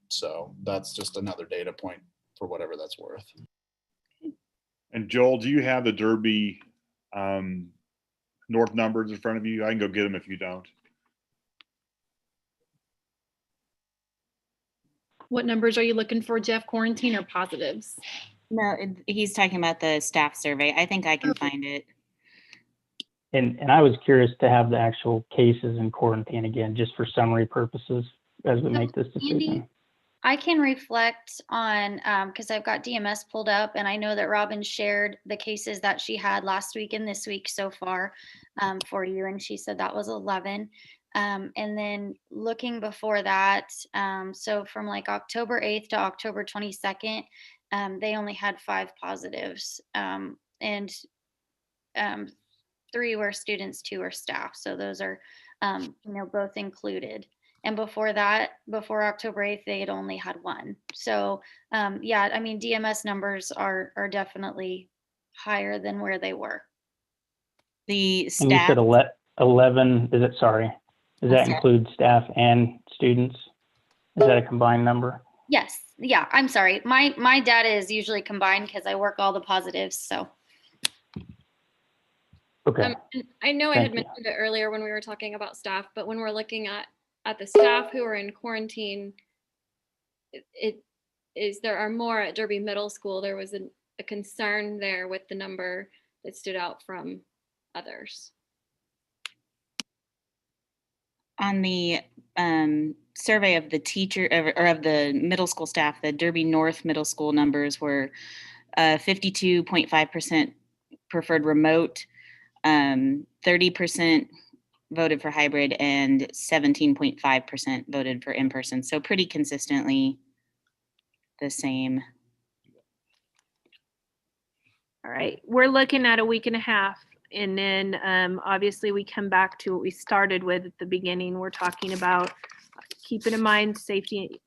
So that's just another data point for whatever that's worth. And Joel, do you have the Derby North numbers in front of you? I can go get them if you don't. What numbers are you looking for, Jeff? Quarantine or positives? No, he's talking about the staff survey. I think I can find it. And I was curious to have the actual cases in quarantine again, just for summary purposes as we make this decision. Andy, I can reflect on, because I've got DMS pulled up, and I know that Robin shared the cases that she had last week and this week so far for you, and she said that was 11. And then looking before that, so from like October 8th to October 22nd, they only had 5 positives, and 3 were students, 2 were staff. So those are, both included. And before that, before October 8th, they had only had 1. So yeah, I mean, DMS numbers are definitely higher than where they were. The staff. And you said 11, is it, sorry, does that include staff and students? Is that a combined number? Yes, yeah, I'm sorry. My data is usually combined because I work all the positives, so. Okay. I know I had mentioned it earlier when we were talking about staff, but when we're looking at the staff who are in quarantine, there are more at Derby Middle School. There was a concern there with the number that stood out from others. On the survey of the teacher or of the middle school staff, the Derby North Middle School numbers were 52.5% preferred remote, 30% voted for hybrid, and 17.5% voted for in-person. So pretty consistently the same. All right, we're looking at a week and a half. And then obviously we come back to what we started with at the beginning. We're talking about keeping in mind safety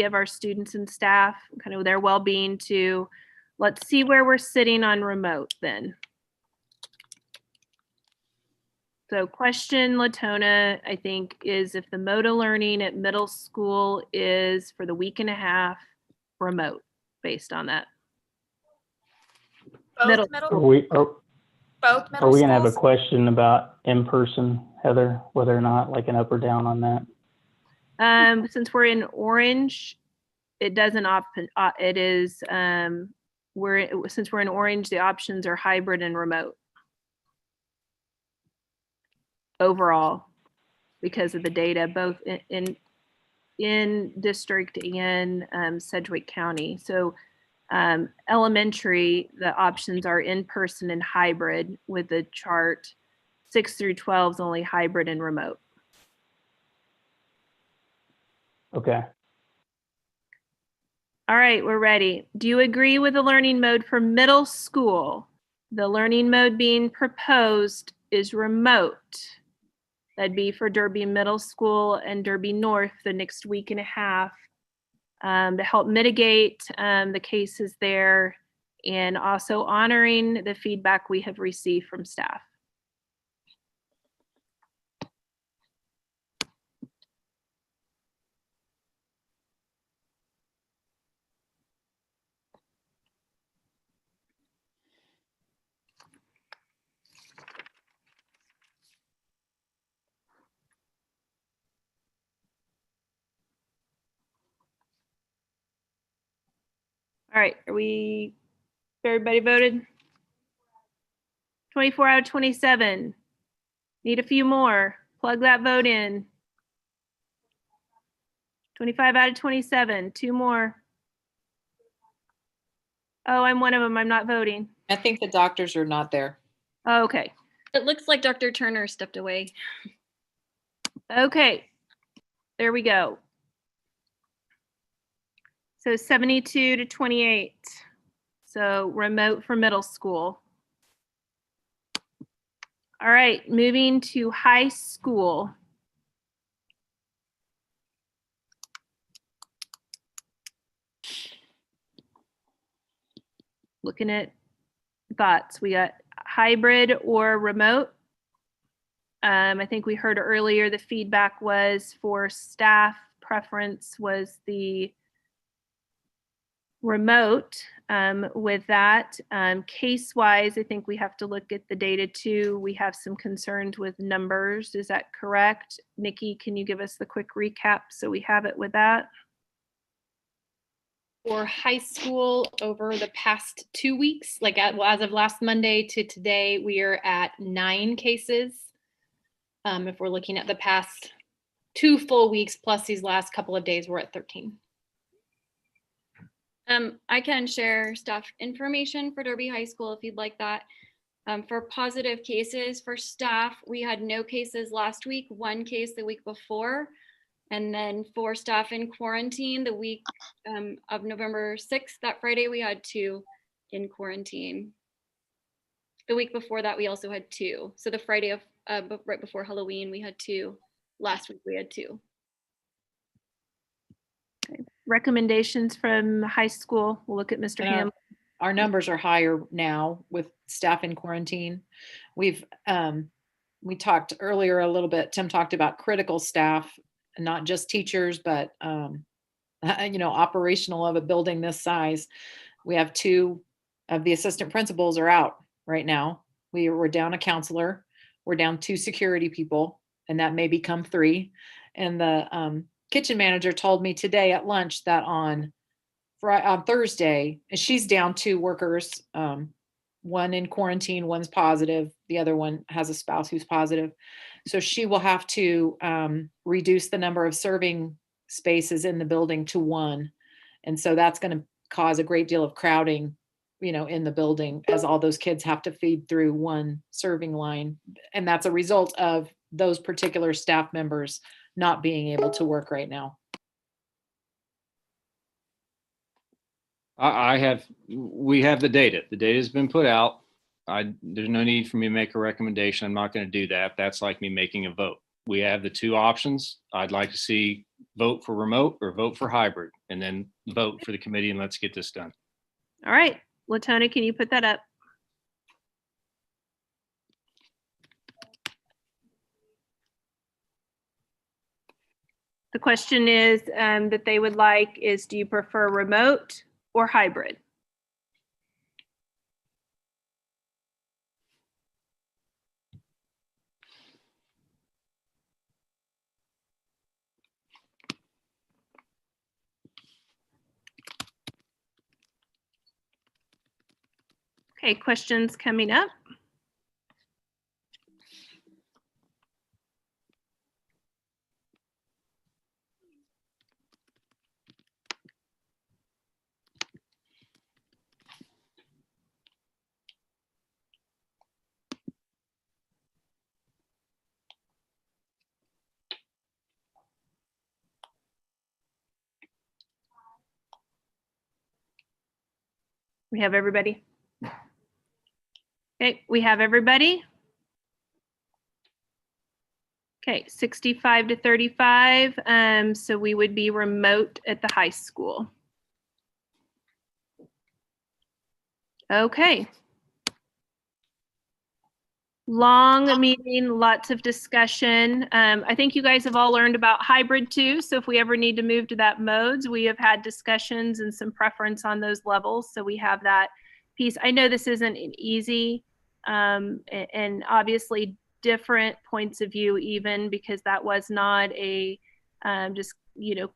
of our students and staff, kind of their well-being, to Let's see where we're sitting on remote then. So question, Latona, I think, is if the mode of learning at middle school is for the week and a half remote, based on that. Both Are we both middle are we gonna have a schools? question about in-person, Heather, whether or not like an up or down on that? Since we're in orange, it doesn't it is, since we're in orange, the options are hybrid and remote. Overall, because of the data, both in district and Sedgwick County. So elementary, the options are in-person and hybrid with the chart. 6 through 12 is only hybrid and remote. Okay. All right, we're ready. Do you agree with the learning mode for middle school? The learning mode being proposed is remote. That'd be for Derby Middle School and Derby North the next week and a half, to help mitigate the cases there and also honoring the feedback we have received from staff. All right, everybody voted? 24 out of 27. Need a few more. Plug that vote in. 25 out of 27, 2 more. Oh, I'm one of them, I'm not voting. I think the doctors are not there. Oh, okay. It looks like Dr. Turner stepped away. Okay, there we go. So 72 to 28. So remote for middle school. All right, moving to high school. Looking at thoughts, we got hybrid or remote. I think we heard earlier the feedback was for staff preference was the remote. With that, case-wise, I think we have to look at the data too. We have some concerns with numbers. Is that correct? Nikki, can you give us the quick recap so we have it with that? For high school, over the past 2 weeks, like as of last Monday to today, we are at 9 cases. If we're looking at the past 2 full weeks plus these last couple of days, we're at 13. I can share staff information for Derby High School if you'd like that. For positive cases for staff, we had no cases last week, 1 case the week before. And then for staff in quarantine, the week of November 6th, that Friday, we had 2 in quarantine. The week before that, we also had 2. So the Friday of right before Halloween, we had 2. Last week, we had 2. Okay. Recommendations from high school. We'll look at Mr. Ham. Our numbers are higher now with staff in quarantine. We talked earlier a little bit, Tim talked about critical staff, not just teachers, but operational of a building this size. We have 2 of the assistant principals are out right now. We're down a counselor, we're down 2 security people, and that may become 3. And the kitchen manager told me today at lunch that on Thursday, she's down 2 workers, one in quarantine, one's positive, the other one has a spouse who's positive. So she will have to reduce the number of serving spaces in the building to 1. And so that's going to cause a great deal of crowding, in the building as all those kids have to feed through 1 serving line. And that's a result of those particular staff members not being able to work right now. We have the data. The data has been put out. There's no need for me to make a recommendation. I'm not going to do that. That's like me making a vote. We have the 2 options. I'd like to see vote for remote or vote for hybrid, and then vote for the committee, and let's get this done. All right. Latona, can you put that up? The question is that they would like is, do you prefer remote or hybrid? Okay, questions coming up. We have everybody. Okay, we have everybody. Okay, 65 to 35. So we would be remote at the high school. Okay. Long meeting, lots of discussion. I think you guys have all learned about hybrid too. So if we ever need to move to that modes, we have had discussions and some preference on those levels. So we have that piece. I know this isn't an easy and obviously different points of view, even because that was not a just, you know,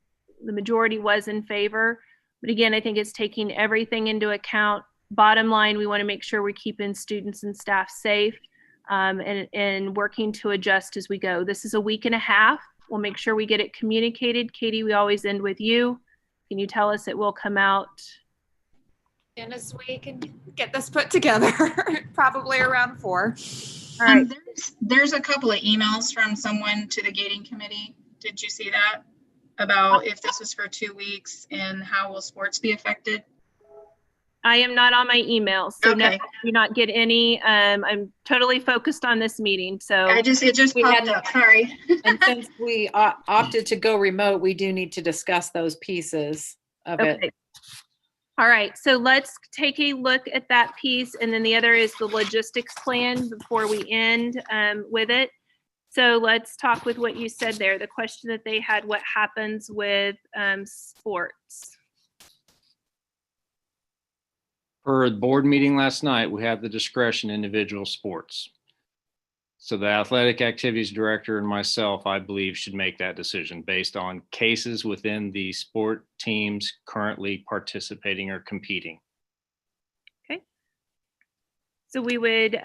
the majority was in favor. But again, I think it's taking everything into account. Bottom line, we want to make sure we're keeping students and staff safe. And working to adjust as we go. This is a week and a half. We'll make sure we get it communicated. Katie, we always end with you. Can you tell us it will come out? And as we can get this put together, probably around 4. All right. There's a couple of emails from someone to the gating committee. Did you see that? About if this was for 2 weeks and how will sports be affected? I am not on my emails, so Okay. no, do not get any. I'm totally focused on this meeting. So it just popped up. Sorry. And since we opted to go remote, we do need to discuss those pieces of it. All right, so let's take a look at that piece, and then the other is the logistics plan before we end with it. So let's talk with what you said there. The question that they had: what happens with sports? Per the board meeting last night, we have the discretion in individual sports. So the athletic activities director and myself, I believe, should make that decision based on cases within the sport teams currently participating or competing. Okay. So we would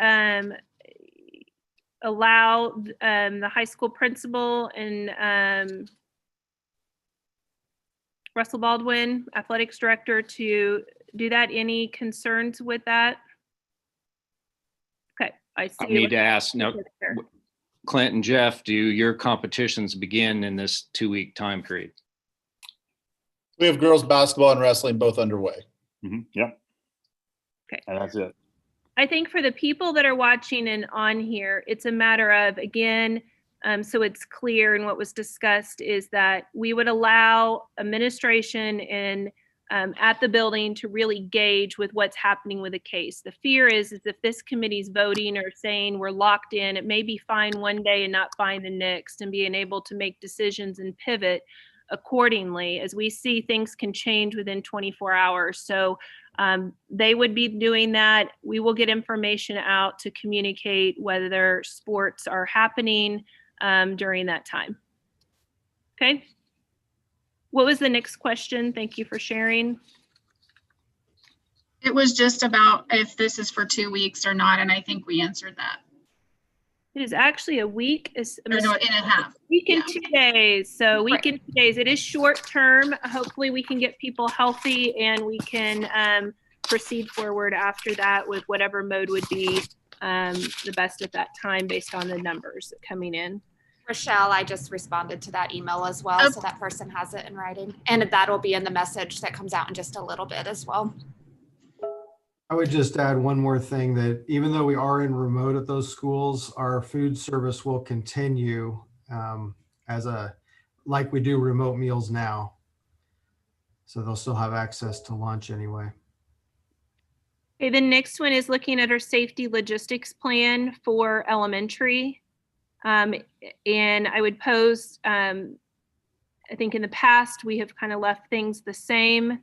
allow the high school principal and Russell Baldwin, athletics director, to do that. Any concerns with that? Okay, I see. I need to ask now, Clint and Jeff, do your competitions begin in this 2-week time period? We have girls basketball and wrestling both underway. Yep. Okay. And that's it. I think for the people that are watching and on here, it's a matter of, again, so it's clear, and what was discussed is that we would allow administration and at the building to really gauge with what's happening with a case. The fear is if this committee's voting or saying we're locked in, it may be fine one day and not fine the next, and being able to make decisions and pivot accordingly. As we see, things can change within 24 hours. So they would be doing that. We will get information out to communicate whether sports are happening during that time. Okay. What was the next question? Thank you for sharing. It was just about if this is for 2 weeks or not, and I think we answered that. It is actually a week. No, and a half. Week and 2 days. So week and 2 days. It is short term. Hopefully we can get people healthy and we can proceed forward after that with whatever mode would be the best at that time based on the numbers coming in. Rochelle, I just responded to that email as well, so that person has it in writing. And that'll be in the message that comes out in just a little bit as well. I would just add one more thing, that even though we are in remote at those schools, our food service will continue like we do remote meals now. So they'll still have access to lunch anyway. Okay, the next one is looking at our safety logistics plan for elementary. And I would pose, I think in the past, we have kind of left things the same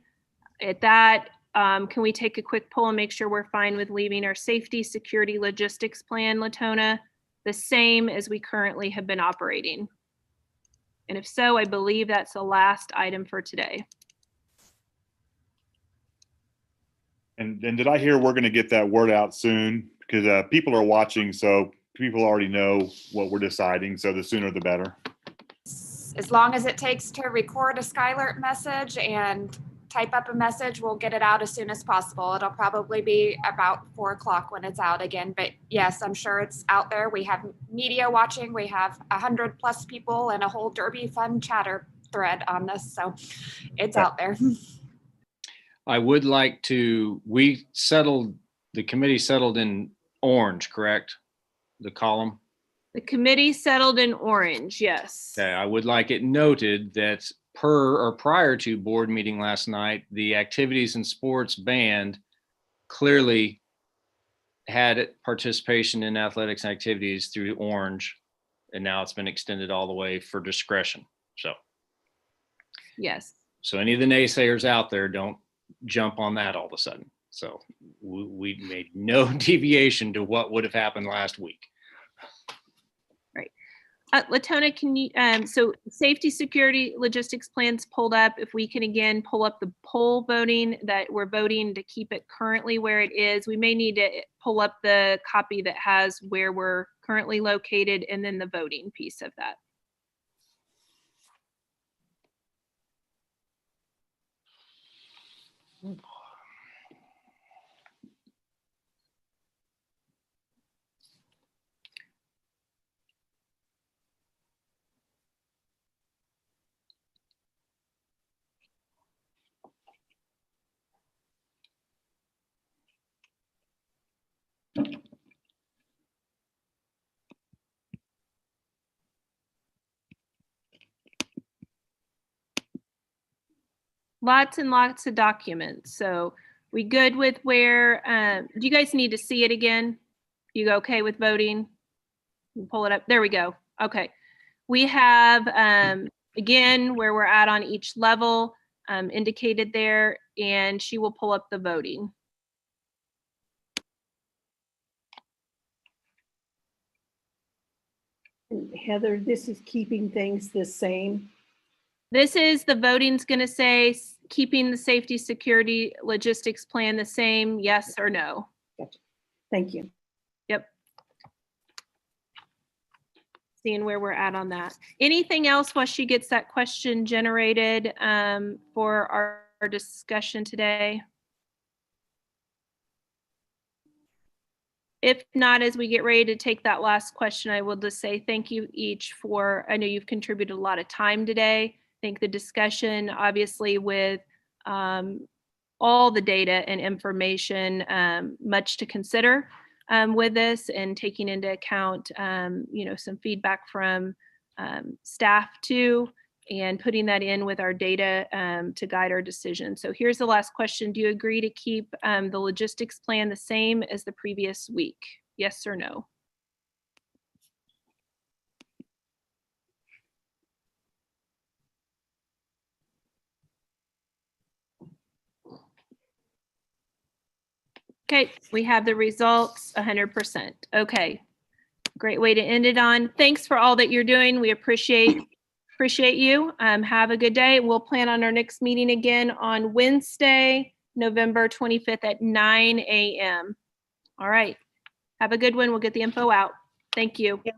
at that. Can we take a quick poll and make sure we're fine with leaving our safety, security, logistics plan, Latona, the same as we currently have been operating? And if so, I believe that's the last item for today. And did I hear we're going to get that word out soon? Because people are watching, so people already know what we're deciding. So the sooner the better. As long as it takes to record a Skylert message and type up a message, we'll get it out as soon as possible. It'll probably be about 4 o'clock when it's out again. But yes, I'm sure it's out there. We have media watching. We have 100+ people and a whole Derby Fun chatter thread on this. So it's out there. I would like to, the committee settled in orange, correct? The column? The committee settled in orange, yes. Okay, I would like it noted that prior to board meeting last night, the activities and sports band clearly had participation in athletics and activities through orange, and now it's been extended all the way for discretion. So, yes. So any of the naysayers out there, don't jump on that all of a sudden. So we made no deviation to what would have happened last week. Right. Latona, can you, so safety, security, logistics plans pulled up. If we can again pull up the poll voting that we're voting to keep it currently where it is, we may need to pull up the copy that has where we're currently located and then the voting piece of that. Lots and lots of documents. So we good with where, do you guys need to see it again? You okay with voting? You pull it up. There we go. Okay. We have, again, where we're at on each level indicated there, and she will pull up the voting. Heather, this is keeping things the same. This is the voting's going to say keeping the safety, security, logistics plan the same, yes or no. Gotcha. Thank you. Yep. Seeing where we're at on that. Anything else while she gets that question generated for our discussion today? If not, as we get ready to take that last question, I will just say thank you each for, I know you've contributed a lot of time today. I think the discussion, obviously with all the data and information, much to consider with this, and taking into account, you know, some feedback from staff too, and putting that in with our data to guide our decision. So here's the last question. Do you agree to keep the logistics plan the same as the previous week? Yes or no? Okay, we have the results 100%. Okay, great way to end it on. Thanks for all that you're doing. We appreciate you. Have a good day. We'll plan on our next meeting again on Wednesday, November 25th at 9 a.m. All right. Have a good one. We'll get the info out. Thank you. Yeah.